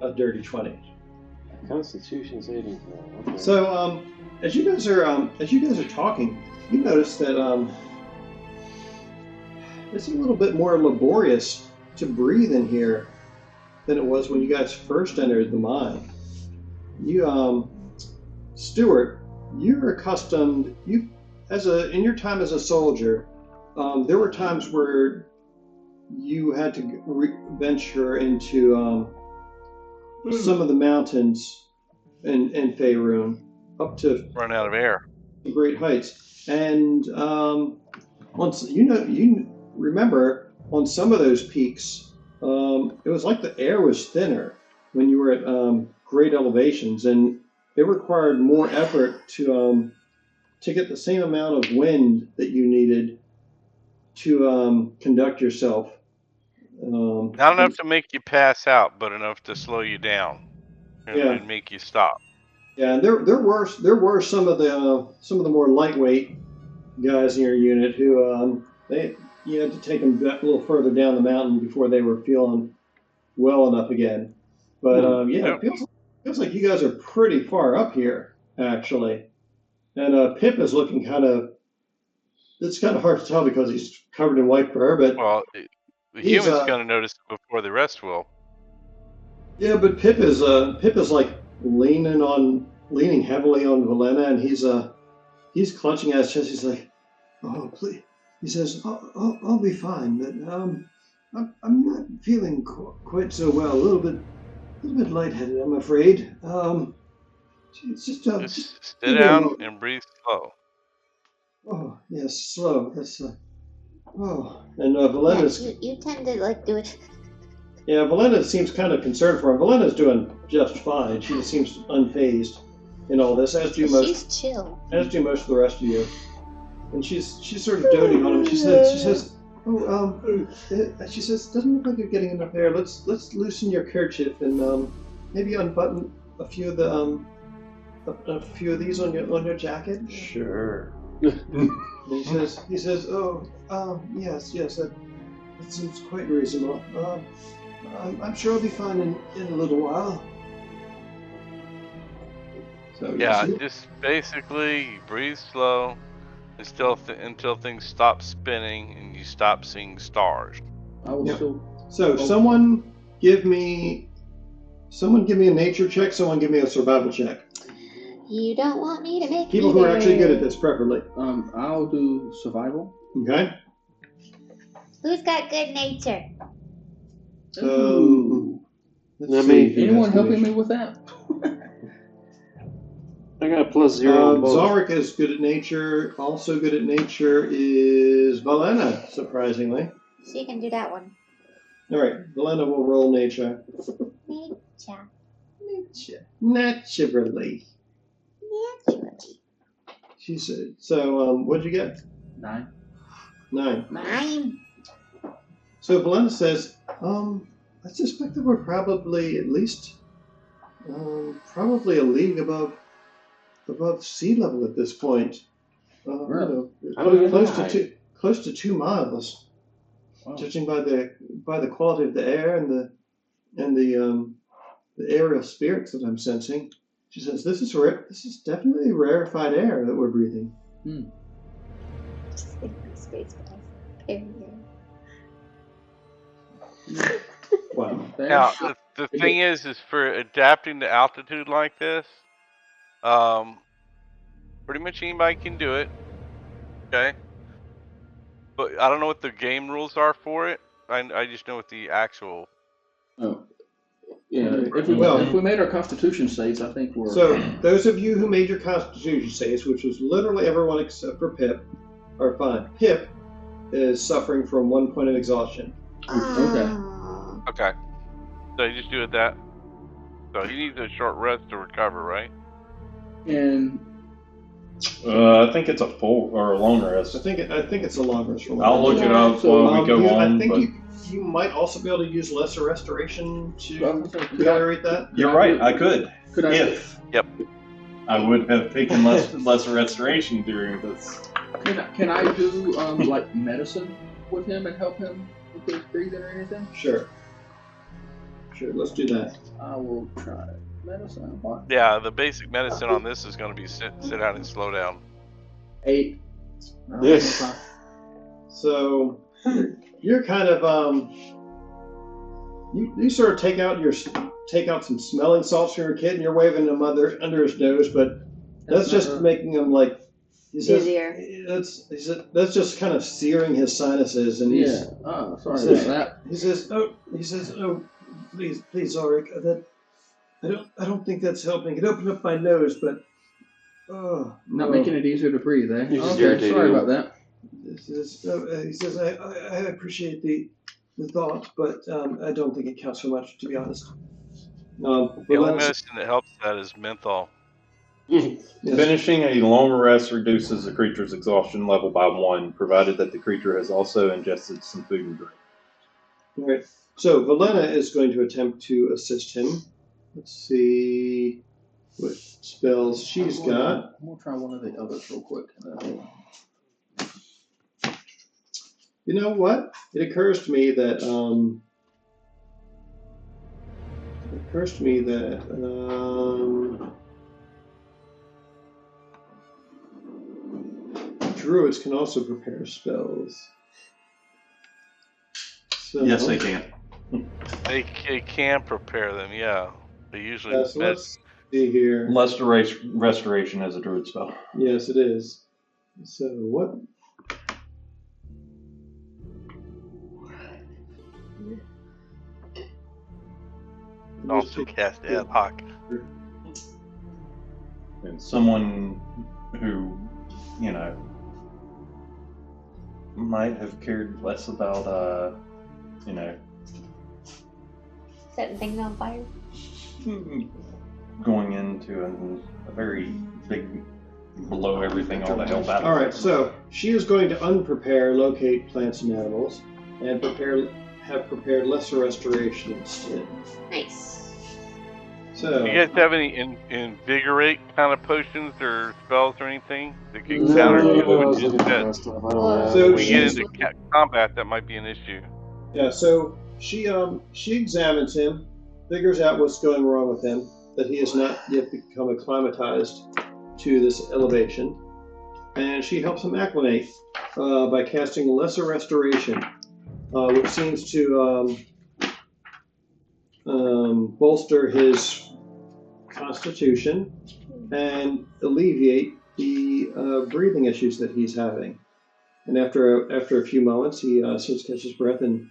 a dirty 20. Constitution saving throw. Okay. So as you guys are talking, you notice that it's a little bit more laborious to breathe in here than it was when you guys first entered the mine. You, Stuart, you're accustomed. In your time as a soldier, there were times where you had to venture into some of the mountains in Faerun, up to run out of air, great heights, and once you remember on some of those peaks, it was like the air was thinner when you were at great elevations, and it required more effort to get the same amount of wind that you needed to conduct yourself. Not enough to make you pass out, but enough to slow you down and make you stop. Yeah, and there were some of the more lightweight guys in your unit who you had to take them a little further down the mountain before they were feeling well enough again. But it feels like you guys are pretty far up here actually. And Pip is looking it's kind of hard to tell because he's covered in white fur, but the human's going to notice it before the rest will. Yeah, but Pip is like leaning heavily on Valena, and he's clutching at his chest. He's like, "Oh, please," he says, "I'll be fine, but I'm not feeling quite so well. A little bit lightheaded, I'm afraid. It's just sit down and breathe slow." Oh yes, slow. That's and Valena's. You tend to do it. Yeah, Valena seems kind of concerned for him. Valena's doing just fine. She just seems unfazed in all this, as do most. She's chill. As do most of the rest of you. And she's sort of doting on him. She says, she says, "Doesn't look like you're getting enough air. Let's loosen your kerchief and maybe unbutton a few of these on your jacket." Sure. And he says, yes, that seems quite reasonable. I'm sure I'll be fine in a little while. So just basically you breathe slow until things stop spinning and you stop seeing stars. So someone give me a nature check. Someone give me a survival check. You don't want me to make People who are actually good at this, preferably. I'll do survival. Okay. Who's got good nature? Let's see. Anyone helping me with that? I got a +0 on both. Zarek is good at nature. Also good at nature is Valena, surprisingly. She can do that one. All right, Valena will roll nature. Naturally. She said. So, what'd you get? 9. 9. So Valena says, I suspect that we're probably at least, probably a league above sea level at this point. Really? Close to 2 miles. Wow. Judging by the quality of the air and the aerial spirits that I'm sensing. She says, this is definitely rarefied air that we're breathing. Space Wow. Now, the thing is for adapting to altitude like this, pretty much anybody can do it. Okay. But I don't know what the game rules are for it. I just know what the actual. Oh. Yeah, if we made our Constitution saves, I think we're... So, those of you who made your Constitution saves, which was literally everyone except for Pip, are fine. Pip is suffering from 1 point of exhaustion. Okay. So you just do it that. So he needs a short rest to recover, right? And... I think it's a full or a long rest. I think it's a long rest. I'll look it up while we go on. I think you might also be able to use lesser restoration to ameliorate that. You're right. I could. Yep. I would have taken lesser restoration during this. Can I do like medicine with him and help him with his breathing or anything? Sure. Let's do that. I will try medicine. What? Yeah, the basic medicine on this is going to be sit down and slow down. 8. Yes. So you're kind of you sort of take out some smelling salts from your kid and you're waving them under his nose, but that's just making him like easier. That's just kind of searing his sinuses, and he's sorry about that. He says, please, Zarek, I don't think that's helping. It opened up my nose, but not making it easier to breathe, eh? Okay, sorry about that. He says, I appreciate the thought, but I don't think it counts for much, to be honest. The only medicine that helps that is menthol. Yes. Finishing a long rest reduces the creature's exhaustion level by 1, provided that the creature has also ingested some food and drink. All right. So Valena is going to attempt to assist him. Let's see what spells she's got. I'm going to try one of the others real quick. You know what? It occurs to me that druids can also prepare spells. So, Yes, they can. They can prepare them, yeah. They usually. So let's see here. Restoration is a druid spell. Yes, it is. So what? Also cast ad hoc. And someone who, might have cared less about, Setting things on fire. going into a very big blow everything all the hell battle. All right, so she is going to unprepare, locate plants and animals, and have prepared lesser restoration instead. Nice. So, Do you guys have any invigorate kind of potions or spells or anything that can counter what you said? So When we get into combat, that might be an issue. Yeah, so she examines him, figures out what's going wrong with him, that he has not yet become acclimatized to this elevation, and she helps him acclimate by casting lesser restoration, which seems to bolster his constitution and alleviate the breathing issues that he's having. And after a few moments, he starts to catch his breath and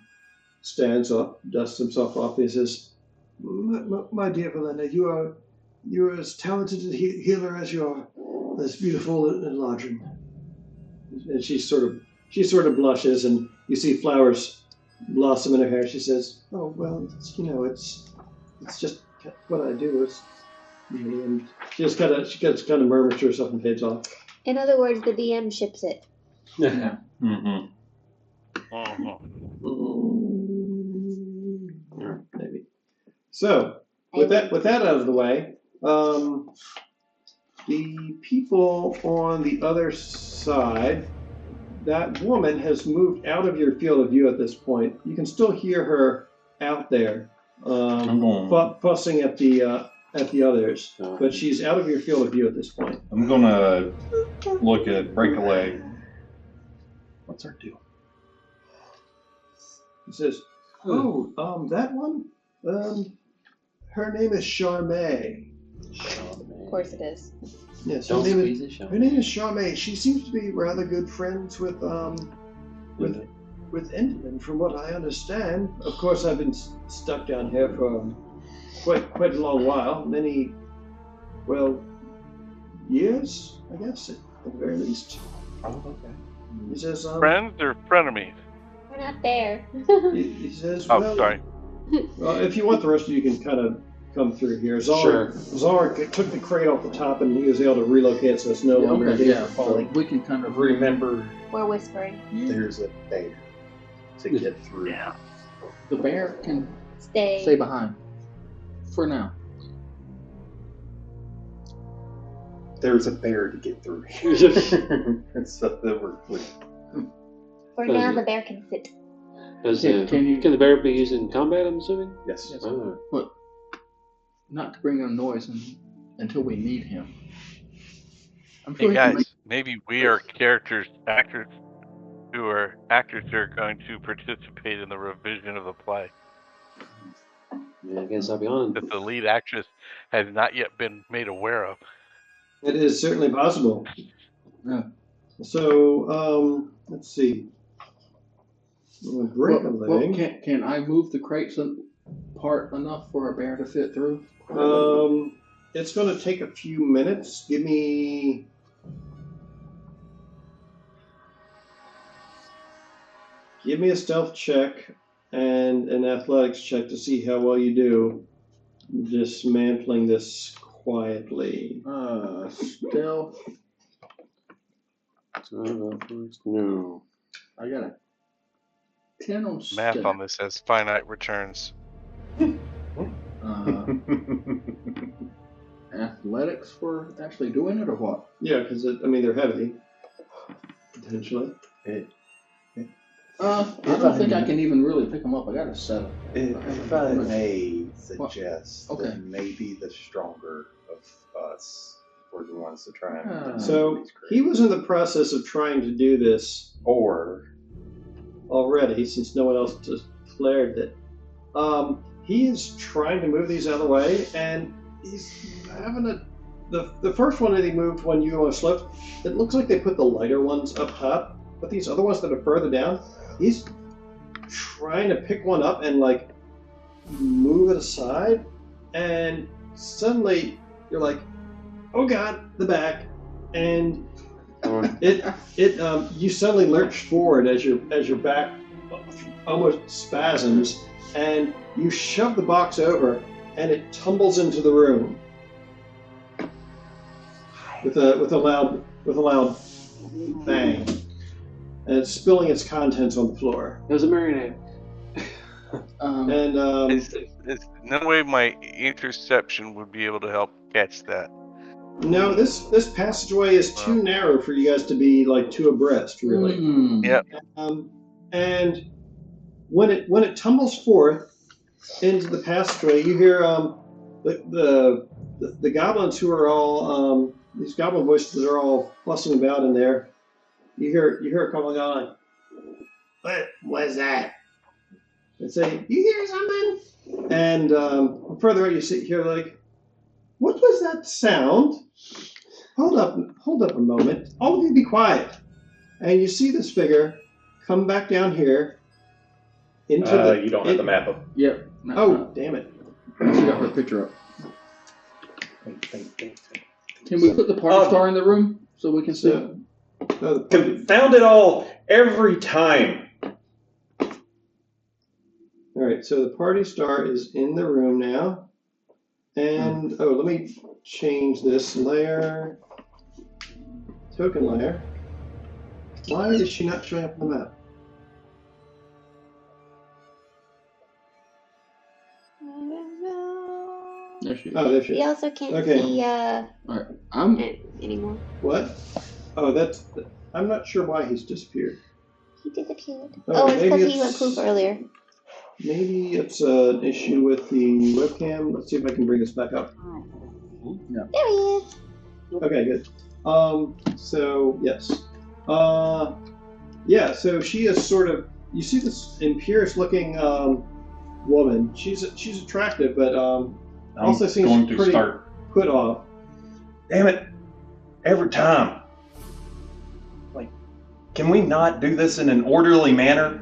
stands up, dusts himself off. He says, "My dear Belinda, you're as talented a healer as you are as beautiful and enlarging." And she sort of blushes, and you see flowers blossom in her hair. She says, "Oh well, it's just what I do." And she just kind of murmurs to herself and fades off. In other words, the DM ships it. Yeah. Mm-hmm. Maybe. So with that out of the way, the people on the other side, that woman has moved out of your field of view at this point. You can still hear her out there fussing at the others, but she's out of your field of view at this point. I'm gonna look at Break a Leg. What's her deal? He says, that one? Her name is Charmaine. Of course it is. Yes, her name is Charmaine. She seems to be rather good friends with Indian, from what I understand. Of course, I've been stuck down here for quite a long while. Many, years, I guess, at the very least. Oh, okay. He says, friends or frenemies? We're not there. he says, sorry. If you want the rest of you can kind of come through here. Zara took the crate off the top and he was able to relocate it so it's no longer in danger of falling. We can kind of remember. We're whispering. There's a bear to get through. Yeah. The bear can Stay behind. For now. There's a bear to get through. It's For now, the bear can sit. Can the bear be used in combat, I'm assuming? Yes. Oh. But not to bring on noise until we need him. I'm sure Hey guys, maybe we are actors who are going to participate in the revision of the play. Yeah, I guess I'll be on. That the lead actress has not yet been made aware of. It is certainly possible. Yeah. So, let's see. Can I move the crates apart enough for a bear to fit through? It's going to take a few minutes. Give me a stealth check and an athletics check to see how well you do dismantling this quietly. Stealth. No. I got a 10 on Math stealth. on this has finite returns. Athletics for actually doing it or what? Yeah, because they're heavy. Potentially. I don't think I can even really pick them up. I got a 7. If I may suggest Okay. that maybe the stronger of us were the ones to try and... So he was in the process of trying to do this already, since no one else declared it. He is trying to move these out of the way, and he's having the first one that he moved when you slipped, it looks like they put the lighter ones up top, but these other ones that are further down, he's trying to pick one up and move it aside, and suddenly you're like, oh god, the back, and you suddenly lurch forward as your back almost spasms, and you shove the box over, and it tumbles into the room with a loud bang, and it's spilling its contents on the floor. It was a marionette. It's no way my interception would be able to help catch that. No, this passageway is too narrow for you guys to be two abreast, really. Yep. And when it tumbles forth into the passageway, you hear the goblins who are all these goblin voices that are all fussing about in there. You hear a couple going, "What was that?" And say, "You hear something?" And further out, you hear What was that sound? Hold up a moment. All of you be quiet. And you see this figure come back down here into the... You don't have the map up. Yep. Oh, damn it. She got her picture up. Can we put the party star in the room so we can see? Confound it all every time. All right, so the party star is in the room now. And, let me change this layer. Token layer. Why is she not showing up on the map? I don't know. There she is. Oh, there she We is. also can't Okay. see I'm anymore. What? Oh, I'm not sure why he's disappeared. He disappeared. Oh, It's maybe because he went poof earlier. Maybe it's an issue with the webcam. Let's see if I can bring this back up. There he is. Okay, good. So yes. Yeah, so she is sort of, you see this imperious looking woman. She's attractive, but also seems going to pretty start. put off. Damn it. Every time. Like, can we not do this in an orderly manner?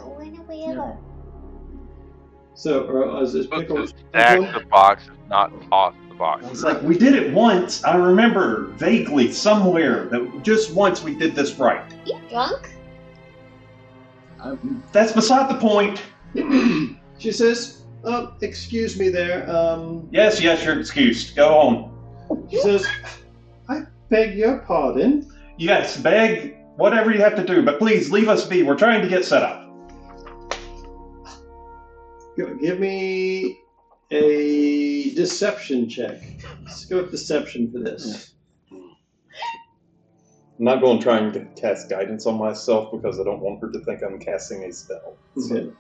When have we ever? So, is this Supposed pickle? to stack the boxes, not toss the boxes. It's like, we did it once. I remember vaguely somewhere that just once we did this right. You drunk? That's beside the point. She says, excuse me there. Yes, you're excused. Go on. She says, I beg your pardon. Yes, beg, whatever you have to do, but please leave us be. We're trying to get set up. Give me a deception check. Let's go with deception for this. I'm not going to try and cast guidance on myself because I don't want her to think I'm casting a spell. Okay.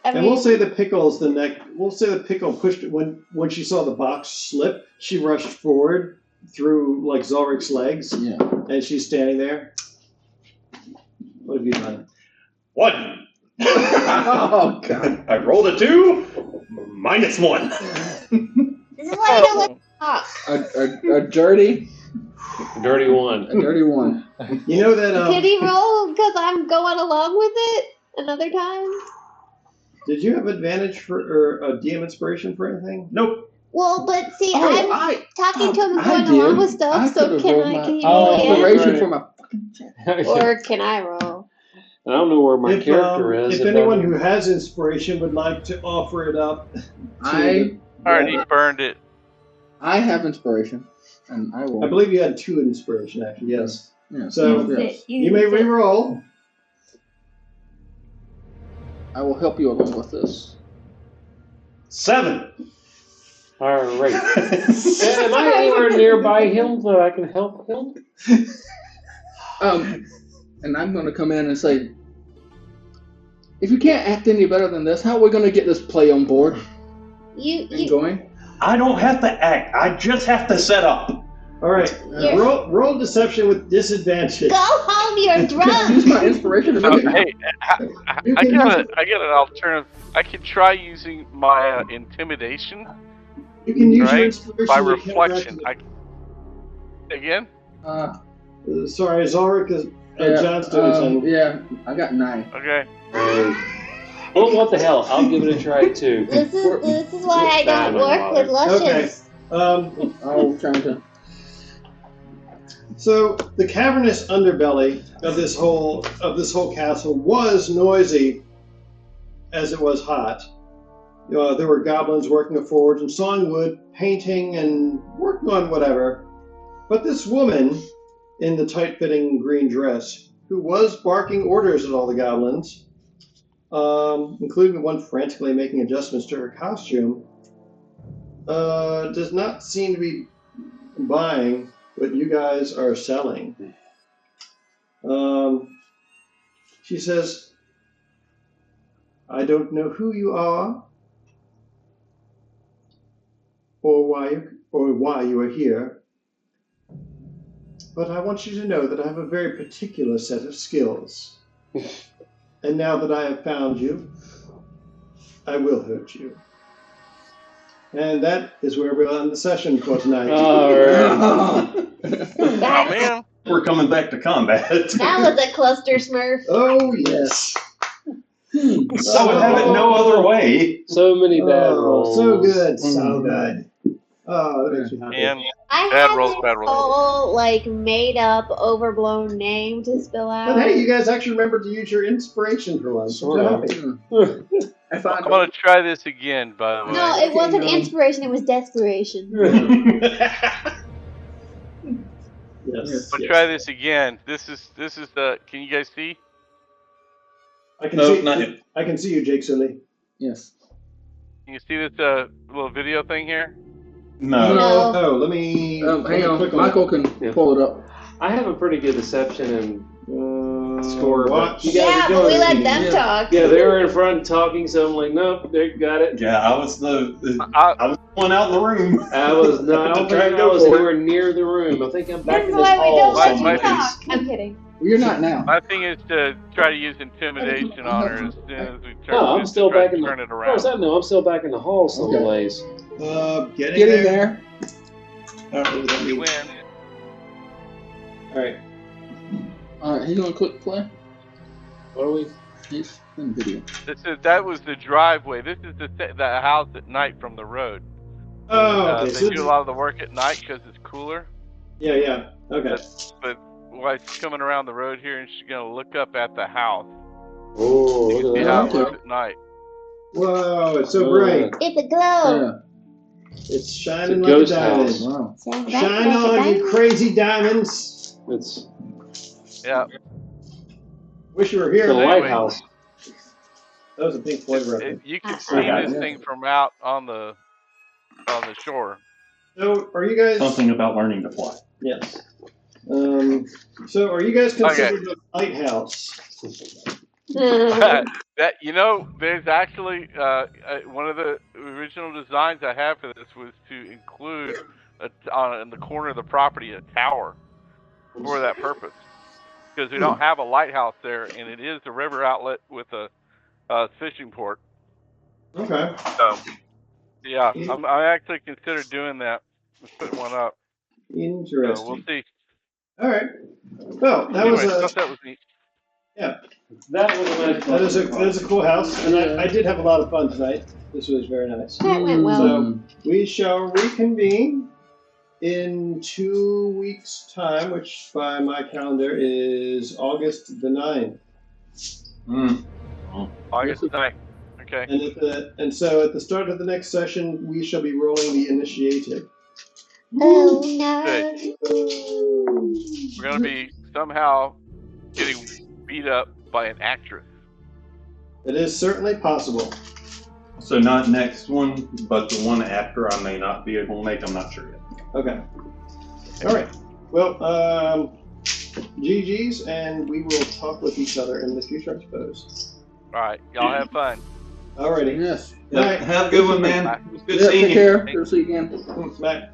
I mean, And we'll say the pickle's the neck. We'll say the pickle pushed it when she saw the box slip. She rushed forward through like Zulrich's legs, and she's standing there. What have you done? One. Oh God! I rolled a 2, -1. this is why I don't let you talk. A dirty one. A dirty one. You know that. Could he roll because I'm going along with it another time? Did you have advantage or a DM inspiration for anything? Nope. Well, but see, Oh, I'm talking to him and I going along did. with stuff, I so could've can rolled I? my- Can he roll again? Inspiration right. for my fucking chat. Or can I roll? I don't know where my character is. If anyone who has inspiration would like to offer it up, I Already burned it. have inspiration, and I will. I believe you had 2 inspiration actually. Yes. Yeah, So yes. you may re-roll. I will help you along with this. 7. All right. Am I anywhere nearby him that I can help him? And I'm going to come in and say, if you can't act any better than this, how are we going to get this play on board and going? I don't have to act. I just have to set up. All right. Roll deception with disadvantage. Go home, you're Use drunk. my inspiration to make it. Hey, I got an alternative. I could try using my intimidation, You can use your right? inspiration By to reflection. counteract Again? sorry, Zulrich is John's doing something. Yeah, I got 9. Okay. Well, what the hell? I'll give it a try too. This is why I don't work with luscious. Okay. I'll try to. So the cavernous underbelly of this whole castle was noisy, as it was hot. There were goblins working the forge and sawing wood, painting, and working on whatever. But this woman in the tight-fitting green dress, who was barking orders at all the goblins, including the one frantically making adjustments to her costume, does not seem to be buying what you guys are selling. She says, I don't know who you are or why you are here, but I want you to know that I have a very particular set of skills. And now that I have found you, I will hurt you. And that is where we'll end the session for tonight. All right. Oh man, We're coming back to combat. That was a cluster smurf. Oh, yes. I would have it no other way. So many bad rolls. So good. So good. Oh, that makes me happy. and I Bad had rolls, this bad rolls. whole like made up, overblown name to spill out. But hey, you guys actually remembered to use your inspiration for once. Sort of. I thought I'm gonna try this again. By the way, No, it wasn't inspiration, it was desperation. Yes. I'll try this again. This is the. Can you guys see? I can No, see. not yet. I can see you, Jake Sully. Yes. Can you see this little video thing here? No. No. Oh, let me. Hang on. click Michael can pull it up. I have a pretty good deception and score. What? You guys Yeah, are but we doing let it. them talk. Yeah, they were in front talking, so I'm like, nope, they got it. Yeah, I was the one out in the room. I was not. I don't Try think and I go was for it. anywhere near the room. I think I'm back This in is this why we hall. don't let My you somewhere. talk. I'm kidding. Well, you're not now. My thing is to try to use intimidation on her as soon as we turn. No, I'm still back in the. turn it Of around. course, I know. I'm still back in the hall someplace. Get Get in there. All right, You win. All right. All right, he's gonna click play. What are we? He's in video. That was the driveway. This is the house at night from the road. Oh, okay. They do a lot of the work at night because it's cooler. Yeah. Okay. But wife's coming around the road here, and she's gonna look up at the house. Oh, You can look see at how that. it looks at night. Whoa, it's so bright. It's a glow. Yeah. It's It's shining a like a ghost diamond. house. Wow. Shine on, you crazy diamonds. It's Yeah. Wish you were here. the Anyway. lighthouse. That was a Pink Floyd record. You can see this thing from out on the shore. So, are you guys? Something about learning to fly. Yes. So, are you guys considered a lighthouse? That there's actually one of the original designs I have for this was to include in the corner of the property a tower for that purpose, because we don't have a lighthouse there, and it is a river outlet with a fishing port. Okay. So yeah, I actually considered doing that, putting one up. Interesting. So we'll see. All right. Well, that Anyway, was I thought that was neat. yeah. That was a nice. That is a cool house, and I did have a lot of fun tonight. This was very nice. That went well. So we shall reconvene in 2 weeks' time, which by my calendar is August the 9th. August 9th. Okay. And so at the start of the next session, we shall be rolling the initiative. Oh no. Good. We're gonna be somehow getting beat up by an actress. It is certainly possible. So not next one, but the one after I may not be able to make. I'm not sure yet. Okay. All right. Well, GG's, and we will talk with each other in the future, I suppose. All right, y'all have fun. All righty. Yes. All right. Have a good one, man. It was good seeing Take you. care. Good to see you again. Bye.